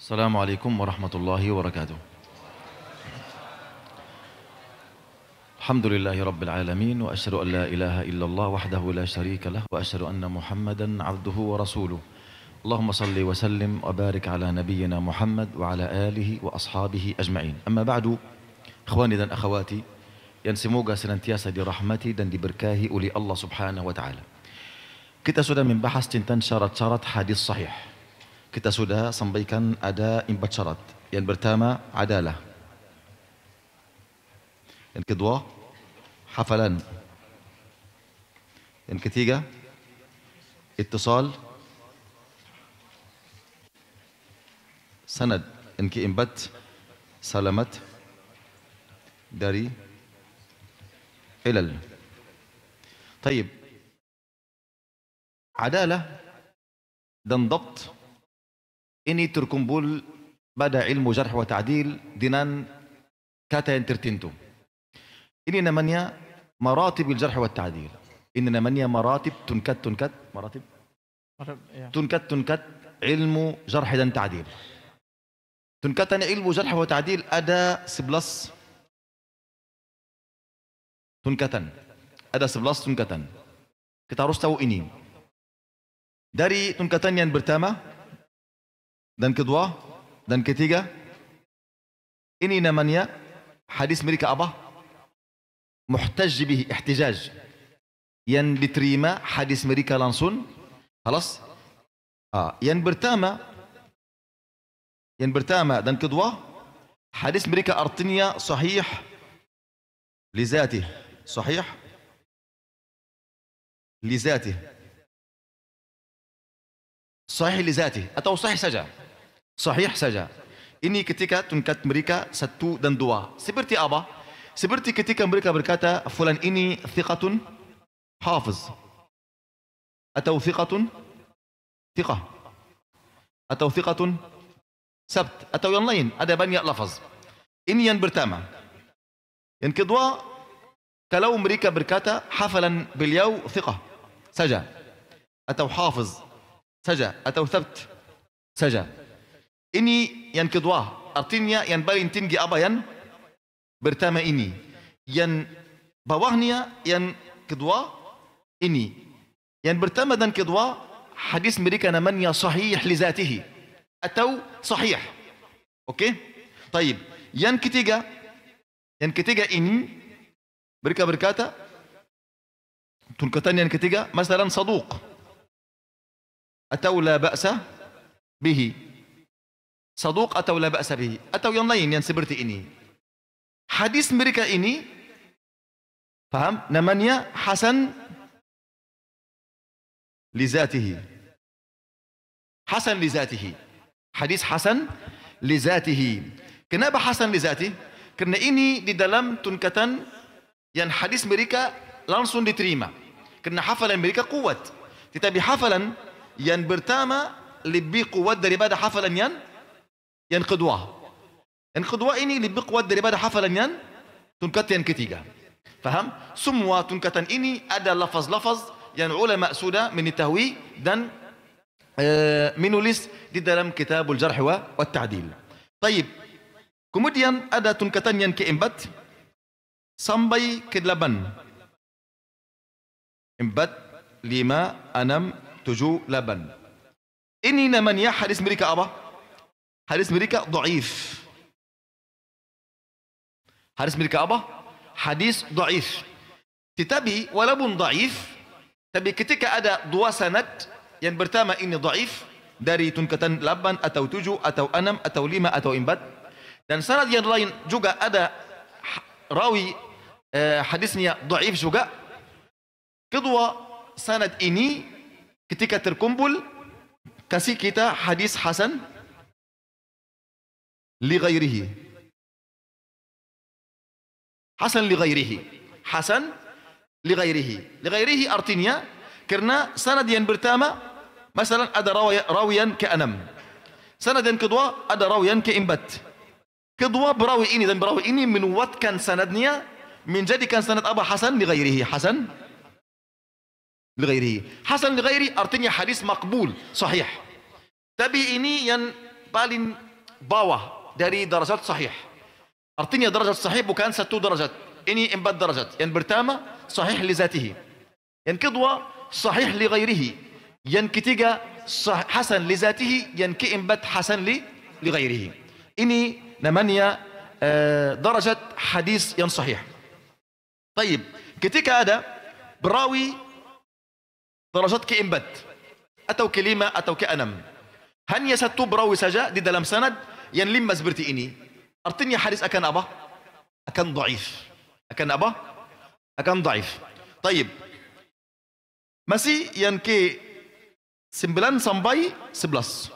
Assalamualaikum warahmatullahi wabarakatuh. Alhamdulillahi rabbil alamin wa asyhadu an la ilaha illallah wahdahu la syarika lah wa asyhadu anna Muhammadan abduhu wa rasuluh. Allahumma salli wa sallim wa barik ala nabiyyina Muhammad wa ala alihi wa ashabihi ajma'in. Amma ba'du, ikhwani dan akhwati yang semoga senantiasa dirahmati dan diberkahi oleh Allah Subhanahu wa taala. Kita sudah membahas tentang syarat-syarat hadis sahih. Kita sudah sampaikan ada 4 syarat. Yang pertama adalah, yang kedua hafalan, yang ketiga ittisal sanad, yang keempat salamat dari ilal. Taib, adalah dan dhabt ini terkumpul pada ilmu jarh wa ta'dil dengan kata yang tertentu. Ini namanya maratib jarh wa ta'dil. Ini namanya maratib tunkat maratib tunkat ilmu jarh dan ta'dil. Tunkatan ilmu jarh wa ta'dil ada 11 tunkatan. Ada 11 tunkatan. Kita harus tahu ini. Dari tunkatan yang pertama dan kedua dan ketiga, ini namanya hadis mereka apa? Muhtaj bihi, ihtijaj. Yang diterima hadis mereka langsung. Halas? Yang pertama dan kedua, hadis mereka artinya sahih li zatih. Sahih li zatih. Sahih li zatih atau sahih saja. Sahih saja. Ini ketika tunkat mereka 1 dan 2. Seperti apa? Seperti ketika mereka berkata fulan ini thiqatun hafiz, atau thiqatun thiqah, atau thiqatun sabt, atau yang lain. Ada banyak lafaz. Ini yang pertama. Yang kedua, kalau mereka berkata hafalan beliau thiqah saja, atau hafiz saja, atau thabt saja. Ini yang kedua, artinya yang paling tinggi apa yang pertama ini. Yang bawahnya yang kedua ini. Yang pertama dan kedua, hadis mereka namanya sahih li zatihi atau sahih. Okey? Taib. Yang ketiga ini mereka berkata, tunkatan yang ketiga, masalan saduq atau la ba'sa bihi. Saduq atau la ba'sa bihi, atau yang lain yang seperti ini. Hadis mereka ini, faham? Namanya hasan li zatihi. Hasan li zatihi. Hadis hasan li zatihi. Kenapa hasan li zatihi? Karena ini di dalam tunkatan yang hadis mereka langsung diterima. Karena hafalan mereka kuat. Tetapi hafalan yang pertama lebih kuat daripada hafalan yang kedua. Yang kedua ini lebih kuat daripada hafalan yang tunkat yang ketiga. Faham? Semua tunkatan ini ada lafaz-lafaz yang ulama sudah mengetahui dan menulis di dalam kitabul jarh wa ta'dil. Taib. Kemudian ada tunkatan yang keempat sampai ke 8. 4, 5, 6, 7, 8. Ini namanya hadis mereka apa? Hadis mereka dhaif. Hadis mereka apa? Hadis dhaif. Tetapi walaupun dhaif, tapi ketika ada 2 sanad, yang pertama ini dhaif dari tunkatan 8 atau 7 atau 6 atau 5 atau 4, dan sanad yang lain juga ada rawi hadisnya dhaif juga. Kedua sanad ini ketika terkumpul kasih kita hadis hasan li ghairihi. Hasan li ghairihi. Hasan li ghairihi. Li ghairihi artinya karena sanad yang pertama masalan ada rawiyan ke-6. Sanad yang kedua ada rawiyan ke-4. Kedua perawi ini dan perawi ini menguatkan sanadnya, menjadikan sanad apa? Hasan li ghairihi. Hasan li ghairihi. Hasan li ghairihi artinya hadis makbul, sahih. Tapi ini yang paling bawah dari darajat sahih. Artinya darajat sahih bukan satu darajat. Ini 4 darajat. Yang pertama, sahih li zatihi. Yang kedua, sahih li ghairihi. Yang ketiga, hasan li zatihi. Yang keempat, hasan li ghairihi. Ini namanya darajat hadis yang sahih. Taib, ketika ada berawi darajat keempat atau kelima atau keenam, hanya satu berawi saja di dalam sanad yang 5 seperti ini, artinya hadis akan apa? Akan dhaif. Akan apa? Akan dhaif. Taib, masih yang ke 9 sampai 11.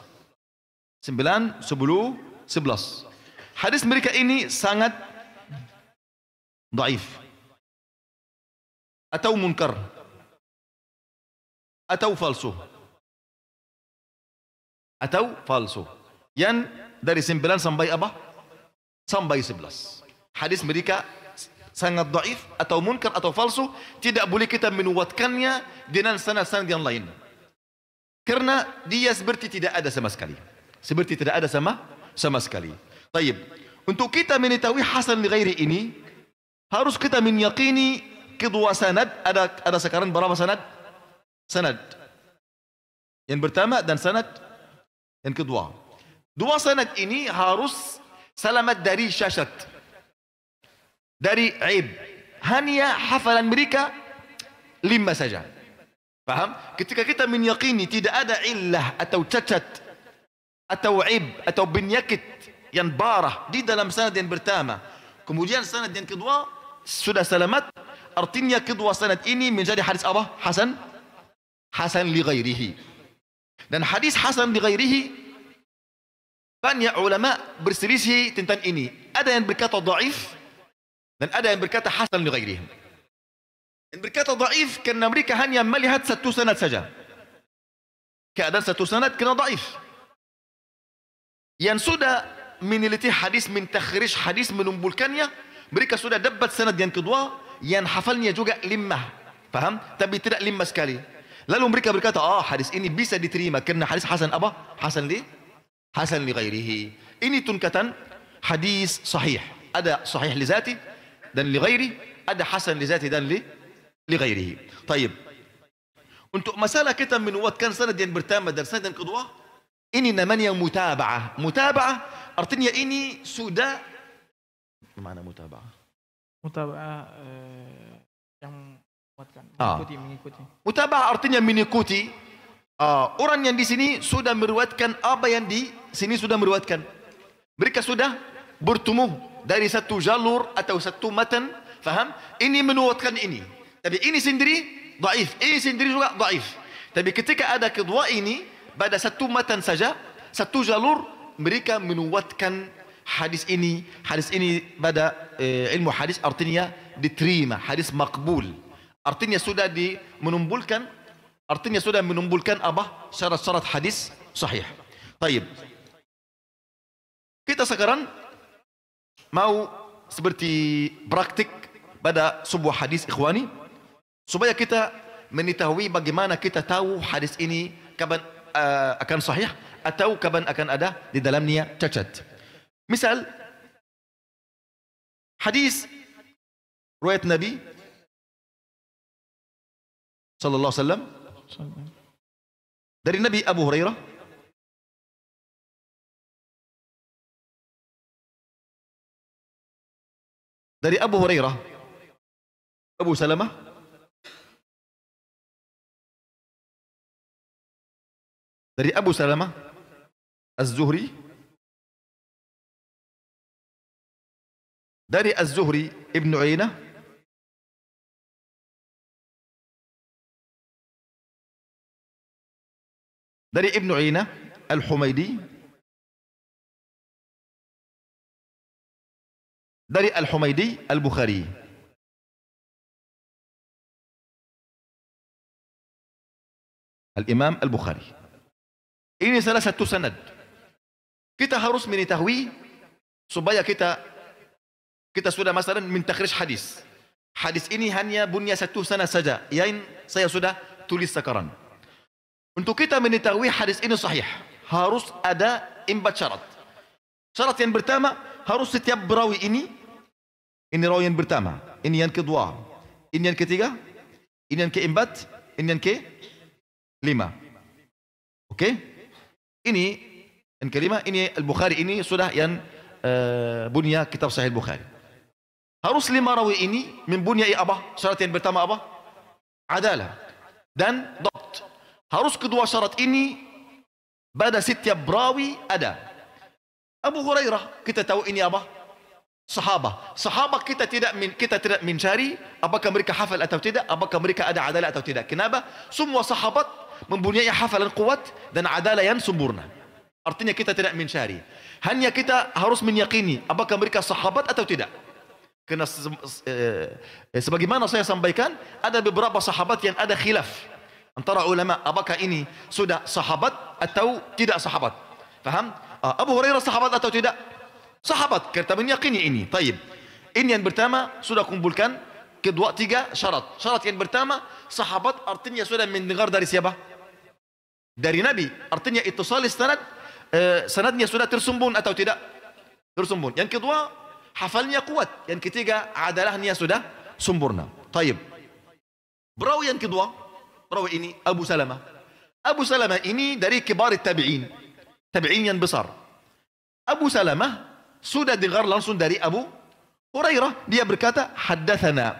9, 10, 11. Hadis mereka ini sangat dhaif atau munkar atau falsu. Atau falsu. Yang dari 9 sampai apa? Sampai 11. Hadis mereka sangat dhaif atau munkar atau falsu, tidak boleh kita menuatkannya dengan sanad-sanad yang lain. Karena dia seperti tidak ada sama sekali. Seperti tidak ada sama sekali. Taib. Untuk kita mengetahui hasan li ghairi ini, harus kita meyakini kedua sanad. Ada sekarang berapa sanad? Sanad. Yang pertama dan sanad yang kedua. Dua sanad ini harus selamat dari syasyat, dari aib. Hanya hafalan mereka 5 saja. Faham? Ketika kita meyakini tidak ada illah atau cacat atau aib atau penyakit yang barah di dalam sanad yang pertama, kemudian sanad yang kedua sudah selamat, artinya kedua sanad ini menjadi hadis apa? Hasan. Hasan li ghairihi. Dan hadis hasan li ghairihi, banyak ulama berselisih tentang ini. Ada yang berkata dhaif dan ada yang berkata hasan li ghairihi. Yang berkata dhaif karena mereka hanya melihat satu sanad saja. Keadaan satu sanad kena dhaif. Yang sudah meneliti hadis, mentakhrij hadis, menumbulkannya, mereka sudah dapat sanad yang kedua yang hafalnya juga 5. Faham? Tapi tidak 5 sekali. Lalu mereka berkata, hadis ini bisa diterima karena hadis hasan apa? Hasan li ghairihi. Ini tuntutan hadis sahih. Ada sahih li zati dan li ghairi, ada hasan li zati dan li ghairihi. Taib. Untuk masalah kita menuatkan sanad yang pertama dan sanad yang kedua, ini namanya mutaba'ah. Mutaba'ah artinya ini sudah, mana mutaba'ah? Mutaba'ah yang mengikuti. Mutaba'ah artinya mengikuti. Orang yang di sini sudah meriwayatkan apa yang di sini sudah meriwayatkan. Mereka sudah bertemu dari satu jalur atau satu matan. Faham? Ini menuatkan ini. Tapi ini sendiri dhaif. Ini sendiri juga dhaif. Tapi ketika ada kedua ini pada satu matan saja, satu jalur, mereka menuatkan hadis ini. Hadis ini pada ilmu hadis artinya diterima, hadis makbul. Artinya sudah menumbulkan, artinya sudah menumbulkan apa? Syarat-syarat hadis sahih. Taib. Kita sekarang mau seperti praktik pada sebuah hadis, ikhwani, supaya kita mengetahui bagaimana kita tahu hadis ini kapan akan sahih atau kapan akan ada di dalamnya cacat. Misal hadis riwayat Nabi sallallahu alaihi wasallam dari Nabi Abu Hurairah Abu Salamah dari Abu Salamah Az-Zuhri dari Az-Zuhri Ibn Uyainah dari Ibn Uyainah Al-Humaydi dari Al-Humaydi Al-Bukhari. Al-Imam Al-Bukhari. Ini salah satu sanad. Kita harus mengetahui supaya kita sudah masalah mentakhrij hadis. Hadis ini hanya punya satu sanad saja yang saya sudah tulis sekarang. Untuk kita mengetahui hadis ini sahih, harus ada 4 syarat. Syarat yang pertama, harus setiap perawi ini rawi yang pertama, ini yang kedua, ini yang ketiga, ini yang keempat, ini yang kelima. Oke? Ini yang kelima, ini Al-Bukhari, ini sudah yang bunya kitab Sahih Bukhari. Harus 5 rawi ini mempunyai apa? Syarat yang pertama apa? Adalah dan dhabt. Harus kedua syarat ini pada setiap rawi ada. Abu Hurairah, kita tahu ini apa? Sahabat kita tidak mencari apakah mereka hafal atau tidak, apakah mereka ada adalah atau tidak. Kenapa? Semua sahabat mempunyai hafalan kuat dan adalah yang sempurna. Artinya kita tidak mencari. Hanya kita harus meyakini apakah mereka sahabat atau tidak. Karena sebagaimana saya sampaikan, ada beberapa sahabat yang ada khilaf antara ulama apakah ini sudah sahabat atau tidak sahabat. Faham? Abu Hurairah sahabat atau tidak? Sahabat, kita meyakini ini. Taib. Ini yang pertama, sudah kumpulkan kedua, 3 syarat. Syarat yang pertama, sahabat artinya sudah mendengar dari siapa? Dari Nabi. Artinya itu salis sanad, sanadnya sudah tersumbun atau tidak? Tersumbun. Yang kedua, hafalnya kuat. Yang ketiga, adalahnya sudah sempurna. Taib. Perawi yang kedua, perawi ini Abu Salamah. Abu Salamah ini dari kibar tabi'in. Tabi'in yang besar. Abu Salamah sudah dengar langsung dari Abu Hurairah. Dia berkata, haddathana.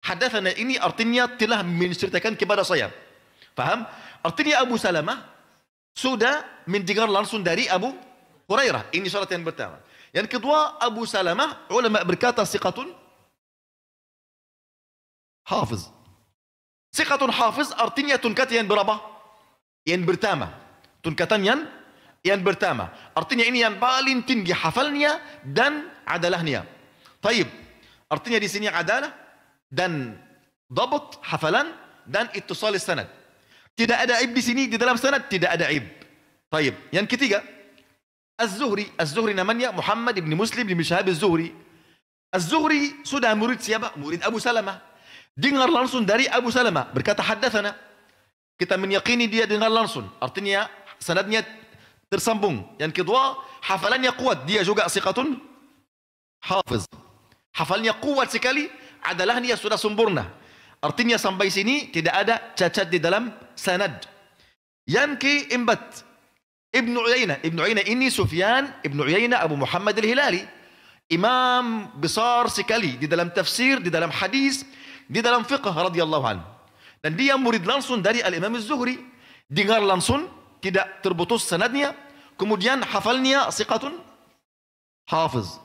Haddathana ini artinya telah menceritakan kepada saya. Faham? Artinya Abu Salamah sudah mendengar langsung dari Abu Hurairah. Ini syarat yang pertama. Yang kedua, Abu Salamah, ulama berkata siqatun hafiz. Siqatun hafiz artinya tunkatan yang berapa? Yang pertama. Tunkatan yang pertama. Artinya ini yang paling tinggi hafalnya dan adalahnya. Taib. Artinya di sini adalah dan dhabt hafalan dan ittisal sanad. Tidak ada aib di sini, di dalam sanad tidak ada aib. Taib. Yang ketiga, Az-Zuhri. Az-Zuhri namanya Muhammad ibn Muslim ibn Shihab Az-Zuhri. Az-Zuhri sudah murid siapa? Murid Abu Salamah. Dengar langsung dari Abu Salamah. Berkata haddathana. Kita meyakini dia dengar langsung. Artinya sanadnya tersambung. Yang kedua, hafalannya kuat. Dia juga siqatun hafiz. Hafalnya kuat sekali. Adalahnya sudah sempurna. Artinya sampai sini tidak ada cacat di dalam sanad. Yang keempat, Ibnu Uyainah. Ibnu Uyainah ini Sufyan Ibnu Uyainah Abu Muhammad Al-Hilali. Imam besar sekali di dalam tafsir, di dalam hadis, di dalam fiqh radhiyallahu anhu. Dan dia murid langsung dari Al-Imam Az-Zuhri. Dengar langsung, tidak terputus sanadnya. Kemudian hafalnya siqatun hafiz.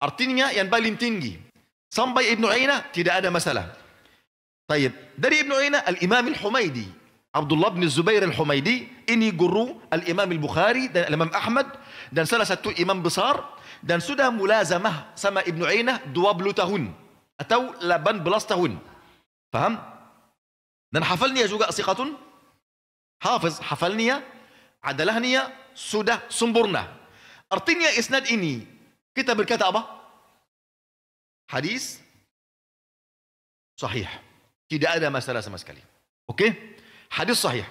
Artinya yang paling tinggi. Sampai Ibnu Uyainah tidak ada masalah. Baik. Dari Ibnu Uyainah Al-Imam Al-Humaidi, Abdullah bin Zubair Al-Humaidi, ini guru Al-Imam Al-Bukhari dan Al-Imam Ahmad dan salah satu imam besar dan sudah mulazamah sama Ibnu Uyainah 20 tahun atau 18 tahun. Faham? Dan hafalnya juga siqatun hafiz. Hafalnya, adalahnya sudah sempurna. Artinya isnad ini kita berkata apa? Hadis sahih. Tidak ada masalah sama sekali. Oke? Hadis sahih.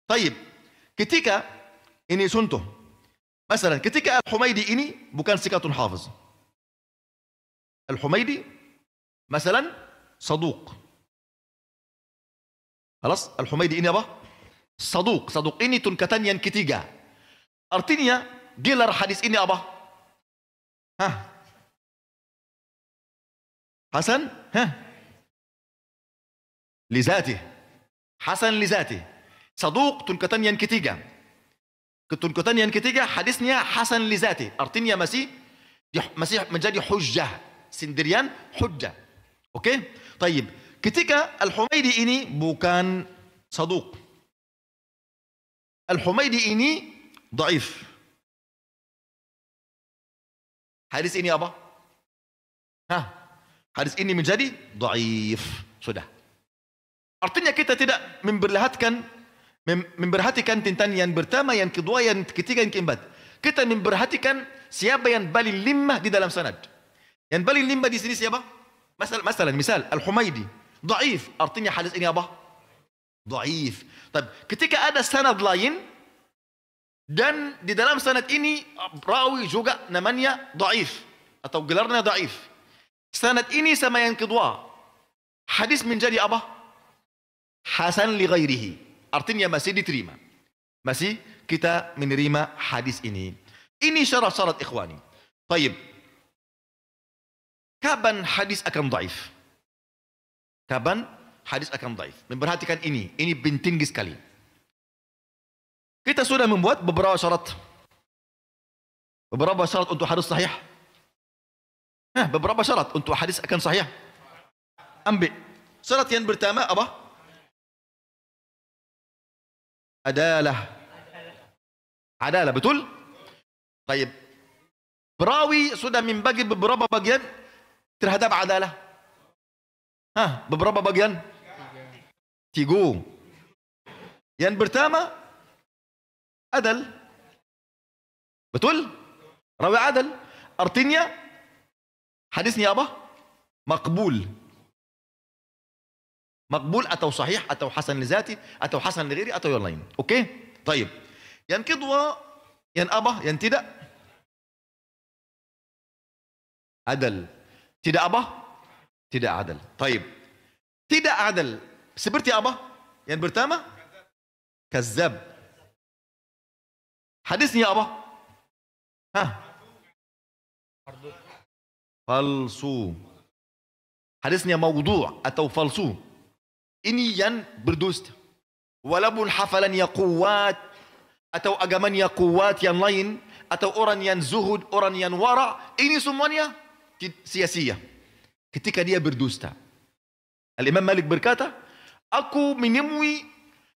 Taib. Ketika ini contoh. Masalah ketika Al-Humaidi ini bukan siqatun hafiz. Al-Humaidi masalah saduq. Halas? Al-Humaidi ini apa? Saduq. Saduq ini tunkatan yang ketiga. Artinya gelar hadis ini apa? Hah? Hasan, lizatih. Hasan lizatih. Saduq tunkatan yang ketiga. Tunkatan yang ketiga hadisnya hasan lizatih. Artinya masih menjadi hujjah. Sendirian hujjah. Oke? Taib. Ketika Al-Humaidi ini bukan saduq. Al-Humaidi ini dhaif. Hadis ini apa? Hadis ini menjadi dhaif. Sudah. Artinya kita tidak memperhatikan tentang yang pertama, yang kedua, yang ketiga, yang keempat. Kita memperhatikan siapa yang paling limah di dalam sanad. Yang paling limah di sini siapa? Misal Al-Humaidi dhaif. Artinya hadis ini apa? Dhaif. Ketika ada sanad lain Dan di dalam sanad ini rawi juga namanya dhaif atau gelarnya dhaif. Sanad ini sama yang kedua, hadis menjadi apa? Hasan li ghairihi. Artinya masih diterima. Masih kita menerima hadis ini. Ini syarat-syarat ikhwani. Baik. Kapan hadis akan dhaif? Kapan hadis akan dhaif? Memperhatikan ini penting sekali. Kita sudah membuat beberapa syarat. Beberapa syarat untuk hadis sahih. Beberapa syarat untuk hadis akan sahih. Ambil. Syarat yang pertama apa? Adalah. Adalah, betul? Baik. Perawi sudah membagi beberapa bagian terhadap adalah. Beberapa bagian? 3. Yang pertama adal. Betul? Rawi adal. Artinya hadisnya apa? Maqbul. Maqbul atau sahih atau hasan li zati atau hasan li ghairi atau yang lain. Oke? Baik. Yang kedua, yang apa? Yang tidak adal. Tidak apa? Tidak adal. Baik. Tidak adal. Seperti apa? Yang pertama, kazzab. Hadisnya apa? Falsu. Hadisnya maudhu' atau falsu. Ini yang berdusta. Walaupun hafalannya kuat atau agamanya kuat yang lain atau orang yang zuhud, orang yang wara, ini semuanya sia-sia ketika dia berdusta. Al-Imam Malik berkata, aku menemui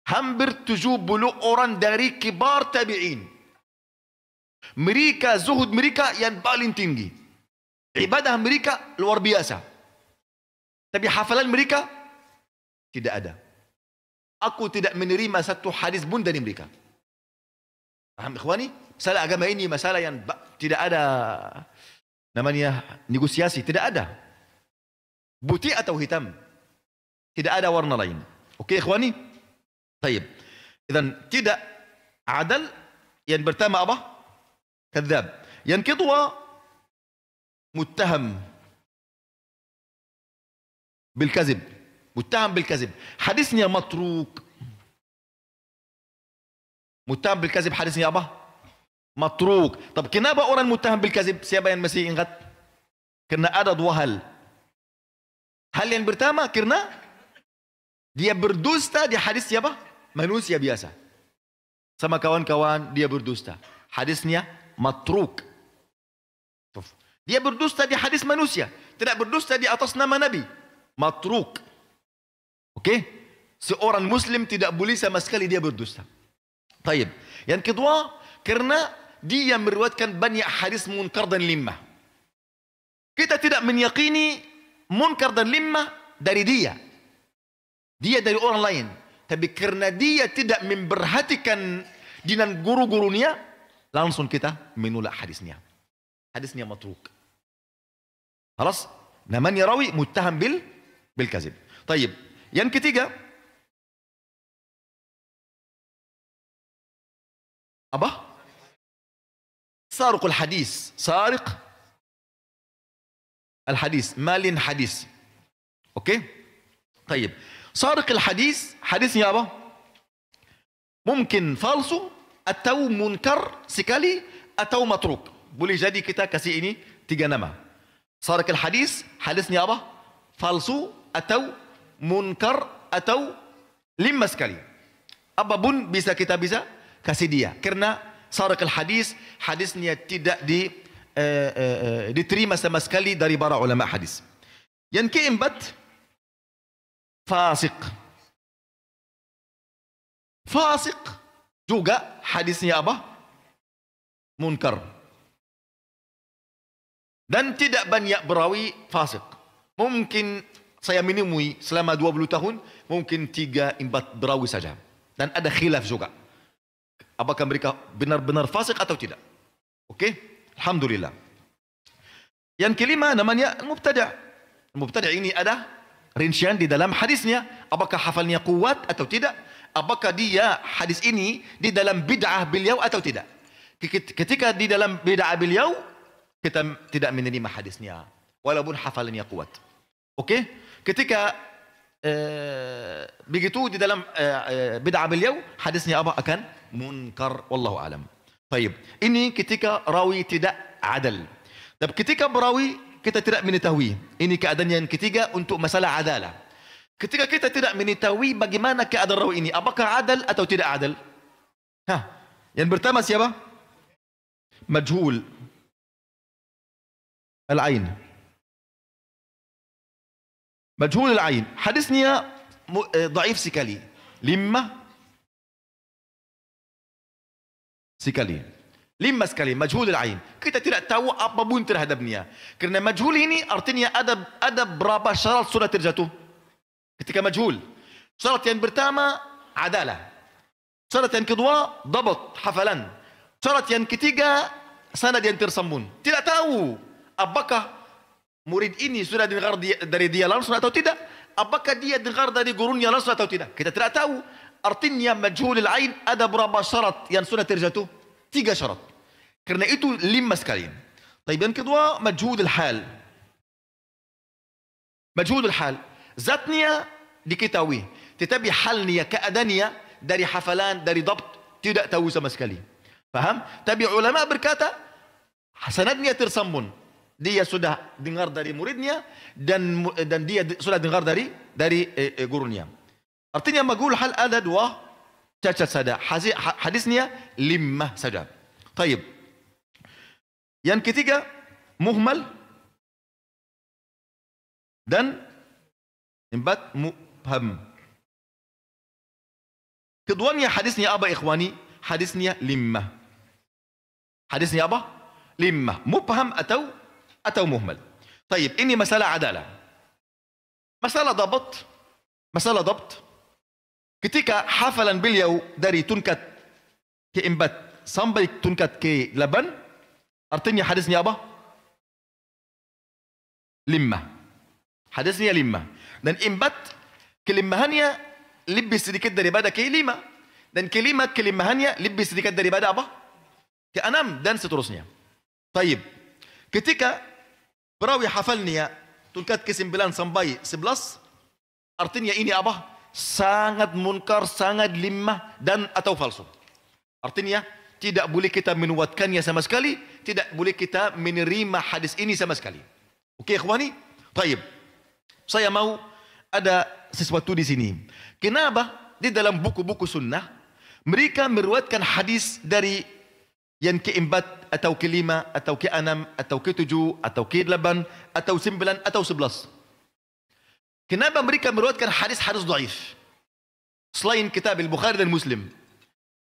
hampir 70 orang dari kibar tabi'in. Mereka zuhud mereka yang paling tinggi. Ibadah mereka luar biasa. Tapi hafalan mereka tidak ada. Aku tidak menerima satu hadis pun dari mereka. Paham ikhwani? Masalah agama ini masalah yang tidak ada namanya negosiasi, tidak ada. Putih atau hitam. Tidak ada warna lain. Oke ikhwani? Baik. Dan tidak adal. Yang pertama apa? Kadzab. Yang kedua, muttaham bil kazib. Muttaham bil kazib. Hadisnya matruk. Muttaham bil kazib hadisnya apa? Matruk. Tapi kenapa orang muttaham bil kazib? Siapa yang masih ingat? Karena ada dua hal. Hal yang pertama karena dia berdusta di hadis siapa? Manusia biasa. Sama kawan-kawan dia berdusta. Hadisnya matruk. Dia berdusta di hadis manusia. Tidak berdusta di atas nama Nabi. Matruk. Oke? Seorang muslim tidak boleh sama sekali dia berdusta. Taib. Yang kedua, karena dia meriwayatkan banyak hadis munkar dan limah. Kita tidak meyakini munkar dan limah dari dia. Dia dari orang lain. Tapi karena dia tidak memperhatikan dengan guru-gurunya, langsung kita menolak hadisnya. Hadisnya matruk. Halas? Namanya rawi muttaham bil kazib. Taib. Yang ketiga, apa? Sariqul hadis. Sariq al-hadis. Malin hadis. Oke? Taib. Sariq al-hadis. Hadisnya apa? Mungkin falsu atau munkar sekali atau matruk. Boleh jadi kita kasih ini 3 nama. Sariq al-hadis. Hadisnya apa? Falsu atau munkar atau limah sekali. Apapun bisa kita bisa kasih dia. Karena sariq al-hadis, hadisnya tidak diterima sama sekali dari para ulama hadis. Yang keempat, fasik. Fasik juga hadisnya apa? Munkar. Dan tidak banyak berawi fasik. Mungkin saya menemui selama 20 tahun, mungkin 3-4 berawi saja. Dan ada khilaf juga. Apakah mereka benar-benar fasik atau tidak? Oke? Alhamdulillah. Yang kelima namanya mubtada'. Mubtada' ini ada rincian di dalam hadisnya. Apakah hafalnya kuat atau tidak? apakah dia hadis ini di dalam bid'ah beliau atau tidak. Ketika di dalam bid'ah beliau, kita tidak menerima hadisnya walaupun hafalannya kuat. Oke? Ketika begitu di dalam bid'ah beliau, hadisnya apa? Akan munkar, wallahu alam. Baik. Ini ketika rawi tidak adal. Dan ketika berawi kita tidak mengetahui. Ini keadaan yang ketiga untuk masalah adalah. Ketika kita tidak mengetahui bagaimana keadaan rawi ini, apakah adal atau tidak adal? Yang pertama siapa? Majhul al-ain. Majhul al-ain. Hadisnya dhaif sekali. 5 sekali. 5 sekali majhul al-ain. Kita tidak tahu apa pun terhadapnya. Kerana majhul ini artinya ada berapa syarat sudah terjatuh. Ketika majhul. Syarat yang pertama adalah. Syarat yang kedua dabat, hafalan. Syarat yang ketiga sanad yang tersambung. Tidak tahu apakah murid ini sudah dengar dari dia langsung atau tidak. Apakah dia dengar dari gurunya langsung atau tidak. Kita tidak tahu. Artinya majhul al-ain ada berapa syarat yang sudah terjatuh. 3 syarat. Kerana itu 5 sekali. Tapi yang kedua majhul al-hal. Majhul al-hal. Zatnya diketahui. Tetapi halnya, keadaannya dari hafalan, dari dabt tidak tahu sama sekali. Faham? Tapi ulama berkata sanadnya tersambung. Dia sudah dengar dari muridnya dan dia sudah dengar dari gurunya. Artinya majhul hal ada 2 cacat saja. Hadisnya 5 saja. Taib. Yang ketiga muhmal dan empat mubham. Keduanya hadisnya apa ikhwani? Hadisnya 5. Hadisnya apa? 5. Mubham atau muhmal. Taib, ini masalah adalah. Masalah dabat. Masalah dabt. Ketika hafalan beliau dari tingkat ke-4 sampai tingkat ke-8, artinya hadisnya apa? 5. Hadisnya 5. Dan 4 kelimahannya lebih sedikit daripada ke-5. Dan kelimahannya lebih sedikit daripada apa? Ke-6 dan seterusnya. Taib. Ketika perawi hafalnya tingkat ke-9 sampai 11, artinya ini apa? Sangat munkar, sangat limah dan atau palsu. Artinya tidak boleh kita menuatkannya sama sekali, tidak boleh kita menerima hadis ini sama sekali. Okey ikhwani? Baik. Saya mau ada sesuatu di sini. Kenapa di dalam buku-buku sunnah mereka meriwayatkan hadis dari yang ke-4 atau ke-5 atau ke-6 atau ke-7 atau ke-8 atau 9 atau 11? Kenapa mereka meriwayatkan hadis-hadis dhaif? Selain kitab Al-Bukhari dan Muslim,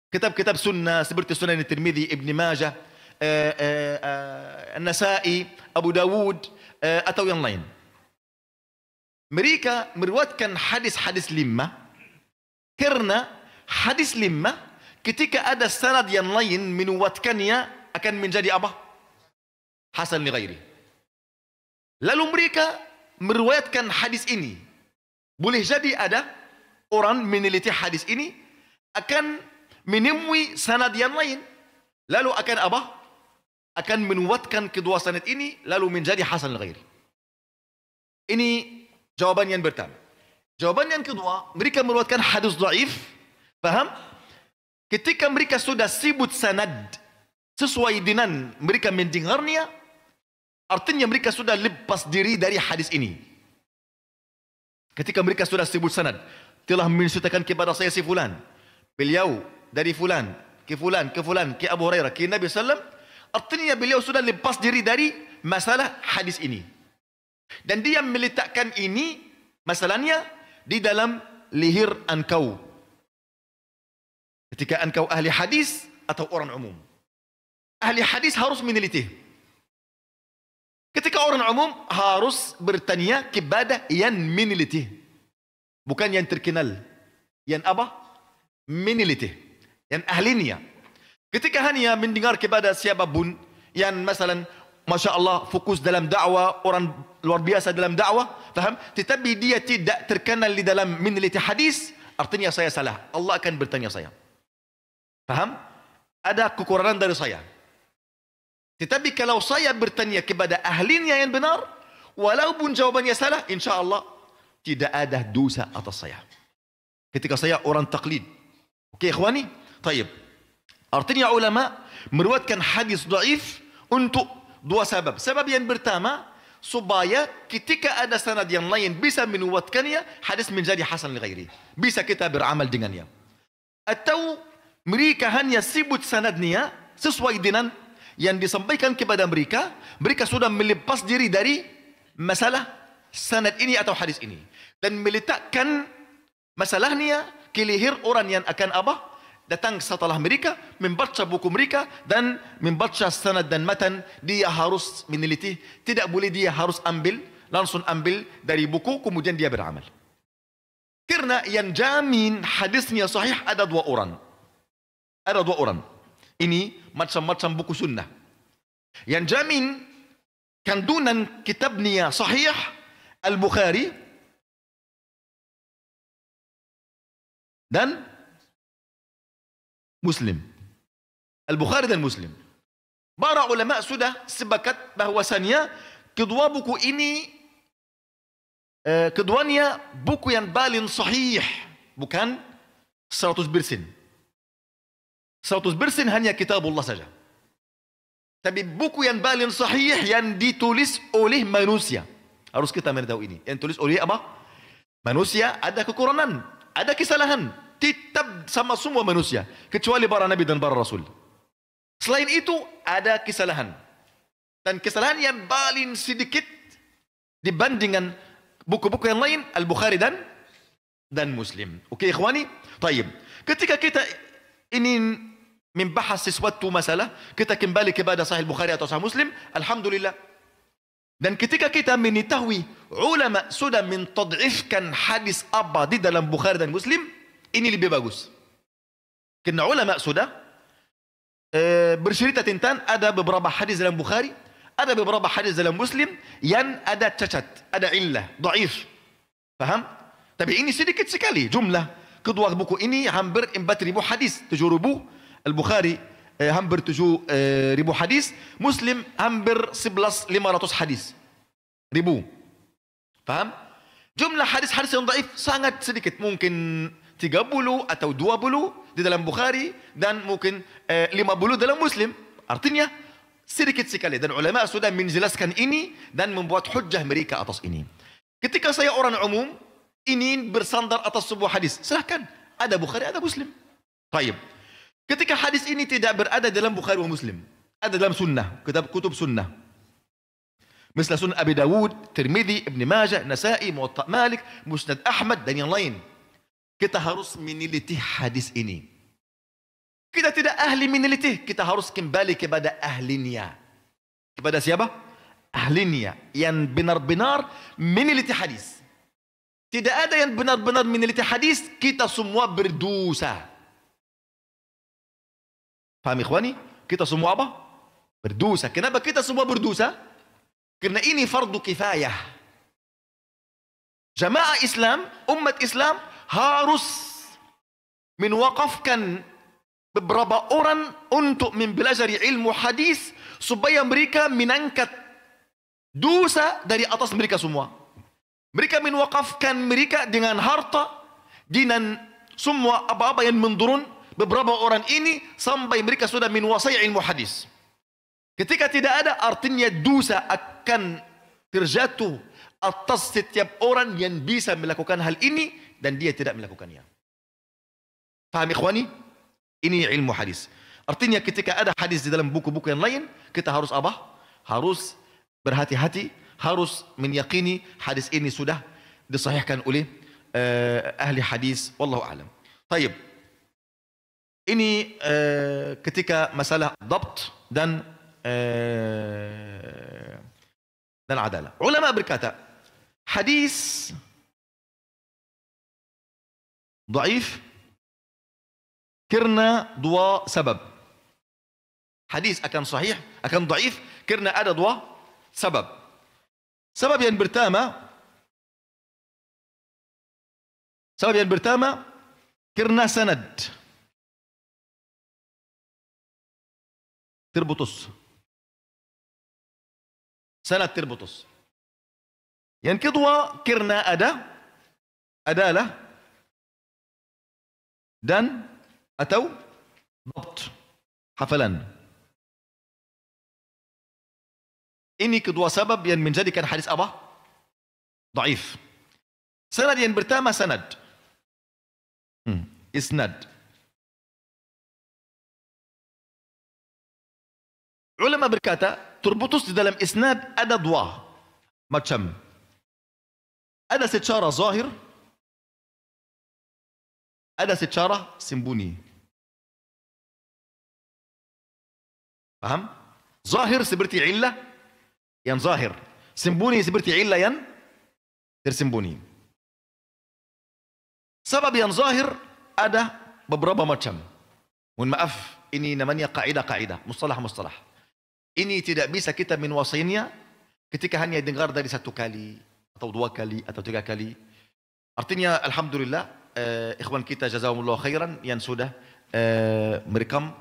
kitab-kitab sunnah seperti Sunan Tirmidzi, Ibn Majah, An-Nasa'i, Abu Dawud atau yang lain. Mereka meriwayatkan hadis-hadis 5 karena hadis 5 ketika ada sanad yang lain menuatkannya akan menjadi apa? Hasan li ghairi. Lalu mereka meriwayatkan hadis ini. Boleh jadi ada orang meneliti hadis ini akan menemui sanad yang lain, lalu akan apa? Akan menuatkan kedua sanad ini lalu menjadi hasan al-ghairi. Ini jawaban yang pertama. Jawaban yang kedua, mereka menuatkan hadis dhaif. Faham? Ketika mereka sudah sebut sanad sesuai dengan mereka mendengarnya, artinya mereka sudah lepas diri dari hadis ini. Ketika mereka sudah sebut sanad, telah menceritakan kepada saya si fulan, beliau dari fulan, ke Abu Hurairah, ke Nabi sallam, artinya beliau sudah lepas diri dari masalah hadis ini. Dan dia meletakkan ini masalahnya di dalam leher engkau. Ketika engkau ahli hadis atau orang umum. Ahli hadis harus meneliti. Ketika orang umum harus bertanya kepada yang meneliti. Bukan yang terkenal. Yang apa? Meneliti. Yang ahlinya. Ketika hanya mendengar kepada siapapun yang masalan, Masya Allah, fokus dalam dakwah, orang luar biasa dalam dakwah, faham? Tetapi dia tidak terkenal di dalam meneliti hadis, artinya saya salah. Allah akan bertanya saya. Paham? Ada kekurangan dari saya. Tetapi kalau saya bertanya kepada ahlinya yang benar, walaupun jawabannya salah, insya Allah tidak ada dosa atas saya. Ketika saya orang taklid. Oke, ikhwani? Taib. Artinya ulama meriwayatkan hadis dhaif untuk dua sebab. Sebab yang pertama, supaya ketika ada sanad yang lain bisa menuatkannya, hadis menjadi hasan li ghairi. Bisa kita beramal dengannya. Atau mereka hanya sebut sanadnya sesuai dengan yang disampaikan kepada mereka, mereka sudah melepas diri dari masalah sanad ini atau hadis ini dan meletakkan masalahnya ke leher orang yang akan datang setelah mereka, membaca buku mereka dan membaca sanad dan matan. Dia harus meneliti, tidak boleh dia harus langsung ambil dari buku kemudian dia beramal. Karena yang jamin hadisnya sahih ada dua orang. Ada dua orang. Ini macam-macam buku sunnah. Yang jamin kandungan kitabnya sahih Al-Bukhari dan Muslim. Al-Bukhari dan Muslim. Para ulama sudah sepakat bahwasannya kedua buku ini keduanya buku yang paling sahih, bukan 100%. 100% hanya kitabullah saja. Tapi buku yang paling sahih yang ditulis oleh manusia. Harus kita mengetahui ini. Yang tulis oleh apa? Manusia ada kekurangan, ada kesalahan. Tetap sama semua manusia, kecuali para nabi dan para rasul. Selain itu ada kesalahan. Dan kesalahan yang paling sedikit dibandingkan buku-buku yang lain, Al-Bukhari dan Muslim. Oke, ikhwani? Taib. Ketika kita ingin membahas sesuatu masalah, kita kembali kepada Sahih Bukhari atau Sahih Muslim, alhamdulillah. Dan ketika kita mengetahui ulama sudah mentad'ifkan hadis apa di dalam Bukhari dan Muslim, ini lebih bagus. Karena ulama sudah bercerita tentang ada beberapa hadis dalam Bukhari, ada beberapa hadis dalam Muslim yang ada cacat, ada illah, dhaif. Paham? Tapi ini sedikit sekali jumlah. Kedua buku ini hampir 4.000 hadis, 7.000. Al-Bukhari hampir 7.000 hadis, Muslim hampir 11.500 hadis. Ribu. Paham? Jumlah hadis-hadis yang dhaif sangat sedikit, mungkin 30 atau 20 di dalam Bukhari dan mungkin 50 dalam Muslim. Artinya sedikit sekali, dan ulama sudah menjelaskan ini dan membuat hujjah mereka atas ini. Ketika saya orang umum ingin bersandar atas sebuah hadis, silahkan, ada Bukhari, ada Muslim. Baik. Ketika hadis ini tidak berada dalam Bukhari dan Muslim, ada dalam sunnah, kutub sunnah. Misal Sunan Abi Dawud, Tirmidzi, Ibn Majah, Nasa'i, Muwatta Malik, Musnad Ahmad dan yang lain. Kita harus meneliti hadis ini. Kita tidak ahli meneliti, kita harus kembali kepada ahlinya. Kepada siapa? Ahlinya yang benar-benar meneliti hadis. Tidak ada yang benar-benar meneliti hadis, kita semua berdosa. Paham ikhwani? Kita semua apa? Berdosa. Kenapa kita semua berdosa? Karena ini fardu kifayah. Jamaah Islam, umat Islam harus menwakafkan beberapa orang untuk mempelajari ilmu hadis supaya mereka mengangkat dosa dari atas mereka semua. Mereka menwakafkan mereka dengan harta, dengan semua apa-apa yang menurun beberapa orang ini sampai mereka sudah menguasai ilmu hadis. Ketika tidak ada, artinya dosa akan terjatuh atas setiap orang yang bisa melakukan hal ini dan dia tidak melakukannya. Paham ikhwani? Ini ilmu hadis. Artinya ketika ada hadis di dalam buku-buku yang lain, kita harus apa? Harus berhati-hati, harus meyakini hadis ini sudah disahihkan oleh ahli hadis. Wallahu a'lam. Taib. Ini ketika masalah dabt dan adalah. Ulama berkata, hadis dhaif karena dua sebab. Hadis akan sahih, akan dhaif karena ada dua sebab. Sebab yang pertama Karena sanad terputus. Sanad terputus. Yang kedua, karena adalah dan atau dhabt, hafalan. Ini kedua sebab yang menjadikan hadis apa? Dhaif. Sanad yang pertama sanad. Isnad. Ulama berkata, terputus di dalam isnad ada dua macam. Ada secara zahir, ada secara sembunyi. Paham? Zahir seperti illah yang zahir, sembunyi seperti illah yang tersembunyi. Sebab yang zahir ada beberapa macam. Mohon maaf, ini namanya kaidah-kaidah, mustalah-mustalah. Ini tidak bisa kita menguasainya ketika hanya dengar dari satu kali atau dua kali atau tiga kali. Artinya alhamdulillah ikhwan kita jazakumullah khairan yang sudah merekam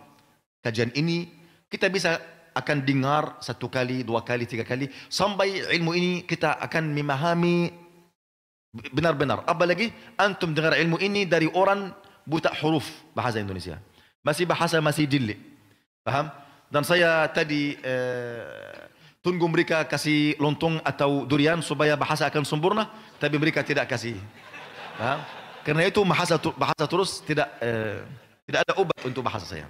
kajian ini, kita bisa akan dengar satu kali, dua kali, tiga kali sampai ilmu ini kita akan memahami benar-benar. Apalagi antum dengar ilmu ini dari orang buta huruf bahasa Indonesia, masih bahasa masih jeli, paham? Dan saya tadi tunggu mereka kasih lontong atau durian supaya bahasa akan sempurna, tapi mereka tidak kasih, paham? Karena itu bahasa terus tidak ada obat untuk bahasa saya,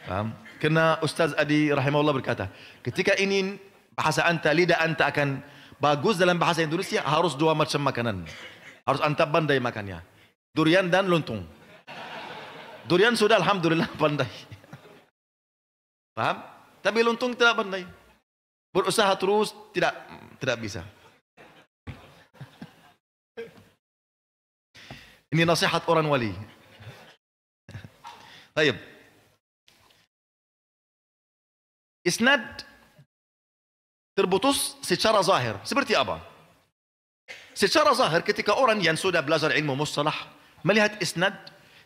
paham? Karena Ustaz Adi rahimahullah berkata, ketika ingin bahasa anta, lidah anta akan bagus dalam bahasa Indonesia, harus dua macam makanan, harus anta pandai makannya, durian dan lontong. Durian sudah alhamdulillah pandai, paham? Tapi lontong tidak pandai. Berusaha terus tidak bisa. Ini nasihat orang wali. Baik. Isnad terputus secara zahir. Seperti apa? Secara zahir ketika orang yang sudah belajar ilmu mustalah melihat isnad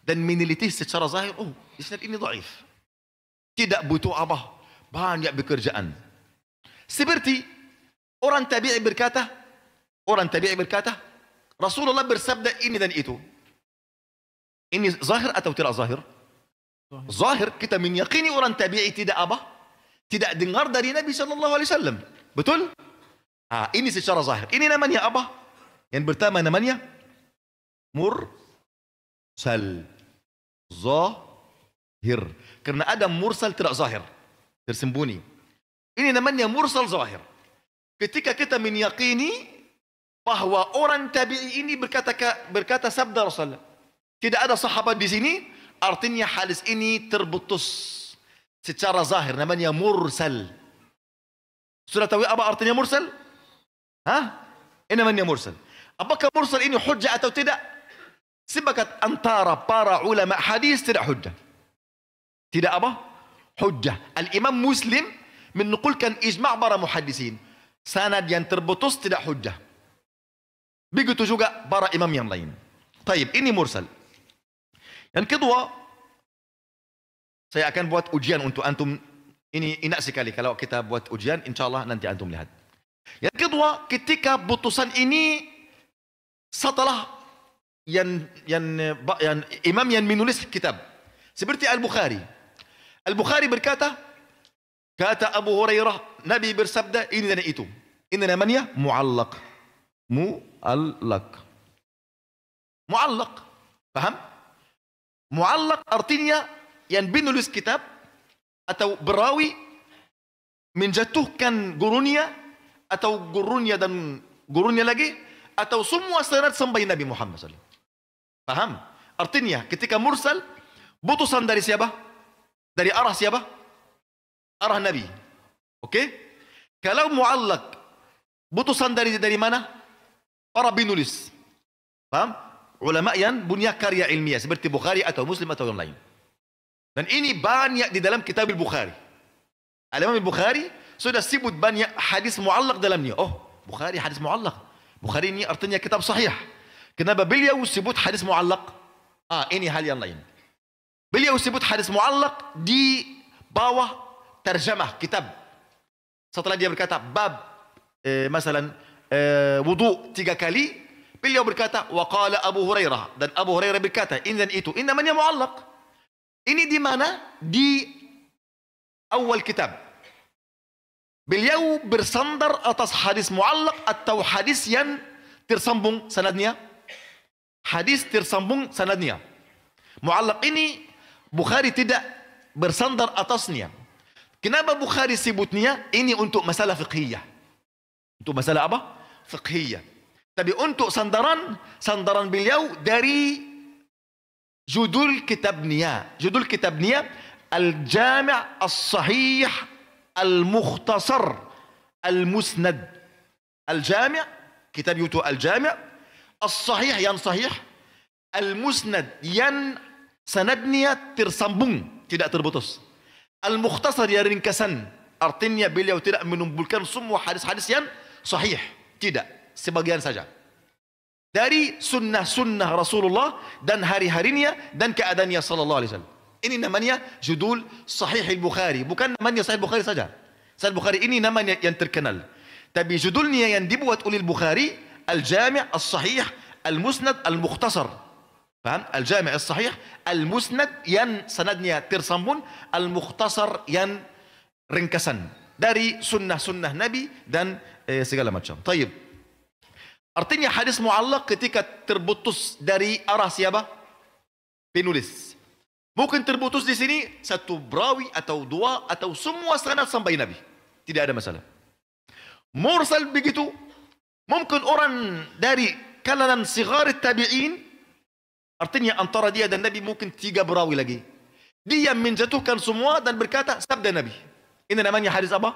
dan meneliti secara zahir, oh, isnad ini dhaif. Tidak butuh apa? Banyak pekerjaan. Seperti orang tabi'i berkata, Rasulullah bersabda ini dan itu. Ini zahir atau tidak zahir? Zahir, kita meyakini orang tabi'i tidak apa? Tidak dengar dari Nabi sallallahu alaihi wasallam. Betul? Ini secara zahir. Ini namanya apa? Yang pertama namanya mursal. Zahir. Karena ada mursal tidak zahir, tersembunyi. Ini namanya mursal zahir. Ketika kita meyakini bahwa orang tabi'i ini berkata sabda Rasulullah, tidak ada sahabat di sini, artinya hadis ini terputus secara zahir, namanya mursal. Sudah tahu apa artinya mursal? Ini namanya mursal. Apakah mursal ini hujjah atau tidak? Sepakat antara para ulama hadis tidak hujjah. Tidak apa? Hujjah. Al-Imam Muslim menukulkan ijma' para muhaddisin. Sanad yang terputus tidak hujjah. Begitu juga para imam yang lain. Taib, ini mursal. Yang kedua, saya akan buat ujian untuk antum. Ini enak sekali kalau kita buat ujian, insyaAllah nanti antum lihat. Yang kedua, ketika putusan ini setelah yang imam yang menulis kitab, seperti Al-Bukhari. Al-Bukhari berkata, kata Abu Hurairah, Nabi bersabda ini dan itu. Ini namanya mu'allaq. Mu'allaq. Paham? Mu'allaq artinya yang menulis kitab atau berawi menjatuhkan gurunya atau gurunya dan gurunya lagi atau semua sanad sampai Nabi Muhammad SAW. Paham? Artinya ketika mursal, putusan dari siapa? Dari arah siapa? Arah Nabi. Oke? Kalau mu'allaq, putusan dari mana? Para penulis. Paham? Ulama yang punya karya ilmiah seperti Bukhari atau Muslim atau yang lain. Dan ini banyak di dalam kitab Al-Bukhari. Al-Imam Al-Bukhari sudah sebut banyak hadis mu'allaq dalamnya. Oh, Bukhari hadis mu'allaq. Bukhari ini artinya kitab sahih. Kenapa beliau sebut hadis mu'allaq? Ini hal yang lain. Beliau sebut hadis mu'allaq di bawah terjemah kitab. Setelah dia berkata bab masalan wudu 3 kali, beliau berkata wa qala Abu Hurairah, dan Abu Hurairah berkata ini dan itu. Ini namanya mu'allaq. Ini di mana? Di awal kitab. Beliau bersandar atas hadis mu'allaq atau hadis yang tersambung sanadnya. Hadis tersambung sanadnya. Mu'allaq ini Bukhari tidak bersandar atasnya. Kenapa Bukhari sebutnya? Ini untuk masalah fiqhiyah. Untuk masalah apa? Fiqhiyah. Tapi untuk sandaran beliau dari judul kitabnya. Judul kitabnya Al-Jami' As-Sahih Al-Mukhtasar Al-Musnad. Al-Jami', kitab itu Al-Jami' As-Sahih yang sahih, Al-Musnad yang sanadnya tersambung, tidak terputus. Al-Mukhtasar yang ringkasan, artinya beliau tidak menumpulkan semua hadis-hadis yang sahih, tidak, sebagian saja. Dari sunnah-sunnah Rasulullah dan hari-harinya dan keadaannya sallallahu alaihi wasallam. Ini namanya judul Sahih Al-Bukhari, bukan namanya Sahih Bukhari saja. Sahih Bukhari ini namanya yang terkenal. Tapi judulnya yang dibuat oleh Bukhari Al-Jami' As-Sahih Al-Musnad Al-Mukhtasar. Faham? Al-Jami' As-Sahih Al-Musnad yang sanadnya tersambung, Al-Mukhtasar yang ringkasan dari sunnah-sunnah Nabi dan segala macam. Taib. Artinya hadis mu'allaq ketika terputus dari arah siapa? Penulis. Mungkin terputus di sini satu perawi atau dua atau semua sanad sampai Nabi. Tidak ada masalah. Mursal begitu. Mungkin orang dari kalangan sigar tabi'in, artinya antara dia dan Nabi mungkin 3 perawi lagi. Dia menjatuhkan semua dan berkata sabda Nabi. Ini namanya hadis apa?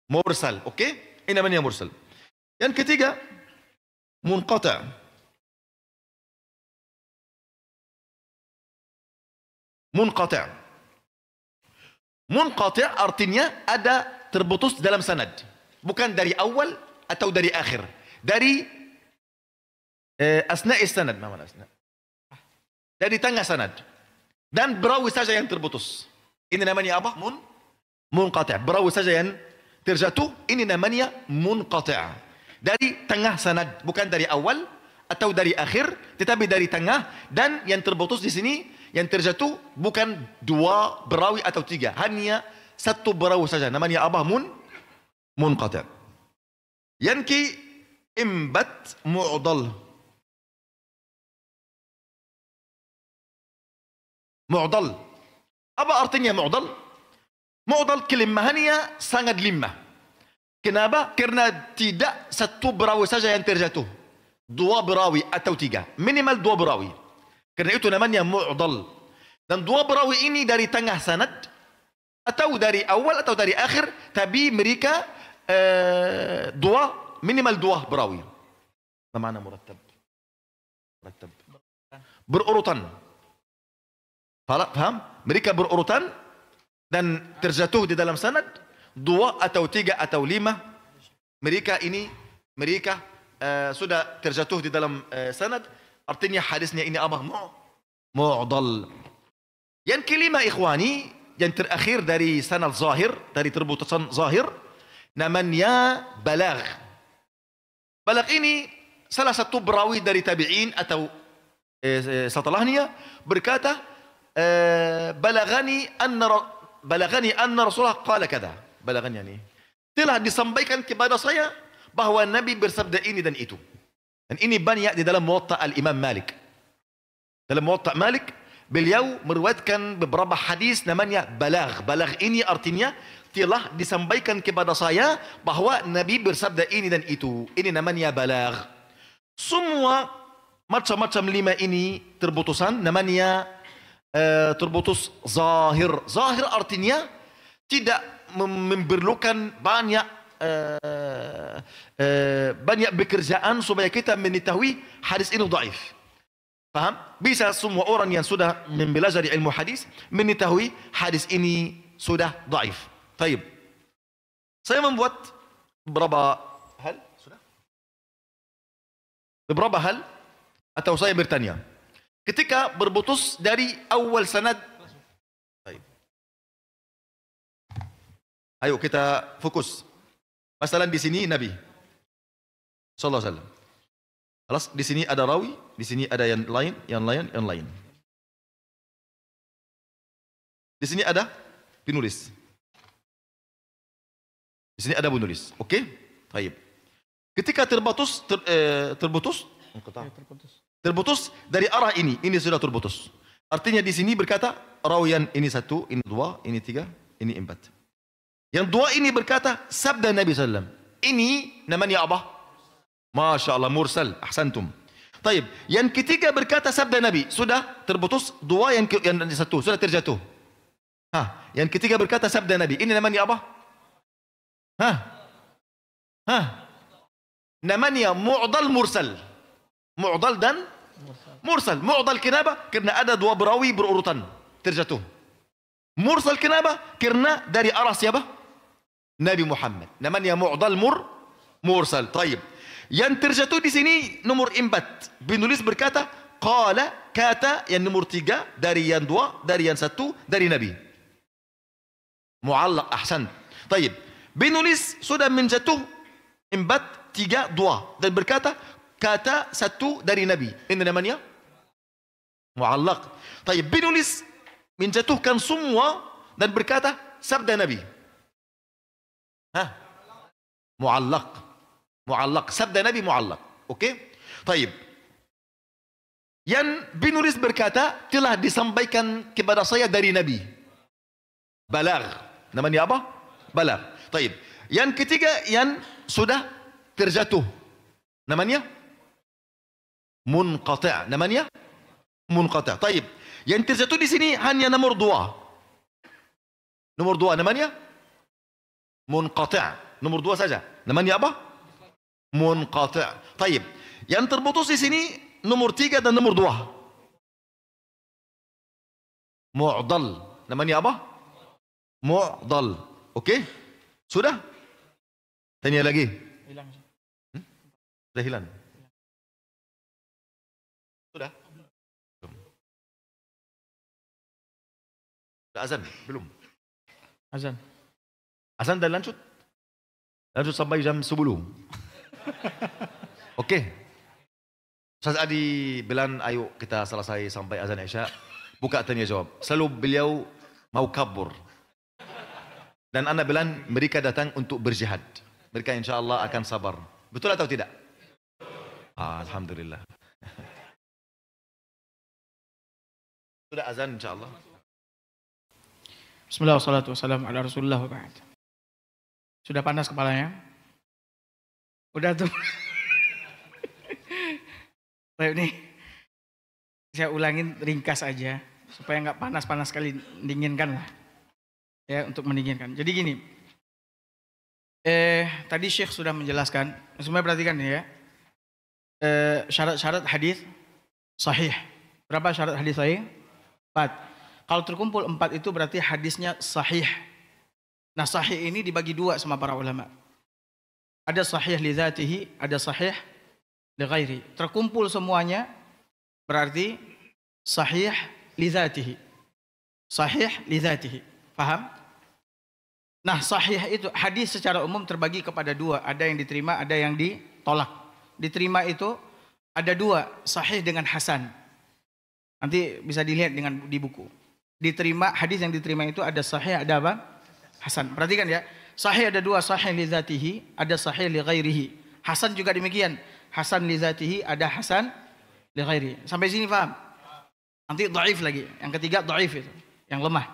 Mursal. Oke? Ini namanya mursal. Yang ketiga, munqati'. Munqati'. Munqati' artinya ada terputus dalam sanad. Bukan dari awal atau dari akhir. Dari asna'i sanad. Dari tengah sanad. Dan perawi saja yang terputus. Ini namanya apa? Munqati'. Perawi saja yang terjatuh. Ini namanya munqati'. Dari tengah sanad. Bukan dari awal atau dari akhir. Tetapi dari tengah. Dan yang terputus di sini, yang terjatuh bukan 2 perawi atau 3, hanya 1 perawi saja. Namanya apa? Munqati'. Yang keempat, mu'dal. Mu'dal. Apa artinya mu'dal? Mu'dal kelimahannya sangat limah. Kenapa? Karena tidak 1 perawi saja yang terjatuh. 2 perawi atau 3. Minimal 2 perawi. Karena itu namanya mu'dal. Dan 2 perawi ini dari tengah sanad atau dari awal atau dari akhir, tapi mereka minimal 2 perawi. Mana murattab? Murattab. Berurutan. Faham? Mereka berurutan dan terjatuh di dalam sanad 2 atau 3 atau 5. Mereka sudah terjatuh di dalam sanad. Artinya hadisnya ini apa? Mu'dal. Yang kelima ikhwani, yang terakhir dari sanad zahir, dari terputusan zahir, namanya balagh. Balagh ini salah satu perawi dari tabi'in atau setelahnya berkata balagani anna Rasulullah qala kada. Balagani ini telah disampaikan kepada saya bahwa Nabi bersabda ini dan itu. Dan ini banyak di dalam Muwatta Al-Imam Malik. Dalam Muwatta Malik, beliau meriwayatkan beberapa hadis namanya balagh. Balagh ini artinya telah disampaikan kepada saya bahwa Nabi bersabda ini dan itu. Ini namanya balagh. Semua macam-macam 5 ini terputusan namanya terputus zahir. Zahir artinya tidak memerlukan banyak bekerjaan supaya kita mengetahui hadis ini dhaif. Paham? Bisa semua orang yang sudah mempelajari ilmu hadis mengetahui hadis ini sudah dhaif. Baik. Saya membuat beberapa hal, sudah? Beberapa hal atau saya bertanya. ketika berputus dari awal sanad. Ayo kita fokus. Masalah di sini Nabi sallallahu alaihi wasallam. Alas, di sini ada rawi, di sini ada yang lain. Di sini ada penulis. Di sini ada penulis. Oke? Baik. Ketika terputus dari arah ini sudah terputus. Artinya di sini berkata rawian ini 1, ini 2, ini 3, ini 4. Yang 2 ini berkata sabda Nabi sallallahu alaihi wasallam. Ini namanya apa? Masya Allah, mursal. Ahsantum. Taib. Yang ketiga berkata sabda Nabi. Sudah terputus. 2, yang 1 sudah terjatuh. Yang ketiga berkata sabda Nabi. Ini namanya apa? Namanya mu'dal mursal. Mu'dal dan mursal. Mu'dal kenapa? Karena ada 2 berawi berurutan terjatuh. Mursal kenapa? Karena dari arah siapa? Nabi Muhammad. Namanya mu'dal mursal. Taib. Yang terjatuh di sini nomor 4. Penulis berkata qala, kata yang nomor 3 dari yang 2, dari yang 1 dari Nabi. Mu'allaq. Ahsan. Taib. Penulis sudah menjatuh 4, 3, 2 dan berkata kata 1 dari Nabi. Ini namanya mu'allaq. Taib. Penulis menjatuhkan semua dan berkata sabda Nabi. Mu'allaq. Mu'allaq. Sabda Nabi mu'allaq. Oke? Taib. Yang penulis berkata telah disampaikan kepada saya dari Nabi. Balagh. Namanya apa? Balagh. Taib. Yang ketiga yang sudah terjatuh. Namanya munqati'. Namanya munqati'. Taib. Yang terjatuh di sini hanya nomor 2. Nomor 2 namanya munqati'. Nomor 2 saja. Namanya apa? Munqati'. Taib. Yang terputus di sini nomor 3 dan nomor 2. Mu'dal. Namanya apa? Mu'dal. Oke? Sudah? Tanya lagi. Hilang. Sudah hilang. Sudah? Sudah azan? Belum? Azan. Azan dan lanjut? Lanjut sampai jam 10. Oke. Ustaz Adi bilang ayo kita selesai sampai azan Isya. Buka tanya jawab. Selalu beliau mau kabur. Dan anda bilang mereka datang untuk berjihad. Mereka insya Allah akan sabar. Betul atau tidak? Alhamdulillah. Sudah azan insya Allah. Bismillah wassalatu wassalamu ala Rasulullah wa ba'd. Sudah panas kepalanya? Udah tuh. Baik nih. Saya ulangin ringkas aja supaya nggak panas-panas sekali, dinginkan lah. Ya, untuk mendinginkan. Jadi gini. Tadi Syekh sudah menjelaskan, semua perhatikan ya. Syarat-syarat hadis sahih. Berapa syarat hadis sahih? 4. Kalau terkumpul 4 itu berarti hadisnya sahih. Nah, sahih ini dibagi 2 sama para ulama. Ada sahih li dzatihi, ada sahih li ghairi. Terkumpul semuanya berarti sahih li dzatihi. Sahih li dzatihi. Paham? Nah, sahih itu hadis secara umum terbagi kepada 2. Ada yang diterima, ada yang ditolak. Diterima itu ada 2, sahih dengan hasan. Nanti bisa dilihat di buku. Diterima, hadis yang diterima itu ada sahih, ada apa? Hasan. Perhatikan ya. Sahih ada 2, sahih li dzatihi, ada sahih li ghairihi. Hasan juga demikian. Hasan li dzatihi, ada hasan li ghairihi. Sampai sini paham? Nanti dhaif lagi. Yang ketiga dhaif itu, yang lemah.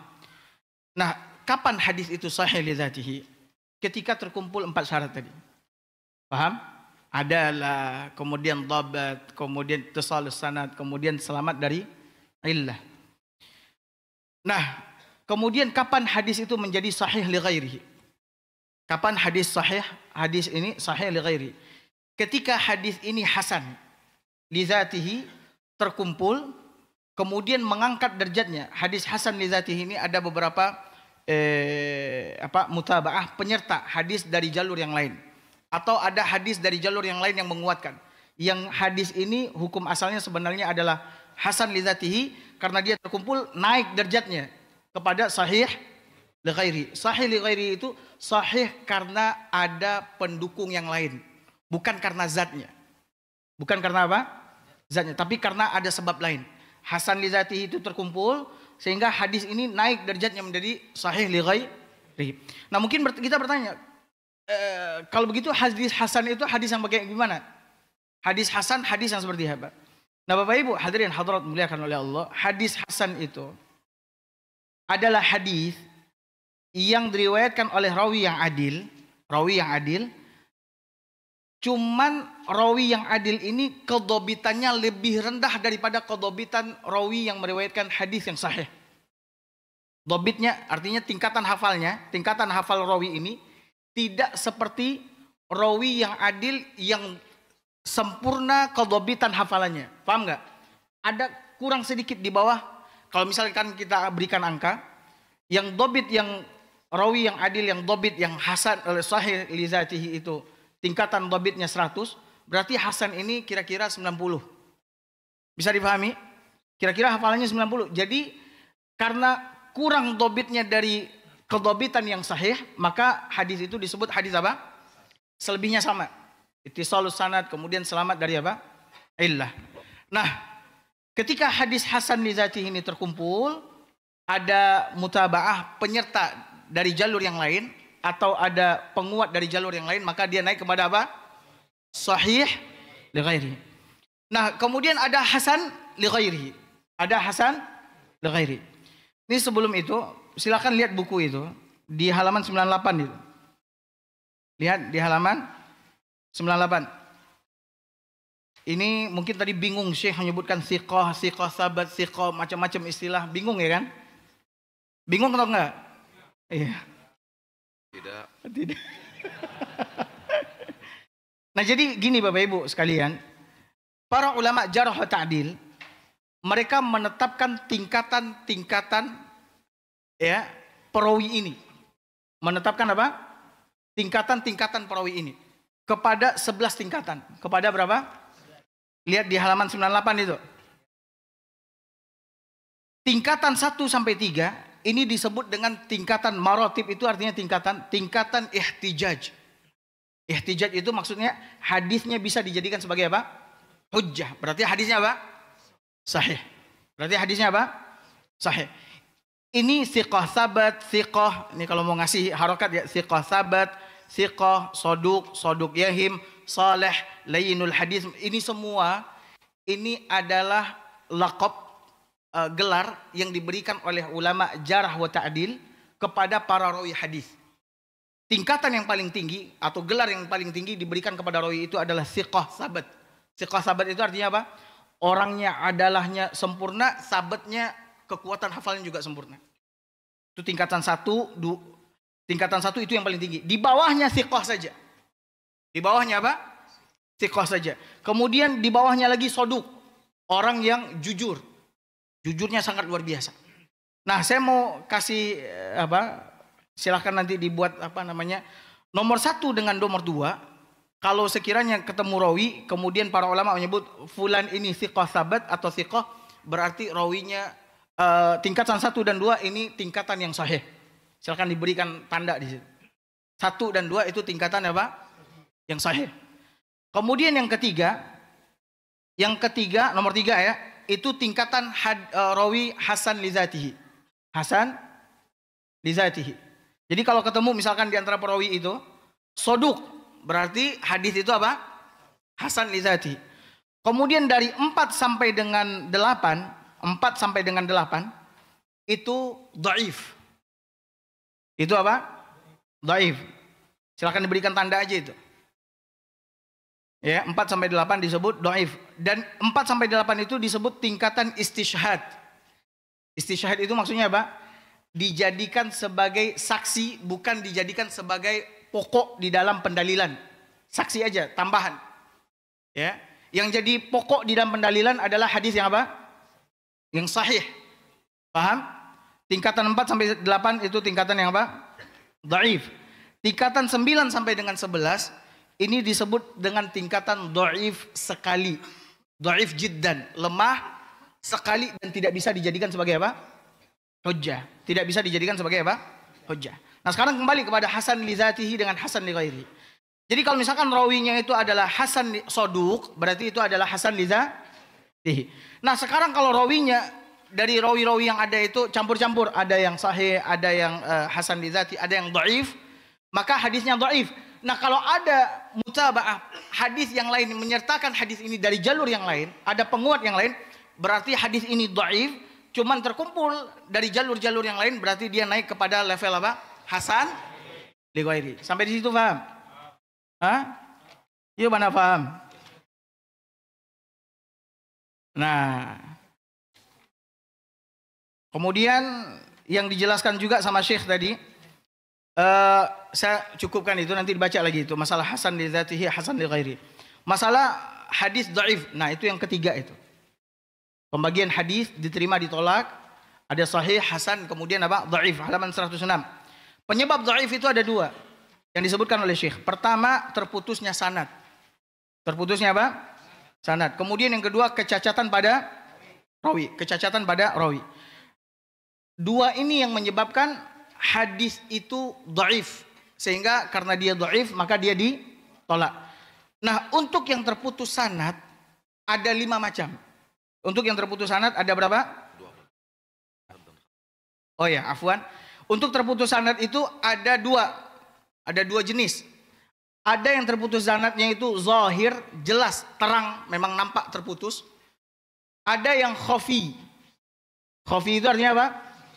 Nah, kapan hadis itu sahih li dzatihi? Ketika terkumpul 4 syarat tadi. Paham? Adalah, kemudian dhabat, kemudian ittisalus sanad, kemudian selamat dari illah. Nah, kemudian kapan hadis itu menjadi sahih li ghairihi? Kapan hadis ini sahih li ghairihi? Ketika hadis ini hasan li dzatihi terkumpul, kemudian mengangkat derajatnya. Hadis hasan li dzatihi ini ada beberapa mutabaah, penyerta hadis dari jalur yang lain, atau ada hadis dari jalur yang lain yang menguatkan. Yang hadis ini hukum asalnya sebenarnya adalah hasan li dzatihi karena dia terkumpul naik derajatnya kepada sahih li ghairi. Sahih li ghairi itu sahih karena ada pendukung yang lain, bukan karena zatnya. Bukan karena apa? Zatnya, tapi karena ada sebab lain. Hasan li dzatihi itu terkumpul sehingga hadis ini naik derajatnya menjadi sahih li ghairi. Nah, mungkin kita bertanya, kalau begitu hadis hasan itu hadis yang bagaimana? Hadis hasan hadis yang seperti apa? Nah, Bapak Ibu hadirin hadirat muliakan oleh Allah, hadis hasan itu adalah hadis yang diriwayatkan oleh rawi yang adil. Cuman rawi yang adil ini kedobitannya lebih rendah daripada kedobitan rawi yang meriwayatkan hadis yang sahih. Dobitnya artinya tingkatan hafal rawi ini tidak seperti rawi yang adil yang sempurna kedobitan hafalannya. Paham nggak? Ada kurang sedikit di bawah. Kalau misalkan kita berikan angka, yang dobit yang rawi yang adil, yang dobit yang hasan oleh sahih li dzatihi itu tingkatan dobitnya 100, berarti hasan ini kira-kira 90. Bisa dipahami? Kira-kira hafalannya 90. Jadi karena kurang dobitnya dari kedobitan yang sahih, maka hadis itu disebut hadis apa? Selebihnya sama. Ittisalus sanad, kemudian selamat dari apa? Illah. Nah, ketika hadis hasan li dzatihi ini terkumpul, ada mutabaah penyerta dari jalur yang lain atau ada penguat dari jalur yang lain, maka dia naik kepada apa? Sahih li ghairi. Nah, kemudian ada hasan li ghairi. Ada hasan li ghairi. Ini sebelum itu, silakan lihat buku itu di halaman 98 itu. Lihat di halaman 98. Ini mungkin tadi bingung Syekh menyebutkan thiqah, sabat, thiqah, macam-macam istilah. Bingung ya kan? Bingung atau enggak? Iya. Tidak. Nah, jadi gini Bapak Ibu sekalian, para ulama jarh wa ta'dil mereka menetapkan tingkatan-tingkatan ya perawi ini. Menetapkan apa? Tingkatan-tingkatan perawi ini kepada 11 tingkatan. Kepada berapa? Lihat di halaman 98 itu. Tingkatan 1 sampai 3 ini disebut dengan tingkatan maratib, itu artinya tingkatan ihtijaj. Ihtijaj itu maksudnya hadisnya bisa dijadikan sebagai apa? Hujjah. Berarti hadisnya apa? Sahih. Berarti hadisnya apa? Sahih. Ini thiqah sabat, thiqah, ini kalau mau ngasih harokat ya, thiqah sabat, thiqah, soduk yahim, saleh, layinul hadis. Ini semua ini adalah laqab gelar yang diberikan oleh ulama jarh wa ta'dil kepada para rawi hadis. Tingkatan yang paling tinggi atau gelar yang paling tinggi diberikan kepada rawi itu adalah thiqah sabat. Thiqah sabat itu artinya apa? Orangnya adalahnya sempurna, sabatnya kekuatan hafalnya juga sempurna. Itu tingkatan 1, tingkatan 1 itu yang paling tinggi. Di bawahnya thiqah saja. Di bawahnya apa? Thiqah saja. Kemudian di bawahnya lagi soduk. Orang yang jujur. Jujurnya sangat luar biasa. Nah, saya mau kasih silahkan nanti dibuat nomor 1 dengan nomor 2. Kalau sekiranya ketemu rawi, kemudian para ulama menyebut fulan ini thiqah sabat atau thiqah, berarti rawinya tingkatan 1 dan 2 ini tingkatan yang sahih. Silakan diberikan tanda di situ. 1 dan 2 itu tingkatan apa? Yang sahih. Kemudian yang ketiga nomor 3 ya, itu tingkatan rawi hasan li dzatihi. Hasan li dzatihi. Jadi kalau ketemu misalkan di antara perawi itu soduk, berarti hadis itu apa? Hasan li dzatihi. Kemudian dari 4 sampai dengan 8 itu dhaif. Itu apa? Dhaif. Silakan diberikan tanda aja itu. Ya, 4 sampai 8 disebut dhaif, dan 4 sampai 8 itu disebut tingkatan istishhad. Istishhad itu maksudnya apa? Dijadikan sebagai saksi, bukan dijadikan sebagai pokok di dalam pendalilan. Saksi aja, tambahan. Ya, yang jadi pokok di dalam pendalilan adalah hadis yang apa? Yang sahih. Paham? Tingkatan 4 sampai 8 itu tingkatan yang apa? Dhaif. Tingkatan 9 sampai dengan 11 ini disebut dengan tingkatan dhaif sekali. Dhaif jiddan, lemah sekali dan tidak bisa dijadikan sebagai apa? Hujjah. Tidak bisa dijadikan sebagai apa? Hujjah. Nah sekarang kembali kepada hasan li dzatihi dengan hasan li ghairi. Jadi kalau misalkan rawinya itu adalah hasan soduk, berarti itu adalah hasan li dzatihi. Nah sekarang kalau rawinya dari rawi-rawi yang ada itu campur-campur, ada yang sahih, ada yang hasan li dzati, ada yang dhaif, maka hadisnya dhaif. Nah kalau ada mutaba'ah hadis yang lain menyertakan hadis ini dari jalur yang lain, ada penguat yang lain, berarti hadis ini dhaif, cuman terkumpul dari jalur-jalur yang lain, berarti dia naik kepada level apa? Hasan li ghairi. Sampai di situ paham? Hah? Yuk mana paham? Nah, kemudian yang dijelaskan juga sama Syekh tadi, saya cukupkan itu, nanti dibaca lagi itu masalah hasan li dzatihi, hasan li ghairi. Masalah hadis dhaif. Nah, itu yang ketiga itu. Pembagian hadis diterima ditolak, ada sahih, hasan, kemudian apa? Dhaif, halaman 106. Penyebab dhaif itu ada dua yang disebutkan oleh Syekh. Pertama, terputusnya sanad. Terputusnya apa? Sanad. Kemudian yang kedua, kecacatan pada rawi, kecacatan pada rawi. Dua ini yang menyebabkan hadis itu dhaif, sehingga karena dia dhaif maka dia ditolak. Nah, untuk yang terputus sanad ada 5 macam. Untuk yang terputus sanad ada berapa? Oh ya, afwan. Untuk terputus sanad itu ada dua jenis. Ada yang terputus sanadnya itu zahir, jelas, terang, memang nampak terputus. Ada yang khafi. Khafi itu artinya apa?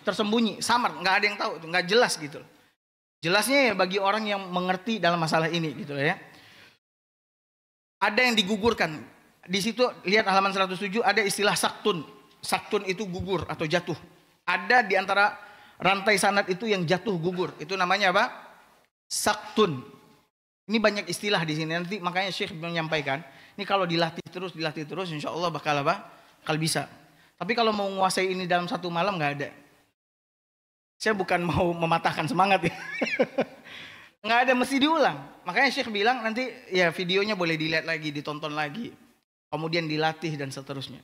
Tersembunyi, samar, nggak ada yang tahu, nggak jelas gitu. Jelasnya ya bagi orang yang mengerti dalam masalah ini gitu ya. Ada yang digugurkan. Di situ lihat halaman 107 ada istilah saktun. Saktun itu gugur atau jatuh. Ada di antara rantai sanad itu yang jatuh gugur. Itu namanya apa? Saktun. Ini banyak istilah di sini. Nanti makanya Syekh menyampaikan, ini kalau dilatih terus insya Allah bakal apa? Bakal bisa. Tapi kalau mau menguasai ini dalam satu malam nggak ada. Saya bukan mau mematahkan semangat ya. Nggak ada, mesti diulang. Makanya Syekh bilang nanti ya videonya boleh dilihat lagi, ditonton lagi. Kemudian dilatih dan seterusnya.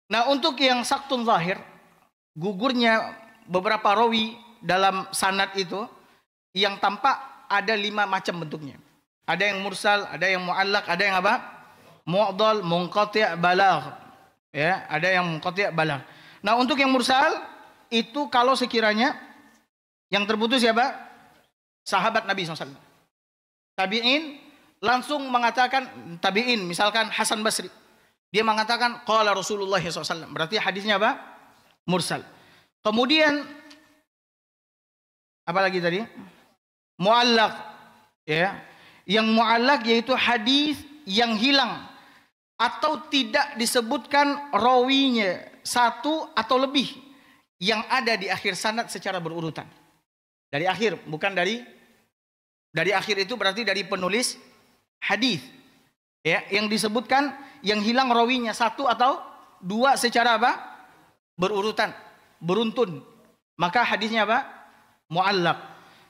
Nah untuk yang saktun zahir, gugurnya beberapa rawi dalam sanad itu, yang tampak ada 5 macam bentuknya. Ada yang mursal, ada yang mu'allaq, ada yang apa? Mu'dal, munqati', balagh. Ya, ada yang munqati', balagh. Nah untuk yang mursal, itu kalau sekiranya yang terputus siapa? Sahabat Nabi SAW. Tabi'in langsung mengatakan, tabi'in misalkan Hasan Basri, dia mengatakan qala Rasulullah SAW. Berarti hadisnya apa? Mursal. Kemudian apa lagi tadi? Mu'allaq. Ya. Yang mu'allaq yaitu hadis yang hilang atau tidak disebutkan rawinya satu atau lebih yang ada di akhir sanad secara berurutan. Dari akhir, bukan dari akhir itu berarti dari penulis hadis. Ya, yang disebutkan yang hilang rawinya satu atau dua secara apa? Berurutan, beruntun. Maka hadisnya apa? Mu'allaq.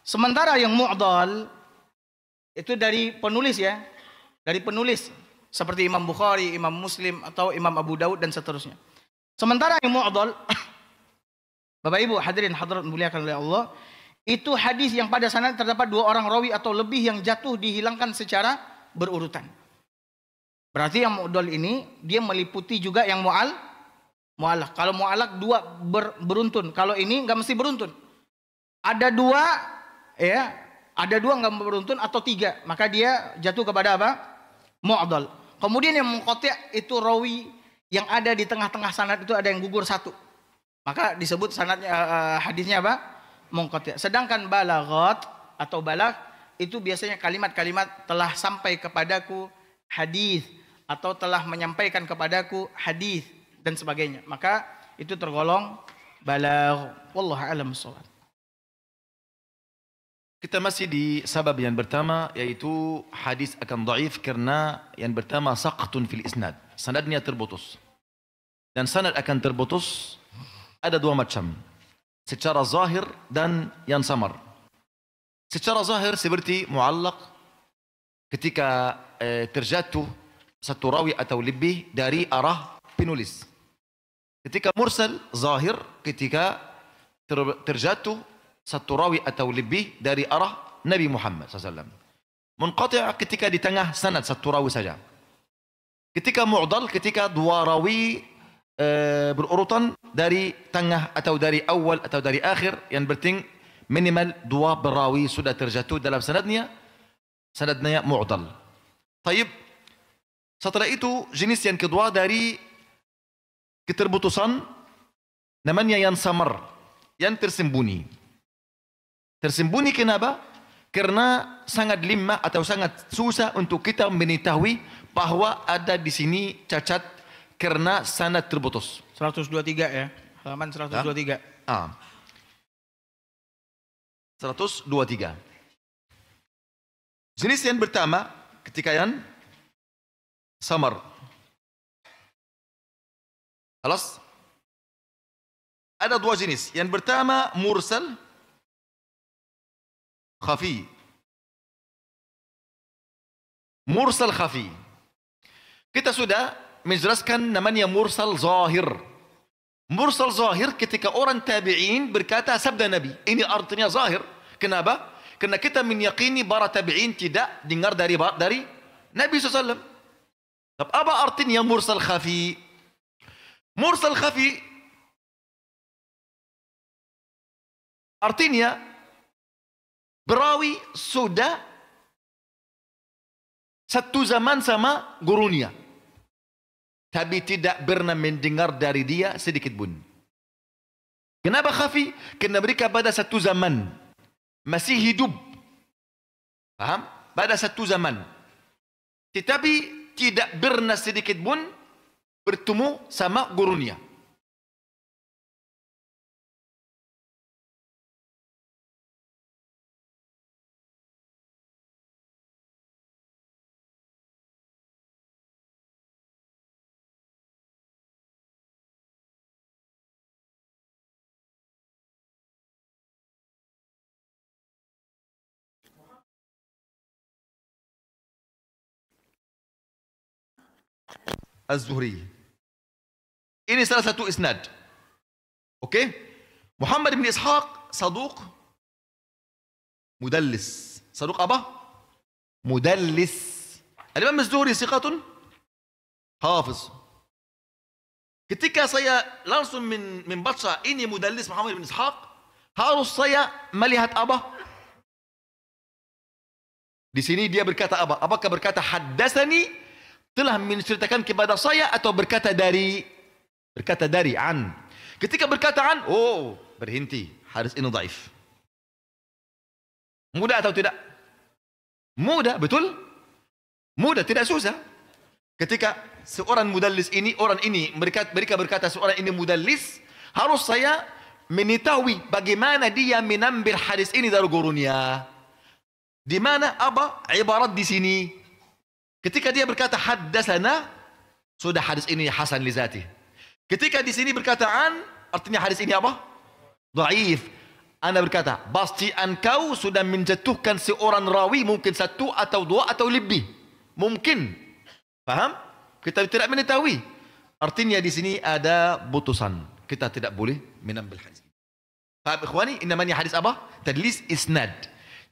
Sementara yang mu'dal itu dari penulis ya. Dari penulis seperti Imam Bukhari, Imam Muslim atau Imam Abu Daud dan seterusnya. Sementara yang mu'dal Bapak Ibu hadirin hadirat dimuliakan oleh Allah, itu hadis yang pada sanad terdapat 2 orang rawi atau lebih yang jatuh dihilangkan secara berurutan. Berarti yang mu'dal ini dia meliputi juga yang mu'allaq. Kalau mu'allaq 2 beruntun, kalau ini nggak mesti beruntun. Ada 2 ya, ada 2 nggak beruntun atau 3, maka dia jatuh kepada apa? Mu'dal. Kemudian yang munqati' itu rawi yang ada di tengah-tengah sanad itu ada yang gugur 1. Maka disebut sanadnya hadisnya apa? Munqati'. Sedangkan balaghat atau balagh itu biasanya kalimat-kalimat telah sampai kepadaku hadis atau telah menyampaikan kepadaku hadis dan sebagainya. Maka itu tergolong balagh. Wallahu a'lam bishawab. Kita masih di sabab yang pertama, yaitu hadis akan dhaif karena yang pertama saqtun fil isnad. Sanadnya terputus. Dan sanad akan terputus ada 2 macam. Secara zahir dan yang samar. Secara zahir seperti mu'allaq ketika terjatuh satu rawi atau lebih dari arah penulis. Ketika mursal zahir, ketika terjatuh satu rawi atau lebih dari arah Nabi Muhammad SAW. Munqati' ketika di tengah sanad satu rawi saja. Ketika mu'dal, ketika dua rawi berurutan dari tengah atau dari awal atau dari akhir, yang penting minimal dua perawi sudah terjatuh dalam sanadnya mu'dal. Taib, setelah itu jenis yang kedua dari keterputusan namanya yang samar, yang tersembunyi. Tersembunyi kenapa? Karena sangat lemah atau sangat susah untuk kita mengetahui bahwa ada di sini cacat karena sanad terputus. 123 ya, halaman 123. 123. Jenis yang pertama ketika yang samar. Alas? Ada dua jenis. Yang pertama mursal khafi. Mursal khafi. Kita sudah menjelaskan namanya mursal zahir. Mursal zahir ketika orang tabi'in berkata sabda Nabi. Ini artinya zahir. Kenapa? Karena kita meyakini para tabi'in tidak dengar dari Nabi SAW. Apa artinya mursal khafi? Mursal khafi artinya berawi sudah satu zaman sama gurunya, tapi tidak pernah mendengar dari dia sedikit pun. Kenapa khafi? Karena mereka pada satu zaman masih hidup, paham? Pada satu zaman, tetapi tidak pernah sedikit pun bertemu sama gurunya. Az-Zuhri. Ini salah satu isnad. Oke? Muhammad bin Ishaq saduq mudallis. Saduq apa? Mudallis. Al-Imam Az-Zuhri siqatun hafiz. Ketika saya langsung membaca ini mudallis Muhammad bin Ishaq, harus saya melihat apa? Di sini dia berkata apa? Apakah berkata haddatsani, telah menceritakan kepada saya, atau berkata dari an. Ketika berkata an, oh berhenti, hadis ini dhaif. Mudah atau tidak? Mudah, betul? Mudah, tidak susah. Ketika seorang mudallis ini, orang ini mereka berkata seorang ini mudallis, harus saya mengetahui bagaimana dia menambil hadis ini dari gurunya. Di mana apa ibarat di sini? Ketika dia berkata haddatsana, sudah hadis ini hasan li zati. Ketika di sini berkata an, artinya hadis ini apa? Dhaif. Ana berkata, pasti engkau sudah menjatuhkan seorang rawi, mungkin satu atau dua atau lebih. Mungkin. Paham? Kita tidak mengetahui. Artinya di sini ada putusan. Kita tidak boleh menambil hadis. Paham ikhwani? Ini namanya hadis apa? Tadlis isnad.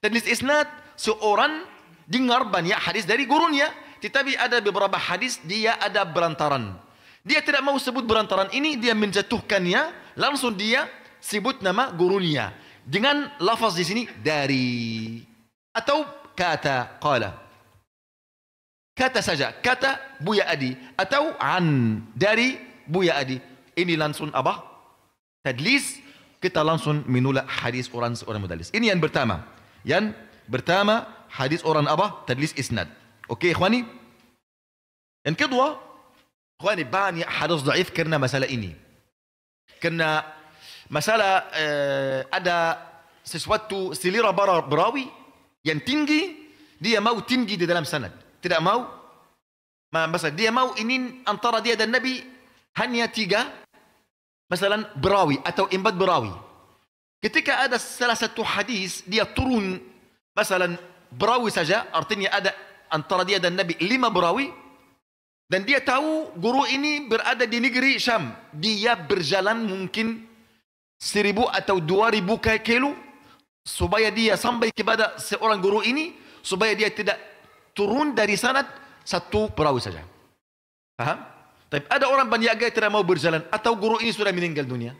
Tadlis isnad, seorang dengar banyak hadis dari gurunya, tetapi ada beberapa hadis dia ada berantaran. Dia tidak mau sebut berantaran ini, dia menjatuhkannya, langsung dia sebut nama gurunya dengan lafaz di sini dari, atau kata qala, kata saja, kata Buya Adi, atau an, dari Buya Adi. Ini langsung apa? Tadlis. Kita langsung menolak hadis orang mudallis. Ini yang pertama. Yang pertama, hadis orang apa? Tadlis isnad. Oke, ikhwani? Yang kedua, ikhwani, banyak hadis dhaif karena masalah ini. Karena masalah ada sesuatu selera berawi yang tinggi, dia mau tinggi di dalam sanad. Tidak mau, masalah dia mau ini antara dia dan Nabi hanya 3 masalah berawi atau 4 berawi. Ketika ada salah satu hadis dia turun masalah berawi saja, artinya ada antara dia dan Nabi 5 berawi, Dan dia tahu guru ini berada di negeri Syam. Dia berjalan mungkin 1000 atau 2000 kilo supaya dia sampai kepada seorang guru ini, supaya dia tidak turun dari sanad satu perawi saja. Paham? Tapi ada orang banyak gaya tidak mau berjalan, atau guru ini sudah meninggal dunia.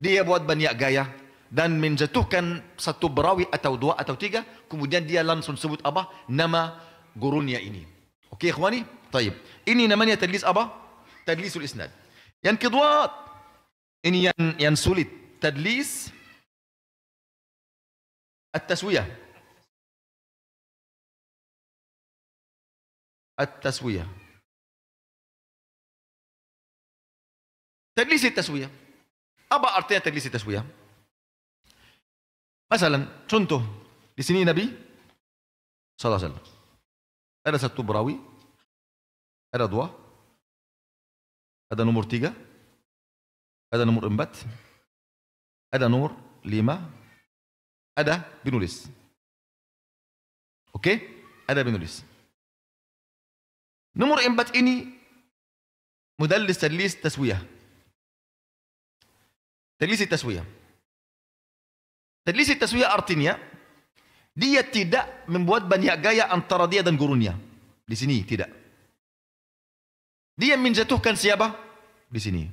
Dia buat banyak gaya dan menjatuhkan satu perawi atau 2 atau 3, kemudian dia langsung sebut apa? Nama gurunya ini. Oke, ikhwani? Taib. Ini namanya tadlis apa? Tadlisul isnad. Yang kedua, ini yang sulit. Tadlis at-taswiyah. At-taswiyah. Tadlis at-taswiyah. Apa artinya tadlis at-taswiyah? Masalan, contoh. Di sini Nabi sallallahu alaihi wasallam. Ada satu perawi, ada 2, ada nomor 3, ada nomor 4, ada nomor 5, ada penulis. Oke? Ada penulis. Nomor 4 ini mudallis tadlis taswiyah. Tadlis taswiyah. Tadlis taswiyah artinya dia tidak membuat banyak gaya antara dia dan gurunya. Di sini tidak. Dia menjatuhkan siapa? Di sini.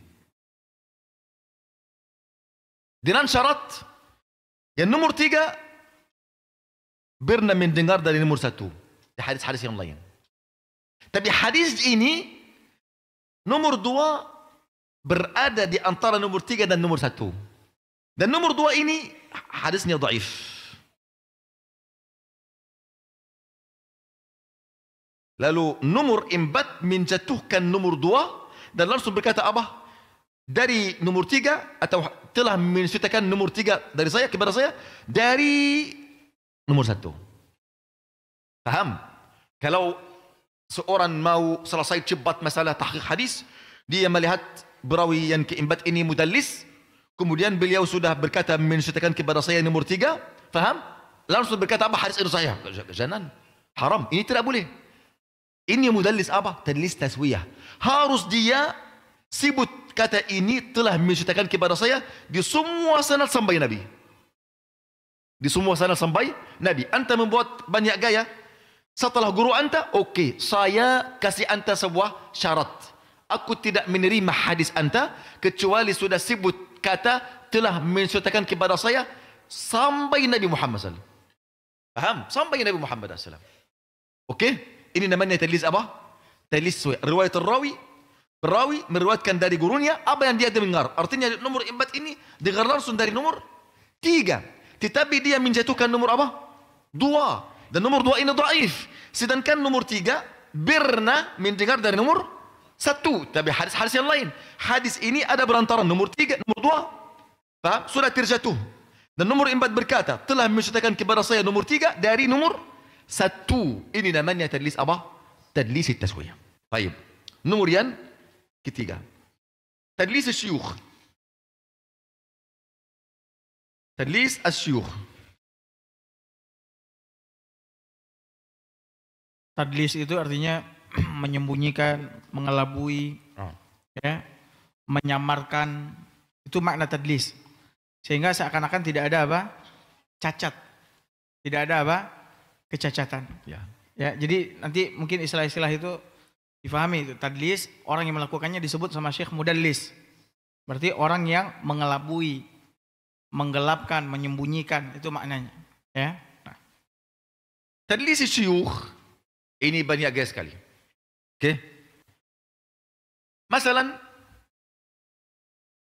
Dengan syarat yang nomor 3 pernah mendengar dari nomor 1. Di hadis-hadis yang lain. Tapi hadis ini nomor 2 berada di antara nomor 3 dan nomor 1. Dan nomor 2 ini hadisnya dhaif. Lalu nomor 4 menjatuhkan nomor 2 dan langsung berkata apa? Dari nomor 3 atau telah menceritakan nomor 3 dari saya kepada saya dari nomor 1. Paham? Kalau seorang mau selesai cepat masalah tahqiq hadis, dia melihat perawi yang keempat ini mudallis, kemudian beliau sudah berkata menceritakan kepada saya nomor 3, paham? Langsung berkata apa? Hadis itu saya. Jangan. Haram. Ini tidak boleh. Ini mudallis apa? Tadlis taswiyah. Harus dia sebut kata ini telah menceritakan kepada saya di semua sanad sampai Nabi. Di semua sanad sampai Nabi. Anta membuat banyak gaya. Setelah guru anta, oke, saya kasih anta sebuah syarat. Aku tidak menerima hadis anta kecuali sudah sebut kata telah menceritakan kepada saya sampai Nabi Muhammad SAW. Paham? Sampai Nabi Muhammad SAW. Oke? Ini namanya tadlis apa? Tadlis riwayat rawi. Perawi meriwayatkan dari gurunya apa yang dia dengar. Artinya nomor 4 ini dengar langsung dari nomor 3. Tetapi dia menjatuhkan nomor apa? 2. Dan nomor 2 ini dhaif. Sedangkan nomor 3 pernah mendengar dari nomor 1. Tapi hadis-hadis yang lain. Hadis ini ada berantara nomor 3, nomor 2. Paham? Sudah terjatuh. Dan nomor 4 berkata, telah menceritakan kepada saya nomor 3 dari nomor 1. Ini namanya tadlis apa? Tadlis taswiyah. Baik. Nomor yang ketiga. Tadlis asyuyukh. Tadlis asyuyukh. Tadlis itu artinya menyembunyikan, mengelabui, ya, menyamarkan. Itu makna tadlis. Sehingga seakan-akan tidak ada apa? Cacat. Tidak ada apa? Kecacatan. Ya, jadi nanti mungkin istilah-istilah itu difahami. Itu tadlis, orang yang melakukannya disebut sama Syekh mudallis. Berarti orang yang mengelabui, menggelapkan, menyembunyikan, itu maknanya. Ya. Nah. Tadlis syuyukh ini banyak gaya sekali. Oke. Masalan,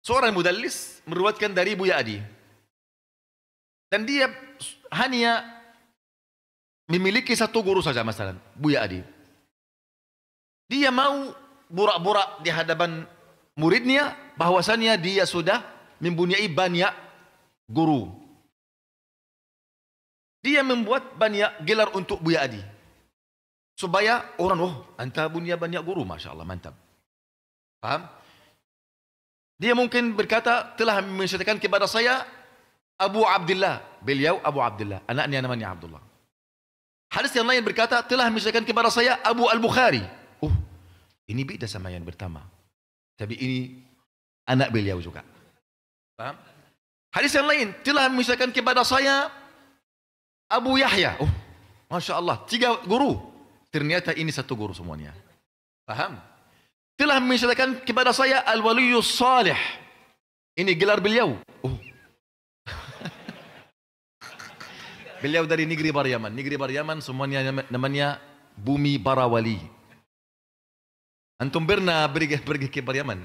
seorang mudallis meriwayatkan dari Buya Adi. Dan dia hanya memiliki satu guru saja, masalan, Buya Adi. Dia mau burak-burak di hadapan muridnya bahwasannya dia sudah mempunyai banyak guru. Dia membuat banyak gelar untuk Buya Adi. Supaya orang, oh, anta punya banyak guru, Masya Allah, mantap. Paham? Dia mungkin berkata, telah menceritakan kepada saya Abu Abdullah. Beliau Abu Abdullah, anaknya namanya Abdullah. Hadis yang lain berkata, telah menceritakan kepada saya Abu Al-Bukhari. Oh, Ini beda sama yang pertama. Tapi ini anak beliau juga. Paham? Hadis yang lain, telah misalkan kepada saya Abu Yahya. Oh, Masya Allah, 3 guru. Ternyata ini 1 guru semuanya. Paham? Telah misalkan kepada saya Al-Waliyus Salih. Ini gelar beliau. Oh. Beliau dari negeri Baryaman. Negeri Baryaman semuanya namanya Bumi Barawali. Antum pernah pergi ke Baryaman?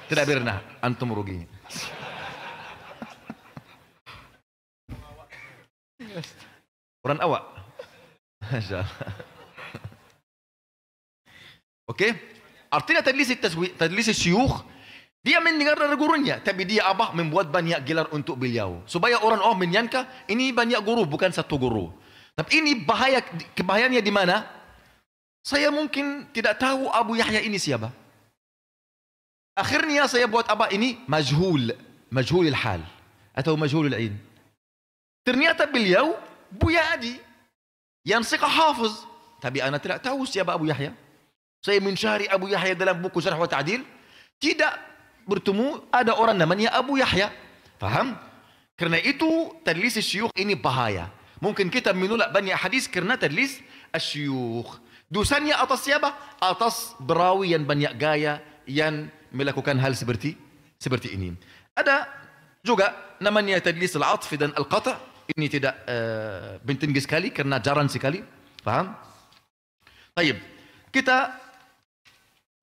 Tidak pernah. Antum rugi. Orang awak. Masya Allah. Oke. Artinya tadlis syuyukh, dia mendengar dari gurunya, tapi dia membuat banyak gelar untuk beliau. Supaya orang menyangka ini banyak guru, bukan 1 guru. Tapi ini kebahayaannya di mana? Saya mungkin tidak tahu Abu Yahya ini siapa. Akhirnya saya buat ini? Majhulul hal. Atau majhulul ain. Ternyata beliau Buya Adi. Yang siqah hafiz. Tapi ana tidak tahu siapa Abu Yahya. Saya mencari Abu Yahya dalam buku Syarh wa Ta'dil. Tidak bertemu ada orang namanya Abu Yahya. Faham? Karena itu tadlis syuyukh ini bahaya. Mungkin kita menolak banyak hadis karena tadlis syuyukh. Dosanya atas siapa? Atas berawi yang banyak gaya yang melakukan hal seperti ini. Ada juga namanya tadlis al-atf dan al-qata'. Ini tidak penting sekali karena jarang sekali. Paham? Baik. Kita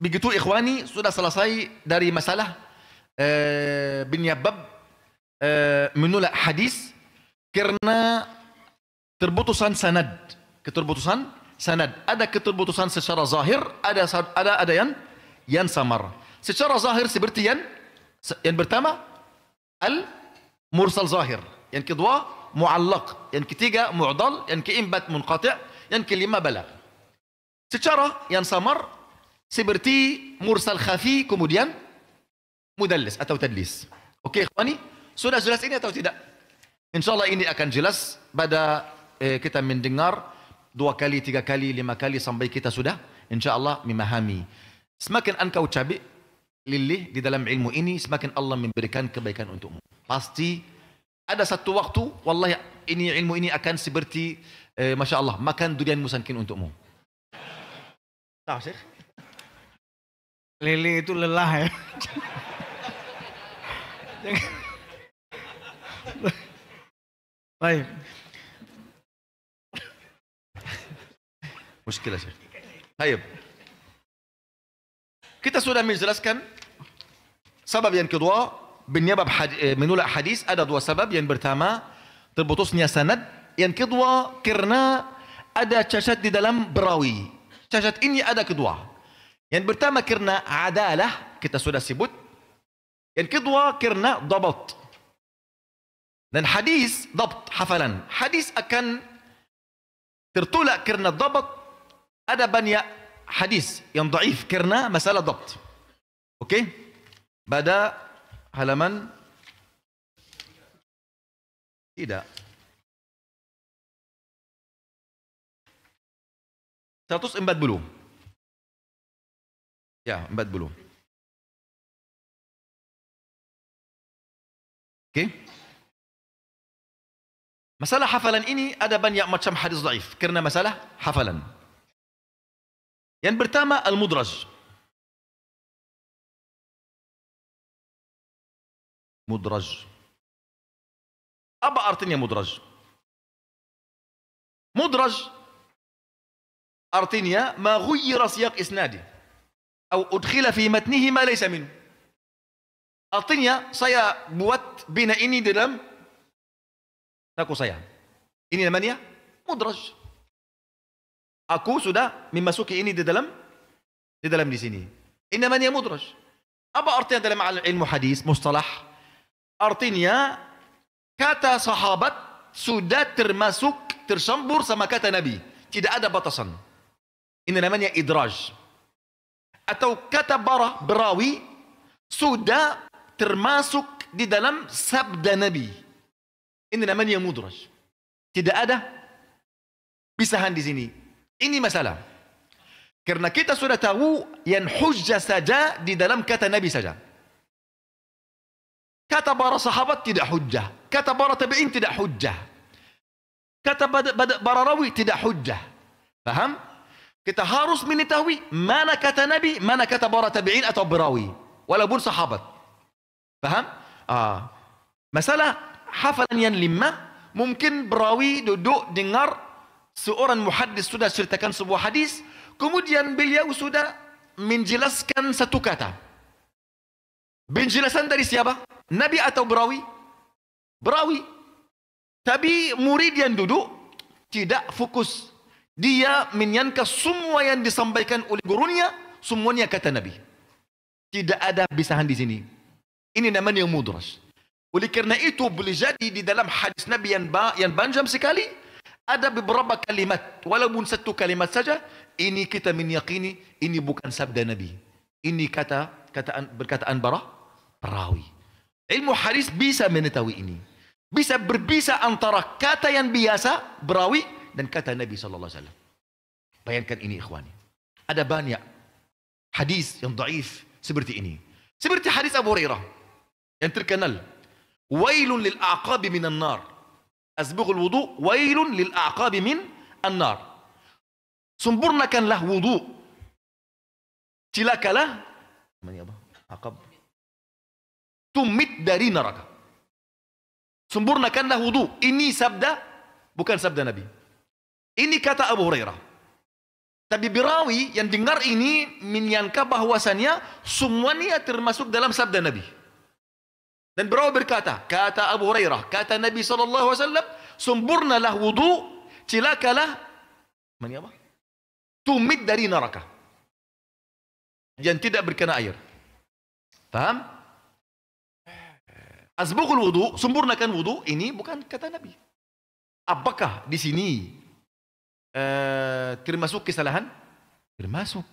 begitu ikhwani sudah selesai dari masalah binyabab menolak hadis karena terputusan sanad. Keterputusan sanad. Ada keterputusan secara zahir, ada yang samar. Secara zahir seperti yang pertama al-mursal zahir, yang kedua mu'allaq, yang ketiga mu'dal, yang keempat munqati', yang kelima balagh. Secara yang samar seperti mursal khafi, kemudian mudallis atau tadlis. Oke, ikhwani, sudah jelas ini atau tidak? Insyaallah ini akan jelas pada kita mendengar 2 kali, 3 kali, 5 kali sampai kita sudah insyaallah memahami. Semakin engkau cabai lilih di dalam ilmu ini, semakin Allah memberikan kebaikan untukmu. Pasti ada satu waktu, wallahi ini ilmu ini akan seperti masya Allah makan durian musankin untukmu. Tahu Syekh? Lele itu lelah ya. Baik. Muskilah Syekh. Baik. Kita sudah menjelaskan sebab yang kedua menyebab menolak hadis. Ada 2 sebab. Yang pertama terputusnya sanad. Yang kedua karena ada cacat di dalam berawi. Cacat ini ada kedua. Yang pertama karena adalah, kita sudah sebut. Yang kedua karena dabat. Dan hadis, dabt, hafalan. Hadis akan tertolak karena dabat. Ada banyak hadis yang dhaif karena masalah dabt. Oke? Pada halaman tidak 140. Ya, 40. Oke. Masalah hafalan ini ada banyak macam hadis dhaif karena masalah hafalan. Yang pertama al-mudraj. Mudraj. Apa artinya mudraj? Mudraj artinya ma ghayyara siyaq isnadi atau udkhila fi matnihi ma laysa minhu. Artinya saya buat bina ini dalam aku saya. Ini namanya mudraj. Aku sudah memasuki ini di dalam di sini. Ini namanya mudraj. Apa artinya dalam ilmu hadis mustalah? Artinya kata sahabat sudah termasuk tersambur sama kata Nabi. Tidak ada batasan. Ini namanya idraj. Atau kata berawi sudah termasuk di dalam sabda Nabi. Ini namanya mudraj. Tidak ada pisahan di sini. Ini masalah. Karena kita sudah tahu yang hujjah saja di dalam kata Nabi saja. Kata para sahabat tidak hujjah. Kata para tabi'in tidak hujjah. Kata para rawi tidak hujjah. Faham? Kita harus mengetahui mana kata Nabi, mana kata para tabi'in atau berawi. Walaupun sahabat. Faham? Masalah hafalan yang 5, mungkin berawi duduk dengar seorang muhaddis sudah ceritakan sebuah hadis, kemudian beliau sudah menjelaskan satu kata. Penjelasan dari siapa? Nabi atau berawi? Berawi. Tapi murid yang duduk tidak fokus. Dia menyangka semua yang disampaikan oleh gurunya semuanya kata Nabi. Tidak ada pisahan di sini. Ini namanya mudraj. Oleh kerana itu boleh jadi di dalam hadis Nabi yang panjang sekali ada beberapa kalimat, walaupun satu kalimat saja, ini kita meyakini ini bukan sabda Nabi. Ini perkataan perawi. Ilmu hadis bisa mengetahui ini. Bisa berbisa antara kata yang biasa berawi dan kata Nabi sallallahu alaihi wasallam. Bayangkan ini ikhwani. Ada banyak hadis yang dhaif seperti ini. Seperti hadis Abu Hurairah yang terkenal. Wailun lil aqabi minan nar. Asbighul wudu, wailun lil aqabi min an-nar. Sempurnakanlah wudu. Cilakalah namanya apa? Aqab. Tumit dari neraka. Sempurnakanlah wudu. Ini sabda, bukan sabda Nabi. Ini kata Abu Hurairah. Tapi birawi yang dengar ini menyangka bahwasannya semuanya termasuk dalam sabda Nabi. Dan berawi berkata, kata Abu Hurairah, kata Nabi SAW, sempurnalah wudu, cilakalah, mana apa? Tumit dari neraka. Yang tidak berkena air. Faham? Asbughul wudu, sempurnakan wudu, ini bukan kata Nabi. Apakah di sini termasuk kesalahan? Termasuk.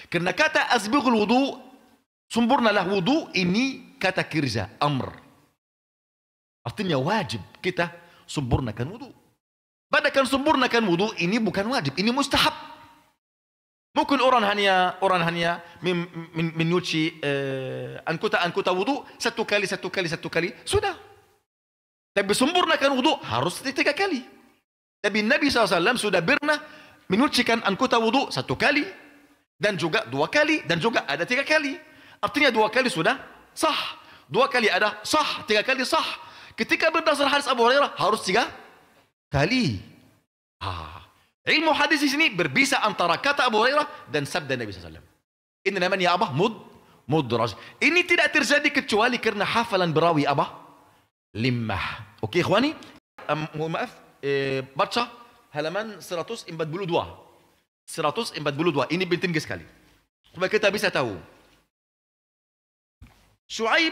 Karena kata asbughul wudu, sempurnalah wudu, ini kata kerja, amr. Artinya wajib kita sempurnakan wudu. Padahal sempurnakan wudu ini bukan wajib, ini mustahab. Mungkin orang hanya menyuci anggota wudu satu kali, sudah. Tapi sempurnakan wudu harus 3 kali. Tapi Nabi SAW sudah pernah menyucikan anggota wudu 1 kali, dan juga 2 kali, dan juga ada 3 kali. Artinya 2 kali sudah sah. 2 kali ada sah, 3 kali sah. Ketika berdasar hadis Abu Hurairah harus 3 kali. Ilmu hadis di sini berbisa antara kata Abu Hurairah dan sabda Nabi SAW. Ini namanya apa? Mudraj. Ini tidak terjadi kecuali karena hafalan berawi apa? 5. Oke, ikhwani? Mohon maaf, baca halaman 142. 142. Ini penting sekali. Supaya kita bisa tahu. Shu'aib,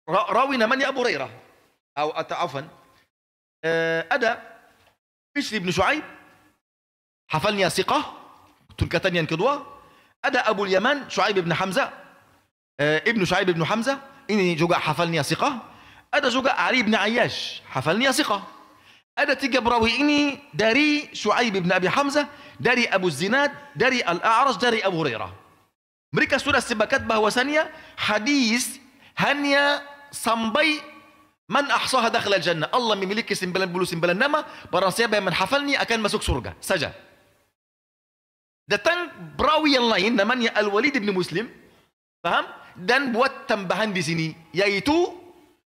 rawi namanya Abu Hurairah. Atau afan. Ada Bishr bin Shu'aib, hafalnya siqah, tingkatan yang kedua. Ada Abu Yaman, Shu'aib bin Hamzah, Ibnu Shu'aib bin Hamzah, ini juga hafalnya siqah. Ada juga Ali bin Ayyash, hafalnya siqah. Ada 3 perawi ini dari Shu'aib bin Abi Hamzah, dari Abu Zinad, dari Al-A'raj, dari Abu Hurairah. Mereka sudah sepakat bahwasannya hadis hanya sampai man ahsaha dakhala al-jannah. Allah memiliki 99 nama, barang siapa yang menghafalnya akan masuk surga saja. Datang perawi yang lain namanya Al-Walid bin Muslim, paham? Dan buat tambahan di sini, yaitu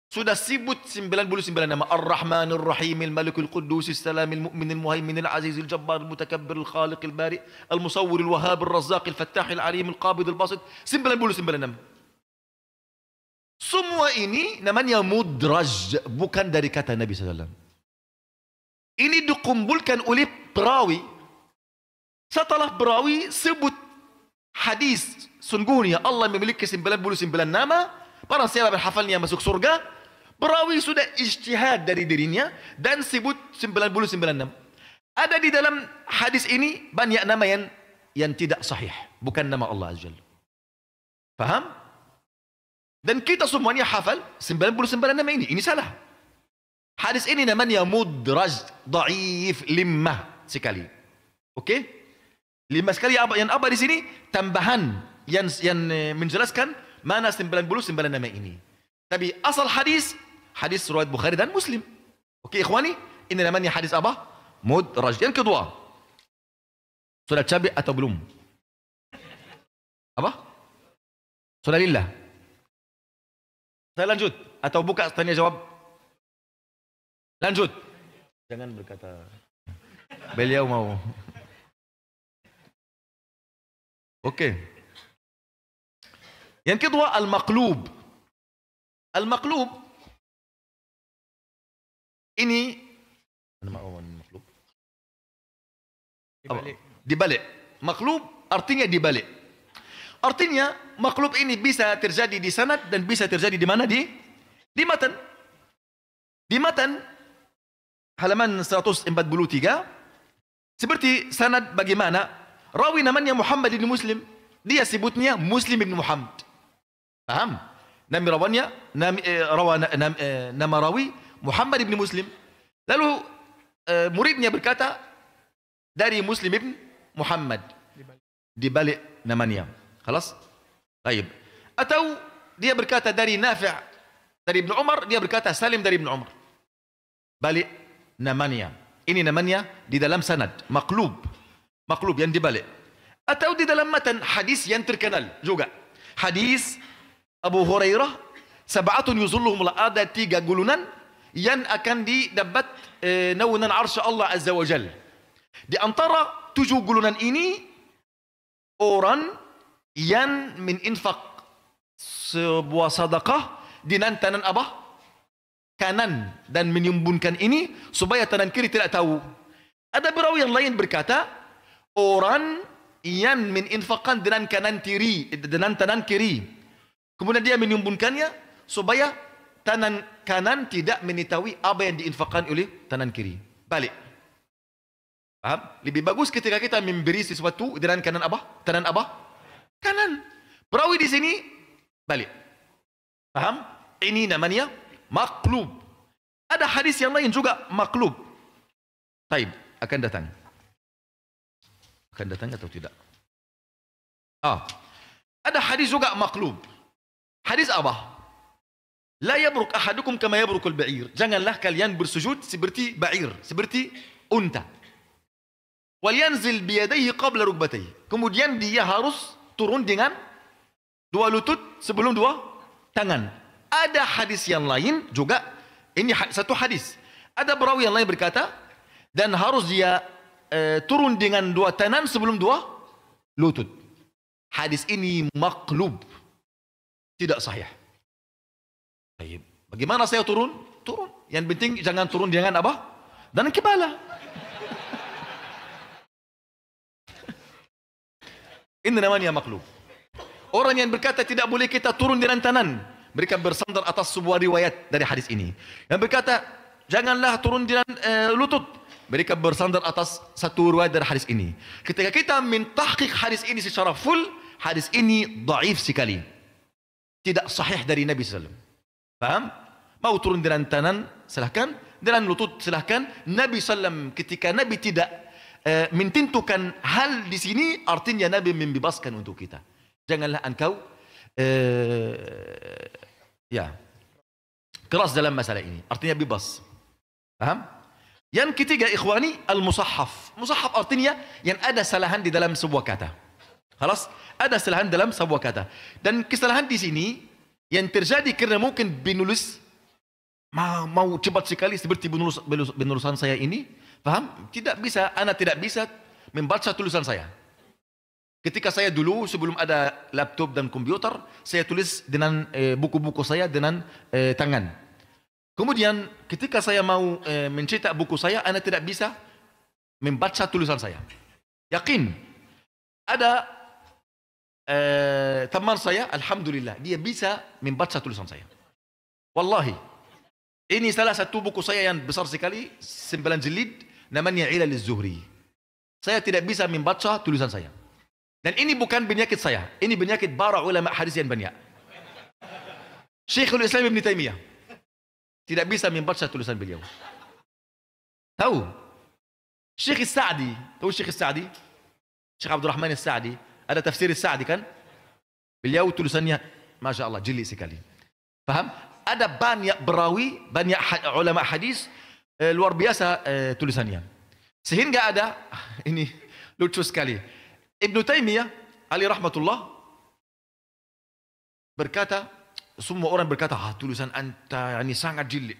sudah sebut 99 nama. Ar-Rahman, Ar-Rahim, Al-Malik, Al-Quddus, Al-Salam, Al-Mu'min, Al-Muhaymin, Al-Aziz, Al-Jabbar, Al-Mutakabbir, Al-Khaliq, Al-Bari, Al-Musawwir, Al-Wahhab, Al-Razzaq, Al-Fattah, Al-Alim, Al-Qabid, Al-Basit. 99 nama. Semua ini namanya mudraj, bukan dari kata Nabi SAW. Ini dikumpulkan oleh perawi. Setelah perawi sebut hadis, sungguhnya Allah memiliki 99 nama, para siapa berhafalnya masuk surga. Perawi sudah ijtihad dari dirinya dan sebut 99 nama. Ada di dalam hadis ini banyak nama yang tidak sahih, bukan nama Allah Azza Jalla. Faham? Dan kita semuanya hafal 99 nama ini. Ini salah. Hadis ini namanya mudraj, dhaif, 5 sekali. Oke? 5 sekali yang apa di sini? Tambahan yang menjelaskan mana 99 nama ini. Tapi asal hadis riwayat Bukhari dan Muslim. Oke, ikhwani, ini namanya hadis apa? Mudraj. Yang kedua, sudah cabai atau belum? Apa? Sudah lillah. Saya lanjut atau buka tanya jawab? Lanjut. Jangan berkata beliau mau. Oke. Yang kedua, al-maqlub. Al-maqlub ini nama al-maqlub. Dibalik. Maqlub artinya dibalik. Artinya maqlub ini bisa terjadi di sanad dan bisa terjadi di mana? Di matan. Di matan halaman 143 seperti sanad bagaimana? Rawi namanya Muhammad bin Muslim. Dia sebutnya Muslim bin Muhammad. Paham? Nama rawi Muhammad bin Muslim. Lalu muridnya berkata dari Muslim bin Muhammad. Dibalik namanya. Khalas? Baik. Atau dia berkata dari Nafi' dari Ibn Umar, dia berkata Salim dari Ibn Umar. Balik namanya. Ini namanya di dalam sanad. Maqlub yang dibalik. Atau di dalam matan hadis yang terkenal juga. Hadis Abu Hurairah, sab'atun yuzulluhum, ada 3 gulunan yang akan didapat naungan arsy Allah Azza wa Jalla. Di antara 7 gulunan ini, orang yang meninfak sebuah sedekah dengan tangan apa? Kanan, dan menyembunyikan ini supaya tangan kiri tidak tahu. Ada perawi yang lain berkata, orang yang meninfakkan dengan tangan kiri, kemudian dia menyembunyikannya supaya tangan kanan tidak mengetahui apa yang diinfakkan oleh tangan kiri. Balik. Paham? Lebih bagus ketika kita memberi sesuatu dengan kanan apa? Tangan apa? Kanan. Perawi di sini balik. Paham? Ini namanya maqlub. Ada hadis yang lain juga maqlub. Taib, akan datang. Akan datang atau tidak? Ada hadis juga maqlub. Hadis apa? La yabruk ahadukum kama yabrukul ba'ir. Janganlah kalian bersujud seperti ba'ir, seperti unta. Wal yanzil biyadayhi qabla rukbatayhi. Kemudian dia harus turun dengan 2 lutut sebelum 2 tangan. Ada hadis yang lain juga, ini satu hadis. Ada perawi yang lain berkata, dan harus dia turun dengan 2 tangan sebelum 2 lutut. Hadis ini maqlub, tidak sahih. Bagaimana saya turun? Turun. Yang penting jangan turun dengan apa? Dan kepala. Ini namanya maqlub. Orang yang berkata tidak boleh kita turun dengan tangan, mereka bersandar atas sebuah riwayat dari hadis ini. Yang berkata janganlah turun dengan lutut, mereka bersandar atas satu riwayat dari hadis ini. Ketika kita mentahqiq hadis ini secara full, hadis ini dhaif sekali, tidak sahih dari Nabi SAW. Paham? Mau turun dengan tangan silahkan, dengan lutut silahkan. Nabi SAW ketika Nabi tidak mententukan hal di sini, artinya Nabi membebaskan untuk kita. Janganlah engkau keras dalam masalah ini, artinya bebas. Paham? Yang ketiga ikhwani, al-musahhaf. Musahhaf artinya yang ada kesalahan di dalam sebuah kata. Khalas, ada kesalahan dalam sebuah kata. Dan kesalahan di sini yang terjadi karena mungkin penulis mau cepat sekali seperti penulisan saya ini. Paham? Tidak bisa, anak tidak bisa membaca tulisan saya. Ketika saya dulu sebelum ada laptop dan komputer, saya tulis dengan buku-buku saya dengan tangan. Kemudian ketika saya mau mencetak buku saya, anak tidak bisa membaca tulisan saya. Yakin? Ada teman saya, alhamdulillah, dia bisa membaca tulisan saya. Wallahi, ini salah satu buku saya yang besar sekali, 9 jilid, namanya Ilal Az-Zuhri. Saya tidak bisa membaca tulisan saya. Dan ini bukan penyakit saya, ini penyakit para ulama hadis yang banyak. Syekhul Islam Ibn Taimiyah tidak bisa membaca tulisan beliau. Tahu? Syekh Sa'di, tahu Syekh Sa'di? Syekh Abdul Rahman As-Sa'di, ada tafsir As-Sa'di kan? Beliau tulisannya, Masya Allah, jeli sekali. Paham? Ada banyak berawi, banyak ulama hadis, luar biasa tulisannya. Sehingga ada, ini lucu sekali. Ibnu Taimiyah, alaihi rahmatullah, berkata, semua orang berkata, tulisan anta ini sangat jeli.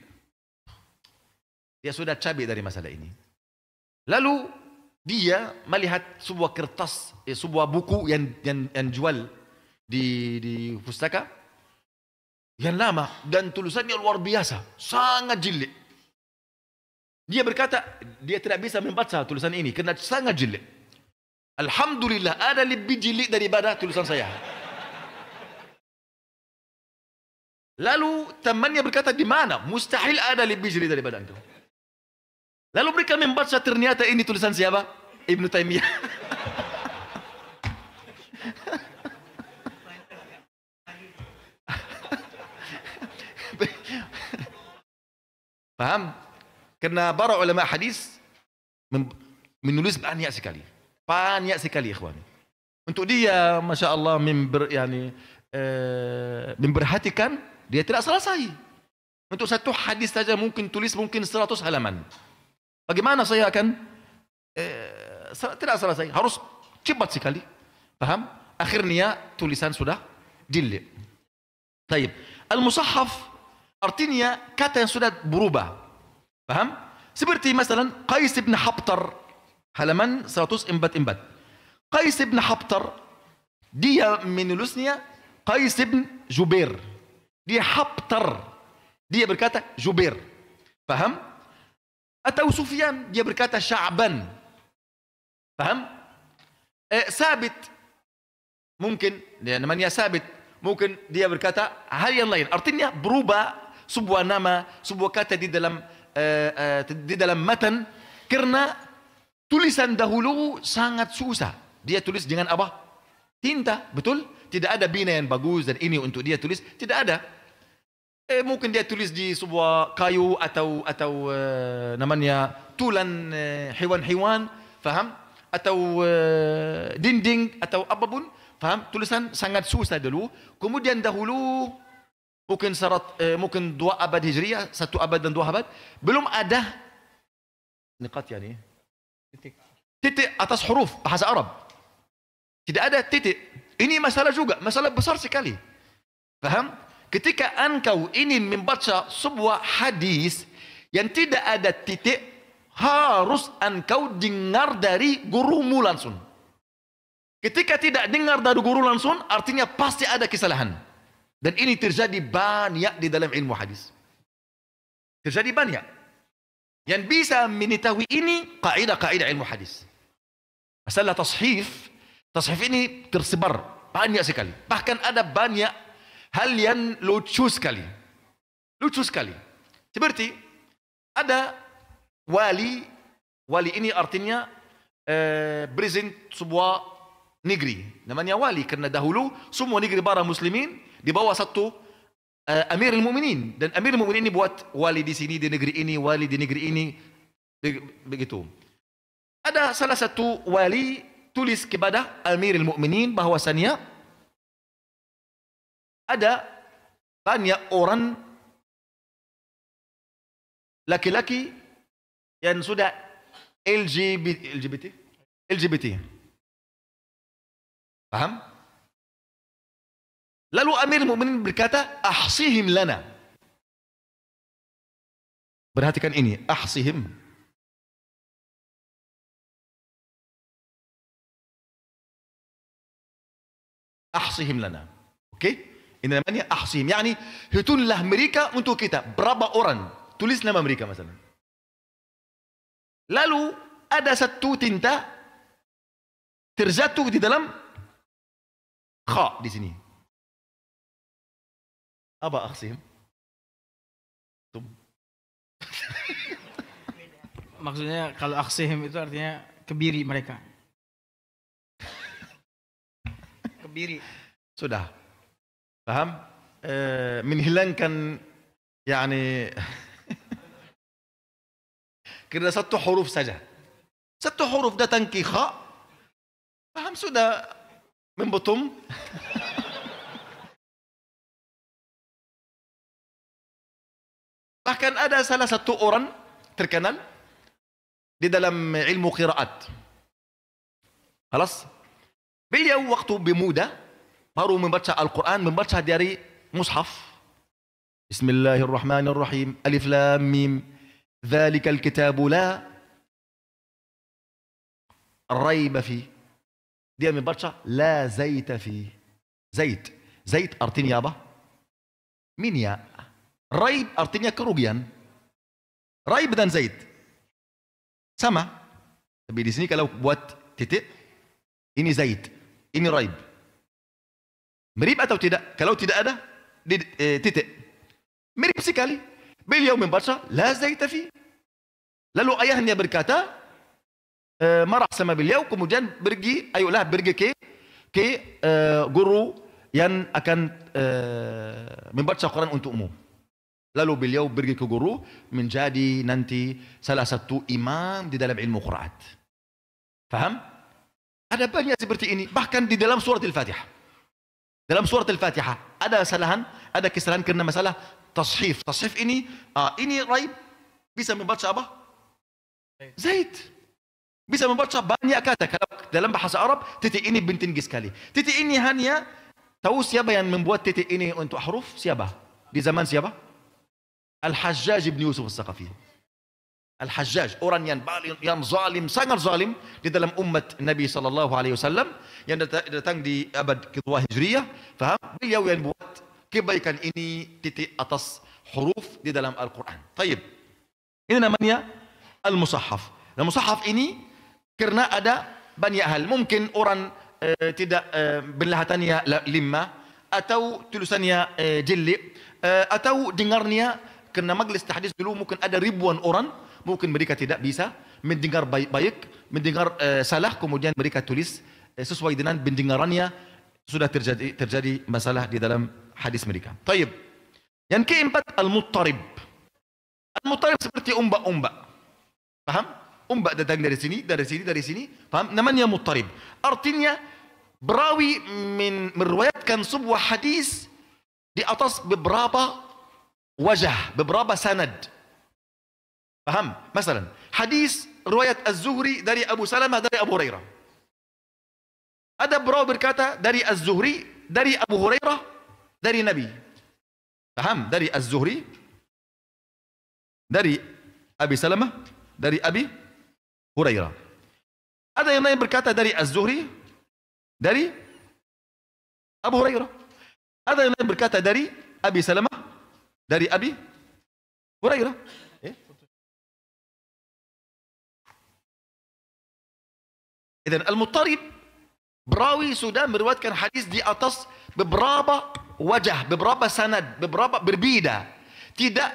Dia sudah cabai dari masalah ini. Lalu dia melihat sebuah kertas, sebuah buku yang jual di pustaka yang lama dan tulisannya luar biasa, sangat jeli. Dia berkata dia tidak bisa membaca tulisan ini karena sangat jeli. Alhamdulillah ada lebih jeli daripada tulisan saya. Lalu temannya berkata, di mana? Mustahil ada lebih jeli daripada itu. Lalu mereka membaca, ternyata ini tulisan siapa? Ibnu Taimiyah. Paham? Karena para ulama hadis menulis banyak sekali. Banyak sekali, ikhwan. Untuk dia, Masya Allah, memperhatikan, dia tidak selesai. Untuk satu hadis saja mungkin tulis mungkin 100 halaman. Bagaimana saya akan tidak selesai? Harus cepat sekali. Paham? Akhirnya tulisan sudah jilid. Taib. Al-Musahaf artinya kata yang sudah berubah. Paham? Seperti misalnya Qais bin Habtar, halaman 144. Qais bin Habtar, dia menulisnya Qais bin Jubair. Dia Habtar, dia berkata Jubair. Paham? Atau Sufyan, dia berkata Sya'ban. Paham? Sabit, mungkin dia namanya Sabit, mungkin dia berkata hal yang lain. Artinya berubah sebuah nama, sebuah kata di dalam matan, karena tulisan dahulu sangat susah. Dia tulis dengan apa? Tinta, betul? Tidak ada bina yang bagus dan ini untuk dia tulis, tidak ada. Mungkin dia tulis di sebuah kayu atau namanya tulan hewan-hewan, faham? Atau dinding atau apapun, faham? Tulisan sangat susah dulu. Kemudian dahulu mungkin 2 abad Hijriah, 1 abad dan 2 abad, belum ada niqat yani titik atas huruf bahasa Arab. Tidak ada titik. Ini masalah juga, masalah besar sekali. Faham? Ketika engkau ingin membaca sebuah hadis yang tidak ada titik, harus engkau dengar dari gurumu langsung. Ketika tidak dengar dari guru langsung, artinya pasti ada kesalahan. Dan ini terjadi banyak di dalam ilmu hadis. Terjadi banyak. Yang bisa mengetahui ini kaidah-kaidah ilmu hadis. Masalah tashif ini tersebar banyak sekali. Bahkan ada banyak hal yang lucu sekali. Lucu sekali. Seperti ada wali ini artinya presiden sebuah negeri. Namanya wali karena dahulu semua negeri para muslimin di bawah satu Amirul Mukminin, dan Amirul Mukminin ini buat wali di sini di negeri ini, wali di negeri ini, begitu. Ada salah satu wali tulis kepada Amirul Mukminin bahwasanya ada banyak orang laki-laki yang sudah LGBT. Paham? Lalu Amir Mu'minin berkata, ahsihim lana. Perhatikan ini, ahsihim. Ahsihim lana. Oke? Ini namanya ahsihim. Yani, hitunglah mereka untuk kita. Berapa orang? Tulis nama mereka masalah. Lalu, ada satu tinta terjatuh di dalam kha di sini. Apa ahsihim? Maksudnya kalau aksihim itu artinya kebiri mereka. Kebiri. Sudah. Paham? Menghilangkan yani karena satu huruf saja. Satu huruf datang ke kha, Paham sudah membutum? Bahkan ada salah satu orang terkenal di dalam ilmu qiraat. Alas, beliau waktu bermuda baru membaca Al-Quran, membaca dari mushaf. Bismillahirrahmanirrahim. Alif lam mim. Dzalikal kitabu la raiba fi. Dia membaca la zaita fi. Zait. Zait artinya apa? Minyak. Raib artinya kerugian. Raib dan zait sama. Tapi di sini kalau buat titik, ini zait, ini raib. Mirip atau tidak? Kalau tidak ada titik, mirip sekali. Beliau membaca la zaita fi. Lalu ayahnya berkata, marah sama beliau, kemudian pergi, ayolah pergi ke guru yang akan membaca Quran untukmu. Lalu beliau pergi ke guru, menjadi nanti salah satu imam di dalam ilmu Quran. Faham? Ada banyak seperti ini. Bahkan di dalam surat Al-Fatihah. Dalam surat Al-Fatihah ada kesalahan karena masalah tashif. Tashif ini raib. Bisa membaca apa? Zait. Bisa membaca banyak kata. Kalau dalam bahasa Arab, titik ini tinggi sekali. Titik ini hanya, tahu siapa yang membuat titik ini untuk huruf? Siapa? Di zaman siapa? Al-Hajjaj ibn Yusuf al-Saqafi. Al-Hajjaj, orang yang zalim, sangat zalim di dalam umat Nabi SAW, yang datang di abad kedua Hijriyah. Faham? Beliau yang buat kebaikan ini titik atas huruf di dalam Al-Quran. Taib. Ini namanya Al-Musahaf. Al-Musahaf ini karena ada banyak hal. Mungkin orang tidak belahatannya lima, atau tulisannya jeli, atau dengarnya. Karena majlis tahdits dulu mungkin ada ribuan orang, mungkin mereka tidak bisa mendengar baik-baik, mendengar salah, kemudian mereka tulis sesuai dengan pendengarannya. Sudah terjadi masalah di dalam hadis mereka. Taib. Yang keempat, al-muttarib. Al-muttarib seperti ombak-ombak. Paham? Ombak datang dari sini, dari sini, dari sini. Paham? Namanya muttarib. Artinya berawi meriwayatkan sebuah hadis di atas beberapa wajah, beberapa sanad. Paham? Masalan, hadis riwayat Az-Zuhri dari Abu Salamah dari Abu Hurairah. Ada perawi berkata dari Az-Zuhri, dari Abu Hurairah, dari Nabi. Paham? Dari Az-Zuhri, dari Abi Salamah, dari Abi Hurairah. Ada yang lain berkata dari Az-Zuhri, dari Abu Hurairah. Ada yang lain berkata dari Abi Salamah, dari Abi Hurairah. Dan al-muttarib, berawi sudah meriwayatkan hadis di atas beberapa wajah, beberapa sanad, beberapa berbeda. Tidak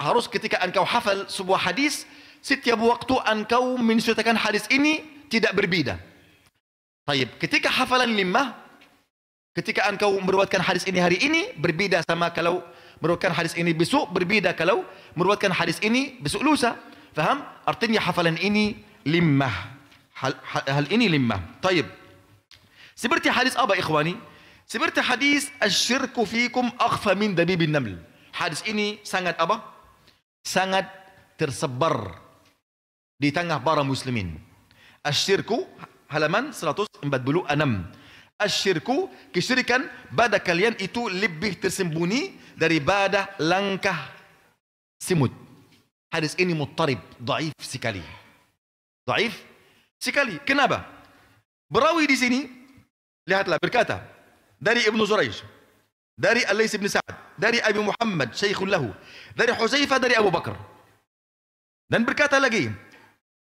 harus ketika engkau hafal sebuah hadis, setiap waktu engkau menceritakan hadis ini tidak berbeda. Taib, ketika hafalan lima, ketika engkau meriwayatkan hadis ini hari ini, berbeda sama kalau meriwayatkan hadis ini besok, berbeda kalau meriwayatkan hadis ini besok lusa. Faham? Artinya hafalan ini limah. Hal ini limah. Taib. Seperti hadis apa ikhwani? Seperti hadis asyirku fikum akhfa min dabibin naml. Hadis ini sangat apa? Sangat tersebar di tengah para muslimin. Asyirku, halaman 146. Asyirku, kesyirikan pada kalian itu lebih tersembunyi daripada langkah semut. Hadis ini muttarib, dhaif sekali. Dhaif sekali. Kenapa? Berawi di sini, lihatlah, berkata dari Ibnu Zurayj, dari Al-Laits bin Sa'ad, dari Abi Muhammad Syekhul lahu, dari Huzaifah, dari Abu Bakar. Dan berkata lagi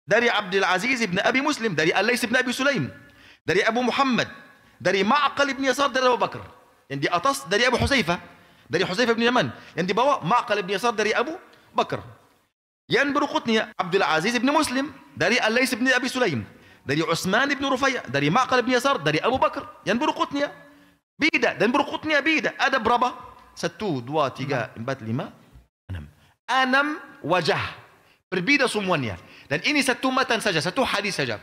dari Abdul Aziz bin Abi Muslim, dari Al-Laits bin Abi Sulaim, dari Abu Muhammad, dari Ma'qal bin Yasar, dari Abu Bakar. Yang di atas dari Abu Huzaifah, dari Huzaifah bin Yaman. Yang di bawah Ma'qal bin Yasar dari Abu Bakar. Yang berikutnya Abdul Aziz bin Muslim dari Al-Laits bin Abi Sulaim, dari Utsman bin Rufai', dari Ma'qal bin Yasar, dari Abu Bakar. Yang berikutnya beda, dan berikutnya beda. Ada berapa? 1, 2, 3, 4, 5, 6. 6 wajah. Berbeda semuanya. Dan ini satu matan saja, satu hadis saja.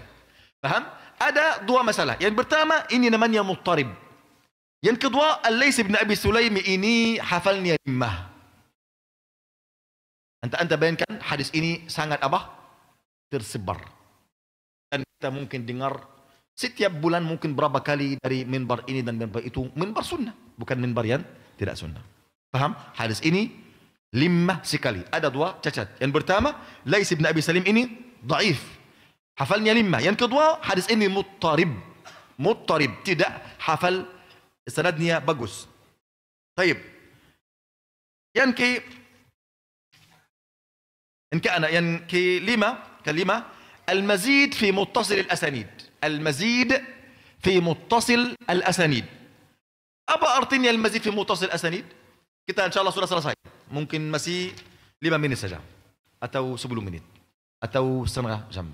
Faham? ada dua masalah. Yang pertama, ini namanya muttarib. Yang kedua, Al-Laits bin Abi Sulaim ini hafalnya limmah. Anda bayangkan hadis ini sangat apa? Tersebar. Dan kita mungkin dengar setiap bulan mungkin berapa kali dari minbar ini dan minbar itu. Minbar sunnah, bukan minbar yang tidak sunnah. Paham? Hadis ini limmah sekali. Ada dua cacat. Yang pertama, Laits bin Abi Sulaim ini dhaif. Hafalnya limmah. Yang kedua, hadis ini muttarib. Muttarib, tidak hafal sanadnya bagus. Baik. Yang kelima, al-mazid fi muttasil al-asanid. Al-mazid fi muttasil al-asanid. Apa artinya al-mazid fi muttasil al-asanid? Kita insyaAllah sudah selesai. Mungkin masih 5 menit saja. Atau 10 menit. Atau setengah jam.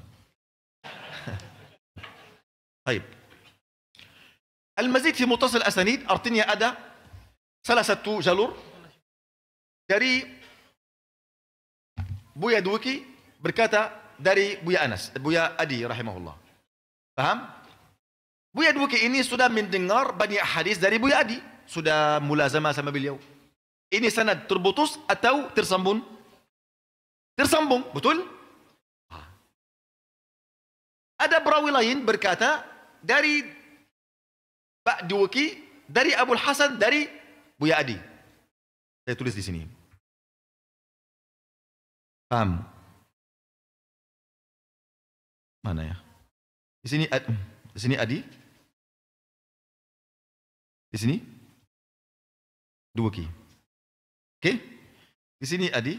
Baik. Al-mazid fi muttasil al-asanid artinya ada salah satu jalur dari Buya Dawki berkata dari Buya Anas, Buya Adi rahimahullah. Paham? Buya Dawki ini sudah mendengar banyak hadis dari Buya Adi, sudah mulazamah sama beliau. Ini sanad terputus atau tersambung? Tersambung, betul? Ada perawi lain berkata dari Pak Dawki, dari Abul Hasan, dari Buya Adi. Saya tulis di sini. Paham? Mana ya? Di sini Adi. Di sini Dawki. Oke? Di sini Adi.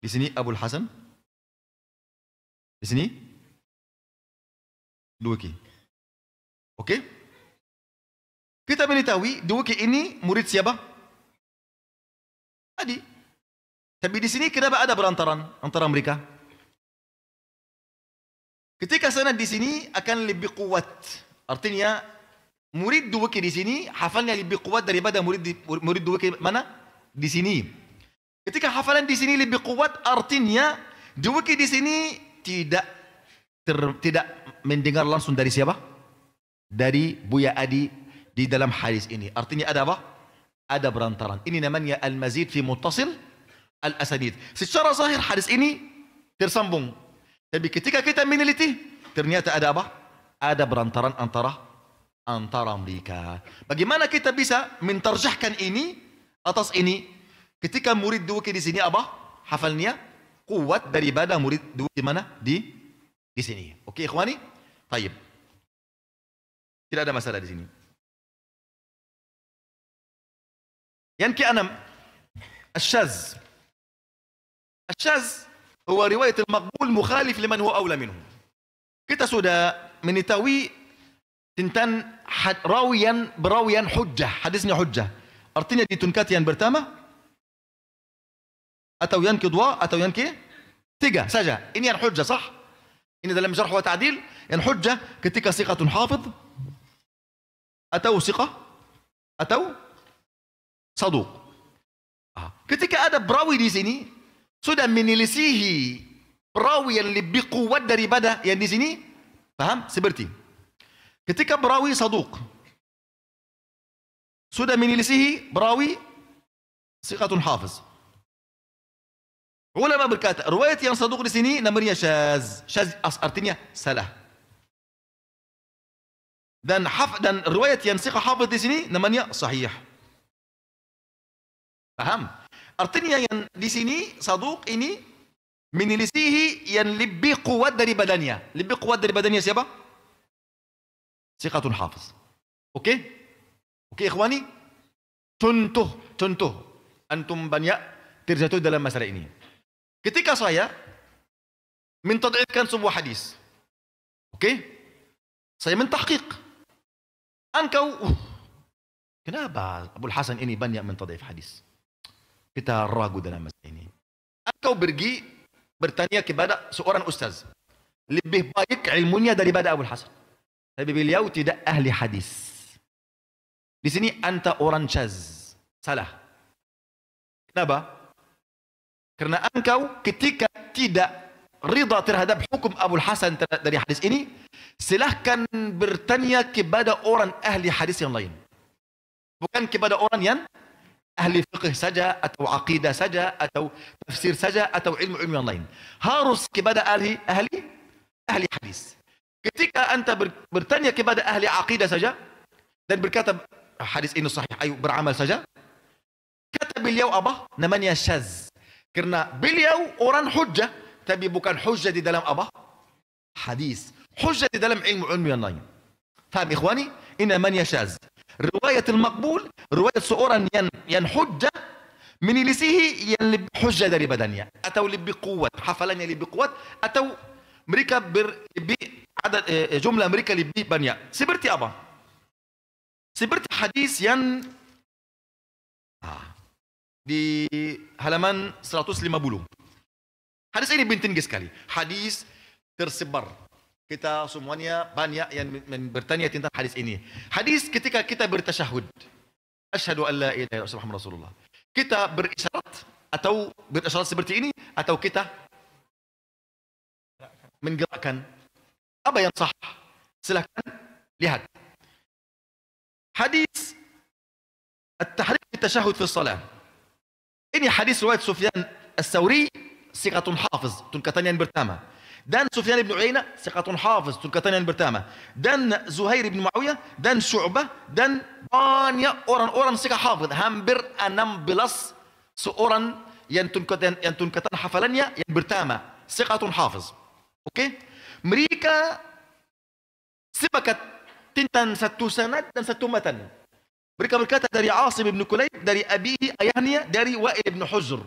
Di sini Abul Hasan. Di sini Dawki. Oke? Kita mengetahui Dawki ini murid siapa? Adi. Tapi di sini kenapa ada berantaran antara mereka? Ketika sanad di sini akan lebih kuat. Artinya murid Dawki di sini hafalnya lebih kuat daripada murid Dawki mana? Di sini. Ketika hafalan di sini lebih kuat, artinya Dawki di sini tidak mendengar langsung dari siapa? Dari Buya Adi di dalam hadis ini. Artinya ada apa? Ada berantaran. Ini namanya al-mazid fi muttasil al-asanid. Secara zahir hadis ini tersambung. Tapi ketika kita meneliti, ternyata ada apa? Ada berantaran antara mereka. Bagaimana kita bisa mentarjahkan ini atas ini? Ketika murid Dawki di sini apa? Hafalnya kuat daripada murid Dawki mana? Di sini. Oke, ikhwani? Baik. Tidak ada masalah di sini. Yang keenam, الشاذ. الشاذ هو رواية المقبول مخالف لمن هو أولى منه. Kita sudah mengetahui tentang berawian hujjah, hadisnya hujjah. Artinya ditungkat yang pertama, atau yang kedua, atau yang ketiga saja. Ini yang hujjah, sah? Ini dalam jarh wa ta'dil, yang hujjah ketika siqatun hafidh, atau siqah, atau saduq. Ketika ada perawi di sini sudah menyelisihi perawi yang lebih kuat daripada yang di sini, paham? Seperti ketika perawi saduq sudah menyelisihi perawi siqatun hafiz. Ulama berkata, riwayat yang saduq di sini namanya syaz. Syaz artinya salah. Dan riwayat yang siqah hafiz di sini namanya sahih. Paham? Artinya yang di sini saduq ini menyelisihi yang lebih kuat dari badannya. Lebih kuat dari badannya siapa? Siqatun hafiz. Oke? Oke, ikhwani? Contoh. Antum banyak terjatuh dalam masalah ini. Ketika saya mentad'ifkan sebuah hadis. Oke? Saya mentahqiq. Engkau, kenapa Abul Hasan ini banyak mentad'if hadis? Kita ragu dalam masalah ini. Engkau pergi bertanya kepada seorang ustaz. Lebih baik ilmunya daripada Abul Hasan. Tapi beliau tidak ahli hadis. Di sini anta orang syaz. Salah. Kenapa? Karena engkau ketika tidak rida terhadap hukum Abu Hasan dari hadis ini, silahkan bertanya kepada orang ahli hadis yang lain. Bukan kepada orang yang ahli fiqh saja, atau aqidah saja, atau tafsir saja, atau ilmu-ilmu yang lain. Harus kepada ahli hadis. Ketika anda bertanya kepada ahli aqidah saja dan berkata hadis ini sahih, ayo beramal saja, kata beliau apa? Namanya syaz. Karena beliau orang hujjah, tapi bukan hujjah di dalam apa? Hadis. Hujjah di dalam ilmu-ilmu yang lain. Faham ikhwani? Ini namanya syaz. Riwayat al-maqbul, riwayat seorang yang hujjah menilisihi yang lebih hujjah daripadanya, atau lebih kuat, hafalannya lebih kuat, atau mereka lebih ada jumlah mereka lebih banyak. Seperti apa? Seperti hadis yang di halaman 150. Hadis ini penting sekali. Hadis tersebar. Kita semuanya banyak yang bertanya tentang hadis ini. Hadis ketika kita bertasyahud, asyhadu an la ilaha illallah Muhammadur Rasulullah. Kita berisyarat atau berisyarat seperti ini, atau kita menggerakkan. Apa yang sah? Silakan lihat. Hadis at-tahrik fi tasyahud fi shalah. Ini hadis riwayat Sufyan Ats-Tsauri, siqatun hafiz, tingkatan yang pertama. Dan Sufyan bin Uyainah, siqatun hafiz, tingkatan yang pertama. Dan Zuhair bin Muawiyah, dan Syu'bah, dan banyak orang-orang siqah hafiz, hampir 16 seorang yang tingkatan hafalannya yang pertama, siqatun hafiz. Okey? Mereka sepakat tentang satu sanad dan satu matan. Mereka berkata dari Asim bin Kulayb, dari abihi, ayahnya, dari Wa'il bin Hujr,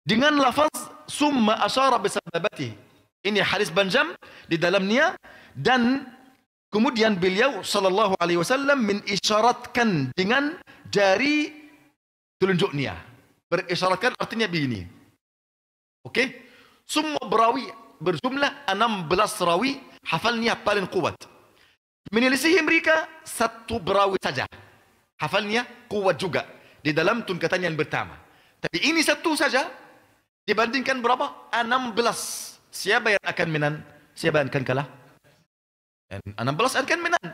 dengan lafaz summa asyara bisababati. Ini hadis panjang di dalamnya, dan kemudian beliau sallallahu alaihi wasallam mengisyaratkan dengan jari telunjuknya. Berisyaratkan artinya begini. Okey? Semua berawi berjumlah 16 rawi, hafalnya paling kuat. Menyelisihi mereka satu berawi saja, hafalnya kuat juga di dalam tingkatan yang pertama. Tapi ini satu saja dibandingkan berapa? 16. Siapa yang akan menang? Siapa yang akan kalah? 16 akan menang.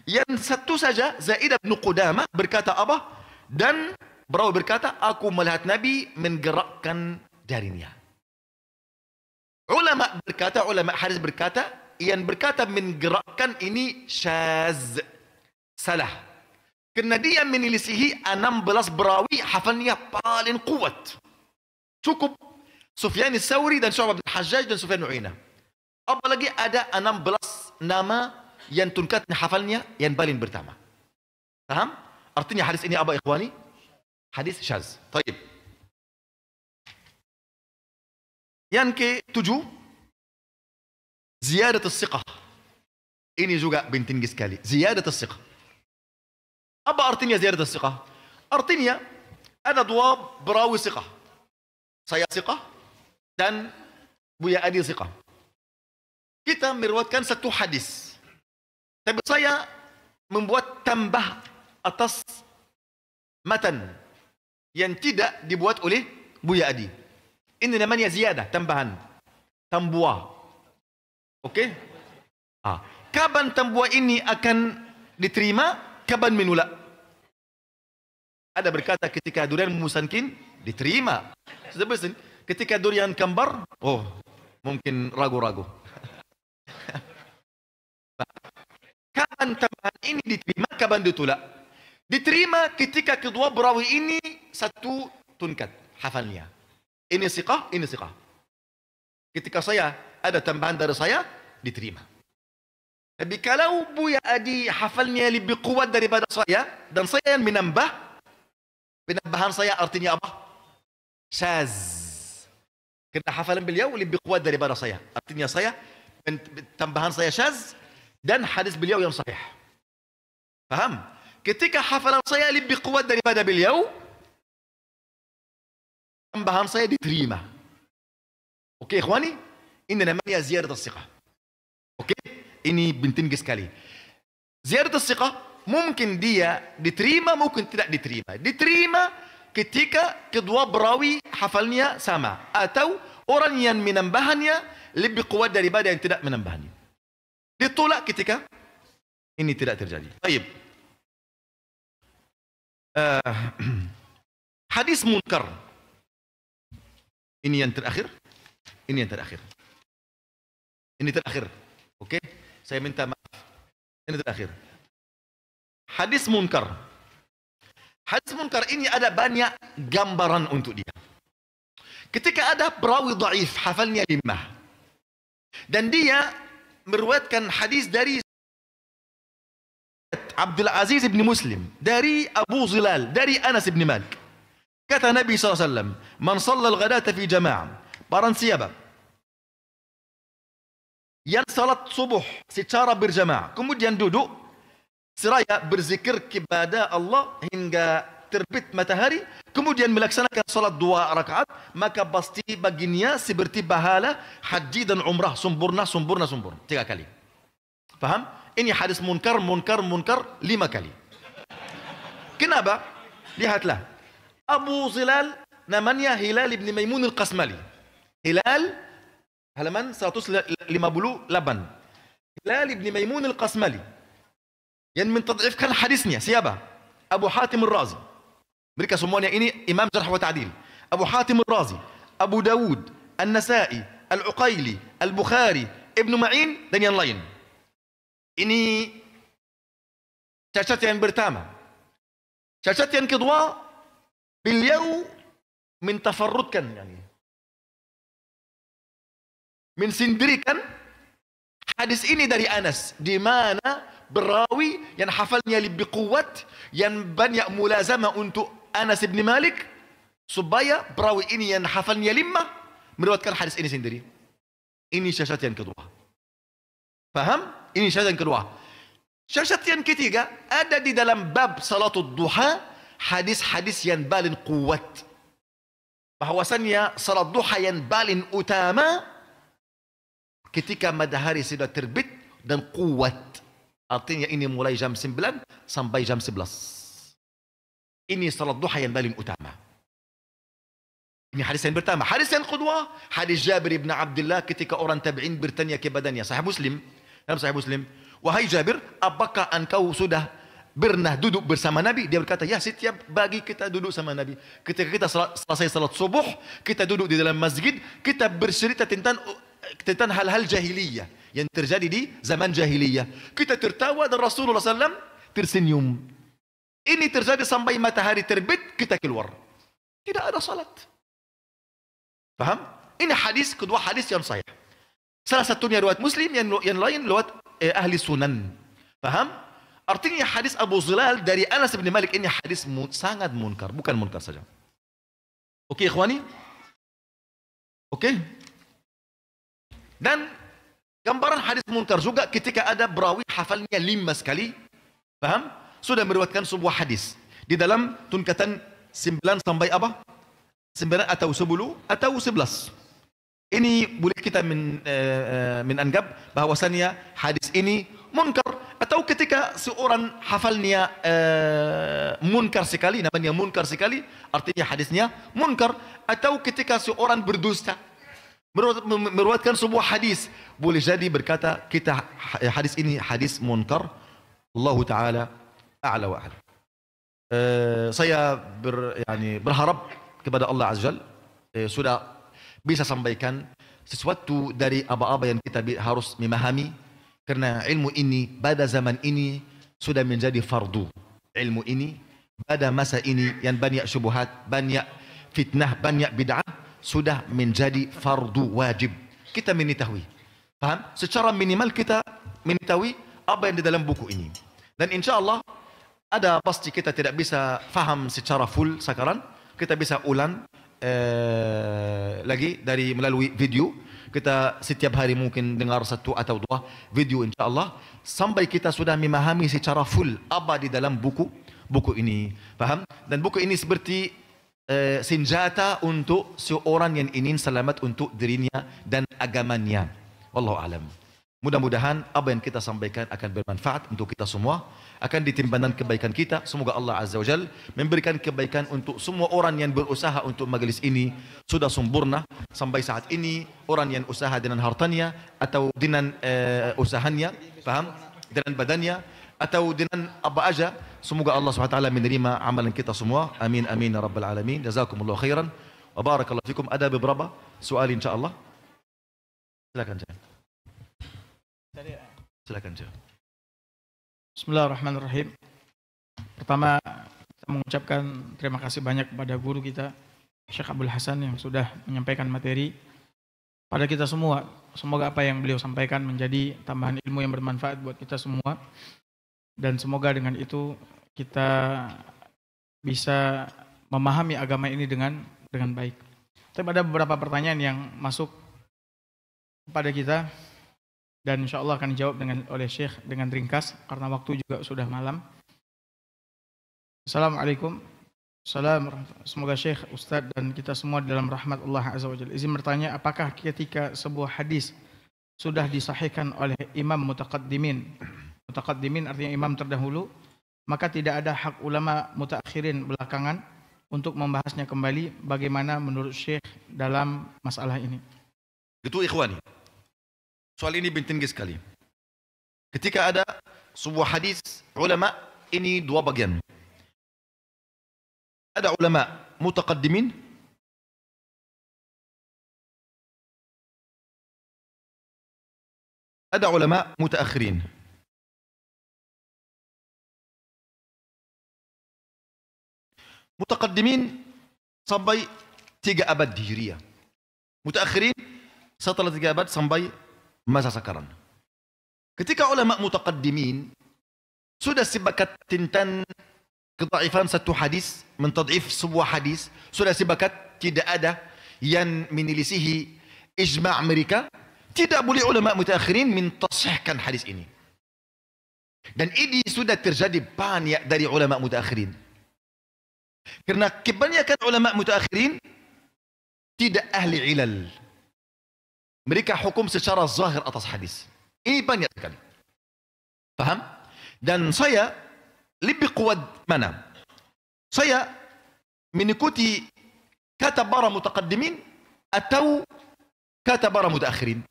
Yang satu saja, Zaid bin Qudamah berkata apa? Dan berawi berkata, aku melihat Nabi menggerakkan jarinya. Ulama hadis berkata, yang berkata menggerakkan ini syaz, salah. Kerana dia menilisihi 16 berawi, hafalnya paling kuat. Cukup Sufyan Ats-Tsauri dan Syu'bah bin Hajjaj dan Sufyan bin Uyainah. Apalagi ada 16 nama yang tingkatnya hafalnya yang paling pertama. Paham? Artinya hadis ini apa ikhwani? Hadis syaz. Baik. Yang ke-7, ziyadat as-siqah. Ini juga penting sekali. Ziyadat as-siqah. Apa artinya ziyadat as-siqah? Artinya ada dua perawi siqah. Saya siqah dan Buya Adi siqah. Kita meriwayatkan satu hadis, tapi saya membuat tambah atas matan yang tidak dibuat oleh Buya Adi. Ini namanya ziyadah, tambahan, tambuah. Okey? Kapan tambuah ini akan diterima? Kapan menolak? Ada berkata ketika durian musankin diterima. Sebenarnya ketika durian kembar, oh mungkin ragu-ragu. Kapan tambahan ini diterima? Kapan ditolak? Diterima ketika kedua perawi ini satu tingkat hafalnya. Ini siqah, ini siqah. Ketika saya ada tambahan dari saya, diterima. Tapi kalau Buya Adi hafalnya lebih kuat daripada saya, dan saya yang menambah, penambahan saya artinya apa? Syaz. Kerana hafalan beliau lebih kuat daripada saya. Artinya saya, tambahan saya syaz, dan hadis beliau yang sahih. Faham? Ketika hafalan saya lebih kuat daripada beliau, tambahan saya diterima. Okey ikhwani? Ini namanya ziyarat as-siqah. Okey? Ini penting sekali. Ziyarat as-siqah mungkin dia diterima, mungkin tidak diterima. Diterima ketika kedua perawi hafalnya sama, atau Orang yang menambahnya lebih kuat daripada yang tidak menambahnya. Ditolak ketika ini tidak terjadi. Baik. Hadis munkar. Ini yang terakhir. Ini yang terakhir. Ini terakhir. Oke? Saya minta maaf. Ini terakhir. Hadis munkar. Hadis munkar ini ada banyak gambaran untuk dia. Ketika ada perawi dhaif, hafalnya 5. Dan dia meriwayatkan hadis dari Abdul Aziz bin Muslim, dari Abu Zilal, dari Anas bin Malik. Kata Nabi SAW, Man salla al-ghadata fi jama'ah. Barang siapa yang salat subuh secara berjamaah, kemudian duduk seraya berzikir kepada Allah hingga terbit matahari, kemudian melaksanakan salat 2 rakaat, maka pasti baginya seperti pahala haji dan umrah sempurna 3 kali. Faham? Ini hadis munkar 5 kali. Kenapa? Lihatlah. Abu Zilal namanya Hilal ibn Maimun al-Qasmali. Hilal halaman 158. Hilal ibn Maimun al-Qasmali. Yang mentad'ifkan hadisnya siapa? Abu Hatim al-Razi. Mereka semuanya ini imam jarh wa ta'dil. Abu Hatim al-Razi, Abu Dawud, An-Nasai, Al-Uqayli, Al-Bukhari, Ibn Ma'in dan yang lain. Ini cacat yang pertama. Cacat yang kedua, beliau mentafarrudkan, mensendirikan hadis ini dari Anas, di mana berawi yang hafalnya lebih kuat, yang banyak mulazamah untuk Anas bin Malik, supaya berawi ini yang hafalnya 5 meriwayatkan hadis ini sendiri. Ini cacat yang kedua. Faham? Ini cacat yang kedua. Cacat yang ketiga, ada di dalam bab salatul duha hadis-hadis yang paling kuat. Bahwasannya salat duha yang paling utama ketika matahari sudah terbit dan kuat. Artinya ini mulai jam 9 sampai jam 11. Ini salat duha yang paling utama. Ini hadis yang pertama. Hadis yang kedua, hadis Jabir bin Abdullah ketika orang tabi'in bertanya kepadanya, Sahih Muslim, dalam Sahih Muslim, wahai Jabir, apakah engkau sudah pernah duduk bersama Nabi? Dia berkata, ya, setiap pagi kita duduk sama Nabi. Ketika kita selesai salat subuh, kita duduk di dalam masjid, kita bercerita tentang hal-hal jahiliyah yang terjadi di zaman jahiliyah. Kita tertawa dan Rasulullah SAW tersenyum. Ini terjadi sampai matahari terbit, kita keluar. Tidak ada salat. Paham? Ini hadis, kedua hadis yang sahih. Salah satunya riwayat Muslim, yang lain riwayat ahli sunan. Paham? Artinya hadis Abu Zilal dari Anas bin Malik ini hadis sangat munkar, bukan munkar saja. Oke, ikhwani? Oke? Dan gambaran hadis munkar juga ketika ada berawi hafalnya 5 sekali, paham? Sudah meriwayatkan sebuah hadis di dalam tunkatan 9 sampai apa? 9 atau 10 atau 11. Ini boleh kita menanggap bahwasannya hadis ini munkar, atau ketika seorang hafalnya munkar sekali, namanya munkar sekali, artinya hadisnya munkar, atau ketika seorang berdusta meriwayatkan sebuah hadis, boleh jadi berkata kita hadis ini hadis munkar. Allah Taala a'la wa a'lam. Saya berharap kepada Allah Azza Jalla sudah bisa sampaikan sesuatu dari aba-aba yang kita harus memahami, karena ilmu ini pada zaman ini sudah menjadi fardu. Ilmu ini pada masa ini yang banyak syubhat, banyak fitnah, banyak bid'ah, sudah menjadi fardu wajib kita mengetahui. Paham? Secara minimal kita mengetahui apa yang di dalam buku ini. Dan insya Allah ada pasti kita tidak bisa faham secara full sekarang, kita bisa ulang lagi dari melalui video. Kita setiap hari mungkin dengar 1 atau 2 video insya Allah, sampai kita sudah memahami secara full apa di dalam buku ini. Paham? Dan buku ini seperti senjata untuk seorang yang ingin selamat untuk dirinya dan agamanya. Wallahu alam. Mudah-mudahan apa yang kita sampaikan akan bermanfaat untuk kita semua, akan ditimbangkan kebaikan kita. Semoga Allah Azza wa Jalla memberikan kebaikan untuk semua orang yang berusaha untuk majelis ini sudah sempurna sampai saat ini. Orang yang usaha dengan hartanya atau dengan usahanya, paham? Dengan badannya atau dengan apa aja, semoga Allah SWT menerima amalan kita semua. Amin amin ya rabbal alamin. Jazakumullah khairan wa barakallahu fikum. Ada beberapa soal insyaallah. Silakan Cah. Silakan Cah. Bismillahirrahmanirrahim. Pertama, saya mengucapkan terima kasih banyak kepada guru kita, Syekh Abdul Hasan, yang sudah menyampaikan materi pada kita semua. Semoga apa yang beliau sampaikan menjadi tambahan ilmu yang bermanfaat buat kita semua. Dan semoga dengan itu kita bisa memahami agama ini dengan baik. Tapi ada beberapa pertanyaan yang masuk kepada kita. Dan insya Allah akan dijawab oleh Syekh dengan ringkas karena waktu juga sudah malam. Assalamualaikum. Semoga Syekh, Ustadz dan kita semua dalam rahmat Allah Azza wa Jalla. Izin bertanya, apakah ketika sebuah hadis sudah disahihkan oleh imam mutaqaddimin artinya imam terdahulu, maka tidak ada hak ulama mutaakhirin belakangan untuk membahasnya kembali? Bagaimana menurut Syekh dalam masalah ini? Itu ikhwani, soal ini penting sekali. Ketika ada sebuah hadis ulama, ini dua bagian. Ada ulama mutaqaddimin, ada ulama mutaakhirin. Mutaqaddimin sampai 3 abad Hijriah. Mutaakhirin setelah 3 abad sampai masa sekarang. Ketika ulama mutaqaddimin sudah sepakat tentang kedaifan satu hadis, mentadif sebuah hadis, sudah sepakat, tidak ada yang menyelisihi ijma' mereka, tidak boleh ulama mutaakhirin mentasihkan hadis ini. Dan ini sudah terjadi banyak dari ulama mutaakhirin. Karena kebanyakan ulama mutaakhirin tidak ahli ilal. Mereka hukum secara zahir atas hadis. Ini banyak sekali. Faham? Dan saya lebih kuat mana? Saya mengikuti kata para mutaqaddimin atau kata para mutaakhirin?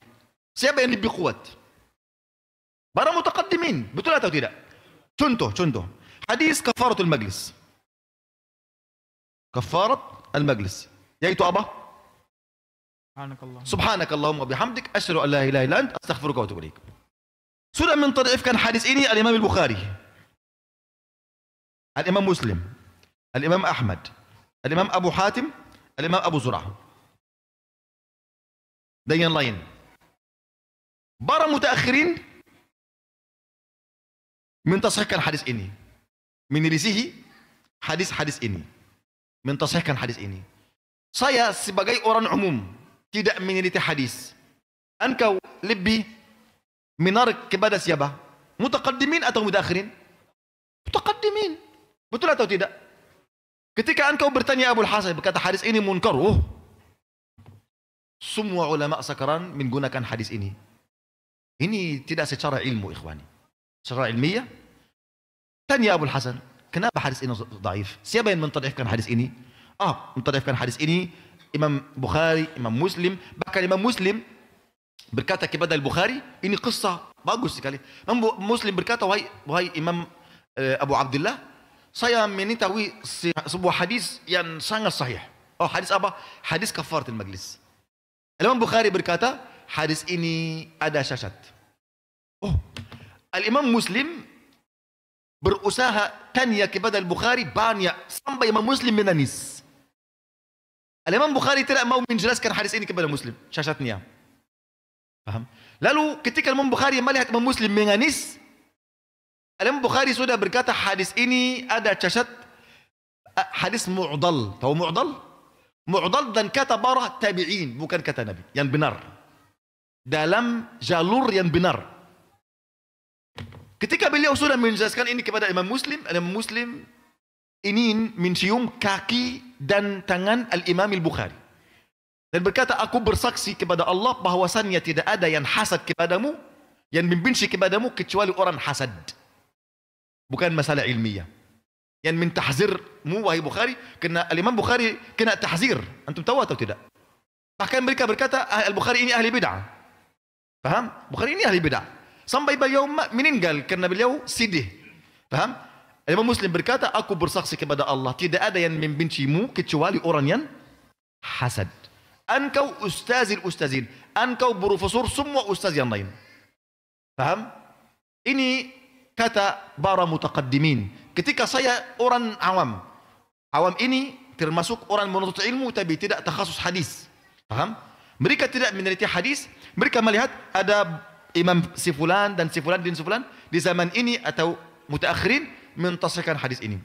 Siapa yang lebih kuat? Para mutaqaddimin, betul atau tidak? Contoh. Hadis kafaratul majlis. Kafarat al-majlis, yaitu apa? Subhanakallahumma bihamdik asyhadu an la ilaha illa anta astaghfiruka wa atubu ilaik. Sudah mentadifkan hadis ini al-Imam al-Bukhari, al-Imam Muslim, al-Imam Ahmad, al-Imam Abu Hatim, al-Imam Abu Zur'ah dan yang lain. Para mutaakhirin mentasihkan hadis ini, menyelisihi hadis-hadis ini, mentasihkan hadis ini. Saya sebagai orang umum tidak meneliti hadis. Engkau lebih menarik kepada siapa? Mutaqaddimin atau mutaakhirin? Mutaqaddimin. Betul atau tidak? Ketika engkau bertanya Abu Hasan, berkata hadis ini munkar, semua ulama sekarang menggunakan hadis ini. Ini tidak secara ilmu, ikhwani. Secara ilmiah, tanya Abu Hasan, kenapa hadis ini dhaif? Siapa yang mentadifkan hadis ini? Mentadifkan hadis ini Imam Bukhari, Imam Muslim. Bahkan Imam Muslim berkata kepada Al-Bukhari, ini kisah bagus sekali. Imam Muslim berkata, wahai Imam Abu Abdullah, saya mengetahui sebuah hadis yang sangat sahih. Hadis apa? Hadis kafaratul majlis. Imam Bukhari berkata, hadis ini ada cacat. Al-Imam Muslim berusaha tanya kepada Al-Bukhari banyak sampai Imam Muslim menangis. Al-Imam Bukhari tidak mau menjelaskan hadis ini kepada Muslim, cacatnya. Paham? Lalu ketika Imam Bukhari melihat Imam Muslim menangis, Imam Bukhari sudah berkata hadis ini ada cacat, hadis mu'dal. Tahu mu'dal? Mu'dal dan kata para tabi'in, bukan kata Nabi, yang benar. Dalam jalur yang benar. Ketika beliau sudah menjelaskan ini kepada Imam Muslim ini mencium kaki dan tangan Al-Imam Al-Bukhari dan berkata, aku bersaksi kepada Allah bahwasannya tidak ada yang hasad kepadamu yang membenci kepadamu kecuali orang hasad. Bukan masalah ilmiah. Yang mentahzirmu wahai Bukhari, kena Imam Bukhari kena tahzir. Antum tahu atau tidak? Bahkan mereka berkata Al-Bukhari ini ahli bid'ah. Faham? Bukhari ini ahli bid'ah. Sampai beliau meninggal karena beliau sidih. Faham? Imam Muslim berkata, aku bersaksi kepada Allah, tidak ada yang membencimu kecuali orang yang hasad. Engkau ustazin, engkau profesor semua ustaz yang lain. Faham? Ini kata para mutaqaddimin. Ketika saya orang awam ini termasuk orang menuntut ilmu tapi tidak takhasus hadis. Faham? Mereka tidak meneliti hadis, mereka melihat ada imam si fulan dan si fulan dan si fulan di zaman ini atau mutaakhirin mentasihkan hadis ini.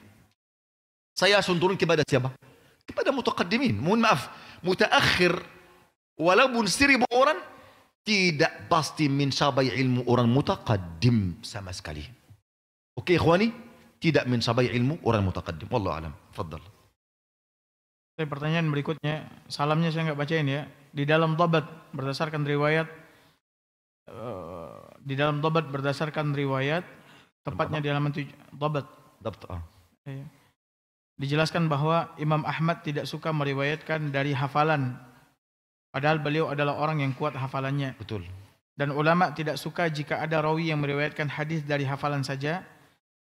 Saya sunturun kepada siapa? Kepada mutaqaddimin. Mohon maaf, mutaakhir walaupun 1000 orang tidak pasti mencapai ilmu orang mutaqaddim sama sekali. Oke, ikhwani, tidak mencapai ilmu orang mutaqaddim. Wallahu alam. Fadhal. Pertanyaan berikutnya, salamnya saya nggak bacain ya. Di dalam Dhabat berdasarkan riwayat, tepatnya di halaman 7 Dhabat. Dijelaskan bahwa Imam Ahmad tidak suka meriwayatkan dari hafalan. Padahal beliau adalah orang yang kuat hafalannya. Betul. Dan ulama tidak suka jika ada rawi yang meriwayatkan hadis dari hafalan saja.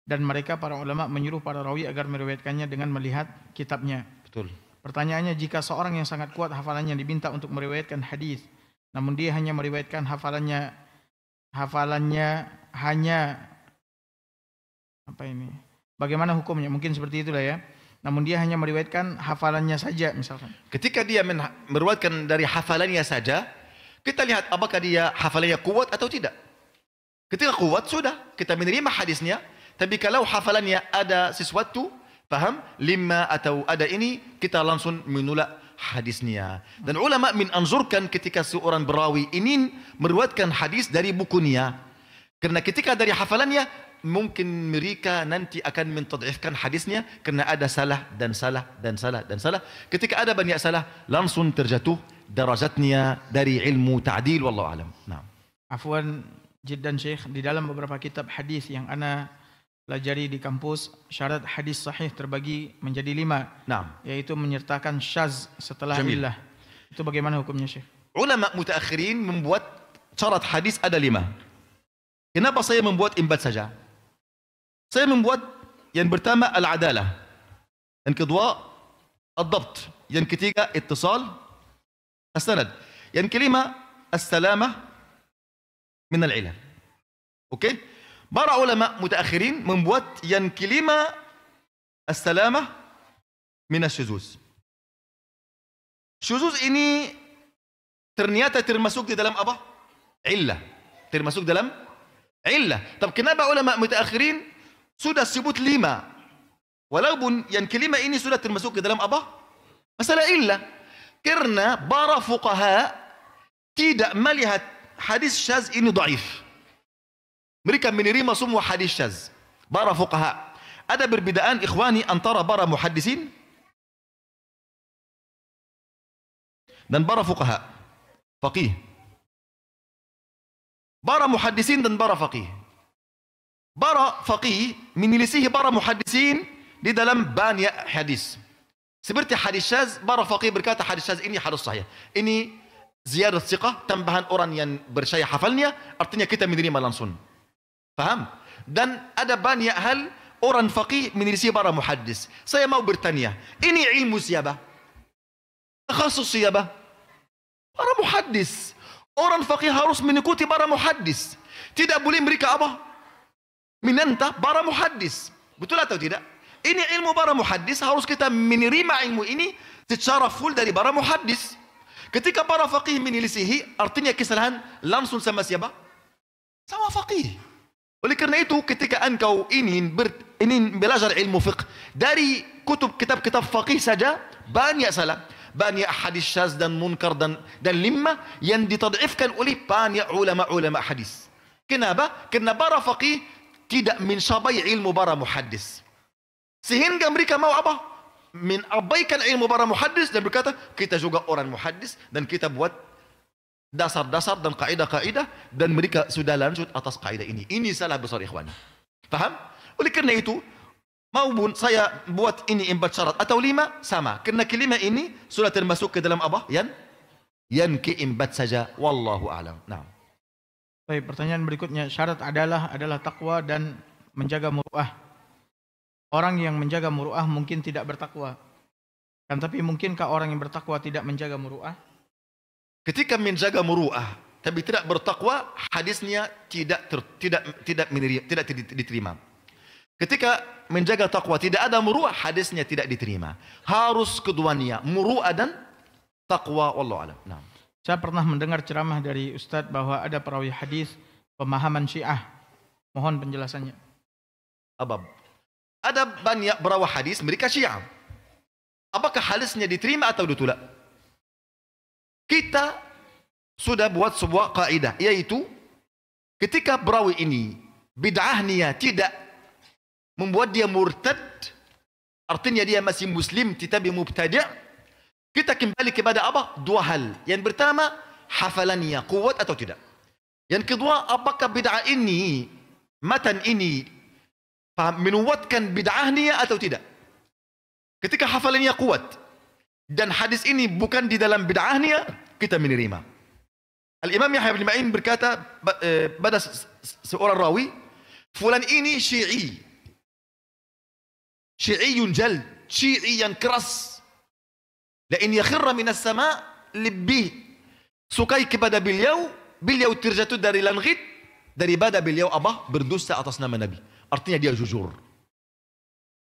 Dan mereka para ulama menyuruh para rawi agar meriwayatkannya dengan melihat kitabnya. Betul. Pertanyaannya, jika seorang yang sangat kuat hafalannya diminta untuk meriwayatkan hadis, namun dia hanya meriwayatkan hafalannya hanya apa ini? Bagaimana hukumnya? Mungkin seperti itulah ya. Namun dia hanya meriwayatkan hafalannya saja misalkan. Ketika dia meriwayatkan dari hafalannya saja, kita lihat apakah dia hafalannya kuat atau tidak. Ketika kuat sudah kita menerima hadisnya. Tapi kalau hafalannya ada sesuatu, paham, lima atau ada ini, kita langsung menolak hadisnya. Dan ulama menanzurkan ketika seorang berawi ingin meriwayatkan hadis dari bukunya. Karena ketika dari hafalannya, mungkin mereka nanti akan mentad'ifkan hadisnya karena ada salah dan salah dan salah dan salah. Ketika ada banyak salah, langsung terjatuh darajatnya dari ilmu ta'dil, wallahu alam. Nah. Afwan jiddan Syekh, di dalam beberapa kitab hadis yang ana pelajari di kampus, syarat hadis sahih terbagi menjadi 5. Nah. Yaitu menyertakan syaz setelah illah. Itu bagaimana hukumnya Syekh? Ulama mutaakhirin membuat syarat hadis ada 5. Kenapa saya membuat 4 saja? Saya membuat yang pertama al-adalah. Yang kedua ad-dabt. Yang ketiga ittisal as-sanad. Yang kelima as-salamah min al-ilal. Oke? Para ulama mutaakhirin membuat yang kelima as-salamah min asy-syuzuz. Syuzuz ini ternyata termasuk di dalam apa? Illah. Termasuk dalam illah. Tapi kenapa ulama mutaakhirin sudah sebut 5? Walaupun yang kelima ini sudah termasuk di dalam apa? Masalah illah. Karena para fuqaha tidak melihat hadis syaz ini dhaif. Mereka menerima semua hadis syaz. Para fuqaha. Ada perbedaan ikhwani antara para muhaddisin dan para fuqaha. Faqih. Para muhaddisin dan para faqih. Para faqih menyelisih para muhaddisin di dalam banyak hadis. Seperti hadis syaz, para faqih berkata hadis syaz ini hadis sahih. Ini ziyadah thiqah, tambahan orang yang bersaya hafalnya, artinya kita menerima langsung. Faham? Dan ada banyak hal orang faqih menyelisih para muhaddis. Saya mau bertanya, ini ilmu siapa? Takhasus siapa? Para muhaddis. Orang faqih harus mengikuti para muhaddis. Tidak boleh mereka apa? Menentang para muhaddis. Betul atau tidak? Ini ilmu para muhaddis, harus kita menerima ilmu ini secara full dari para muhaddis. Ketika para faqih menyelisihi, artinya kesalahan langsung sama siapa? Sama faqih. Oleh kerana itu, ketika engkau ingin belajar ilmu fiqh dari kitab-kitab faqih saja, banyak salah, banyak hadis syaz dan munkar dan 5 yang ditad'ifkan oleh banyak ulama-ulama hadis. Kenapa? Karena para faqih tidak mencapai ilmu para muhaddis. Sehingga mereka mau apa? Menabaikan ilmu para muhaddis dan berkata, kita juga orang muhaddis dan kita buat dasar-dasar dan kaidah-kaidah, dan mereka sudah lanjut atas kaidah ini. Ini salah besar ikhwani. Faham? Oleh kerana itu, maupun saya buat ini 4 syarat atau 5, sama. Kerana kelima ini sudah termasuk ke dalam apa? Yang ke-4 saja. Wallahu a'lam. Nah. Baik, pertanyaan berikutnya, syarat adalah takwa dan menjaga muru'ah. Orang yang menjaga muru'ah mungkin tidak bertakwa. Kan tapi mungkinkah orang yang bertakwa tidak menjaga muru'ah? Ketika menjaga muru'ah tapi tidak bertakwa, hadisnya tidak diterima. Ketika menjaga takwa tidak ada muru'ah, hadisnya tidak diterima. Harus keduanya, muru'ah dan takwa. Wallahu a'lam. Nah. Saya pernah mendengar ceramah dari Ustadz bahwa ada perawi hadis pemahaman Syiah. Mohon penjelasannya. Abab. Ada banyak perawi hadis mereka Syiah. Apakah hadisnya diterima atau ditolak? Kita sudah buat sebuah kaidah, yaitu ketika perawi ini bid'ahnya tidak membuat dia murtad, artinya dia masih muslim tetapi mubtadi', kita kembali kepada apa? 2 hal. Yang pertama, hafalannya kuat atau tidak. Yang kedua, apakah bid'ah ini, matan ini menuatkan bid'ahnya atau tidak. Ketika hafalannya kuat dan hadis ini bukan di dalam bid'ahnya, kita menerima. Al-Imam Yahya bin Ma'in berkata pada seorang rawi, fulan ini Syi'i. Syi'iyun jald, Syi'i yang keras. La in yakhirra minas sama', lebih sukai kepada beliau terjatuh dari langit daripada beliau berdusta atas nama Nabi. Artinya dia jujur.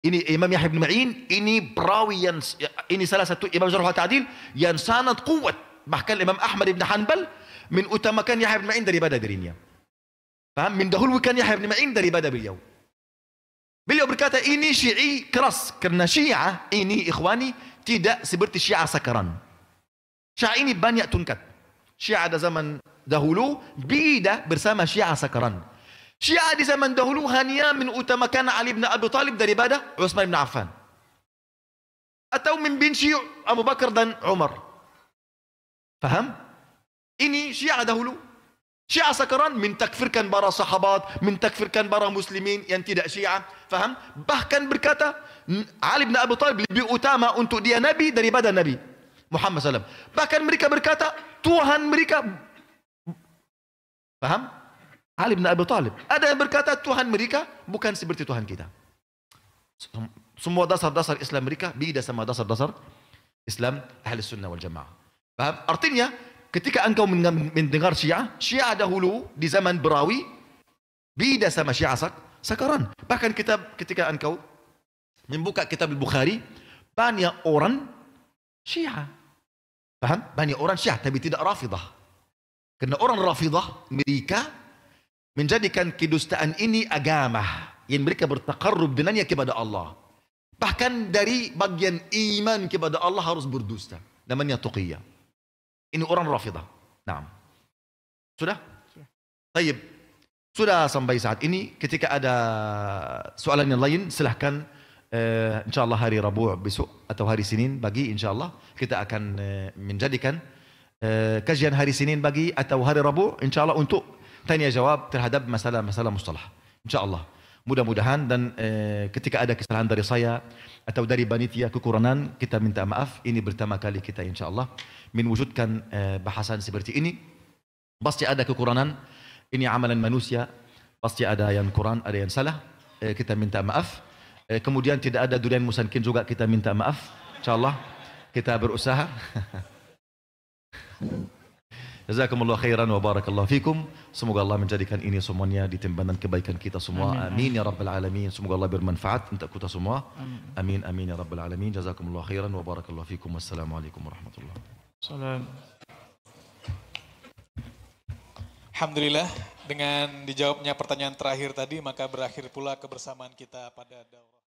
Ini Imam Yahya bin Ma'in, ini perawi yang, ini salah satu Imam Jarh wa Ta'dil yang sangat kuat. Bahkan Imam Ahmad bin Hanbal mengutamakan Yahya bin Ma'in daripada dirinya. Faham? Mendahulukan Yahya bin Ma'in daripada beliau. Beliau berkata ini Syi'i keras, kerana Syiah ini ikhwani tidak seperti Syiah sakaran. Syiah ini banyak tungkat. Syiah ada zaman dahulu beda bersama Syiah sakaran. Syiah di zaman dahulu hanya mengutamakan Ali bin Abi Thalib daripada Utsman bin Affan. Atau membenci Abu Bakar dan Umar. Faham? Ini Syiah dahulu. Syiah sakaran mentakfirkan para sahabat, mentakfirkan para muslimin yang tidak Syiah. Faham? Bahkan berkata Ali bin Abi Thalib lebih utama untuk dia Nabi daripada Nabi Muhammad SAW. Bahkan mereka berkata Tuhan mereka. Faham? Ali bin Abi Thalib. Ada yang berkata Tuhan mereka bukan seperti Tuhan kita. Semua dasar-dasar Islam mereka beda sama dasar-dasar Islam Ahli Sunnah wal Jamaah. Faham? Artinya ketika engkau mendengar Syiah, Syiah dahulu di zaman Berawi beda sama Syiah sakaran. Bahkan ketika engkau membuka kitab Al-Bukhari, banyak orang Syiah. Faham? Banyak orang Syiah tapi tidak Rafidah. Kerana orang Rafidah mereka menjadikan kedustaan ini agama yang mereka bertaqarrub dengannya kepada Allah. Bahkan dari bagian iman kepada Allah harus berdusta. Namanya tuqiyah. Ini orang Rafidah. Naam. Sudah? Baik. Sudah sampai saat ini. Ketika ada soalan yang lain, silahkan insyaAllah hari Rabu' besok atau hari Senin pagi insyaAllah kita akan menjadikan kajian hari Senin pagi atau hari Rabu' insyaAllah untuk tanya jawab terhadap masalah-masalah mustalah. InsyaAllah. Mudah-mudahan dan ketika ada kesalahan dari saya atau dari panitia kekurangan, kita minta maaf. Ini pertama kali kita insyaAllah mewujudkan bahasan seperti ini. Pasti ada kekurangan. Ini amalan manusia. Pasti ada yang kurang, ada yang salah. Kita minta maaf. Kemudian tidak ada durian musankin juga, kita minta maaf. InsyaAllah kita berusaha. Jazakumullah khairan wa barakallahu fikum. Semoga Allah menjadikan ini semuanya di timbangan kebaikan kita semua. Amin ya rabbal alamin. Semoga Allah bermanfaat untuk kita semua. Amin amin ya rabbal alamin. Jazakumullah khairan wa barakallahu fikum. Wassalamualaikum warahmatullahi wabarakatuh. Alhamdulillah, dengan dijawabnya pertanyaan terakhir tadi, maka berakhir pula kebersamaan kita pada daurah.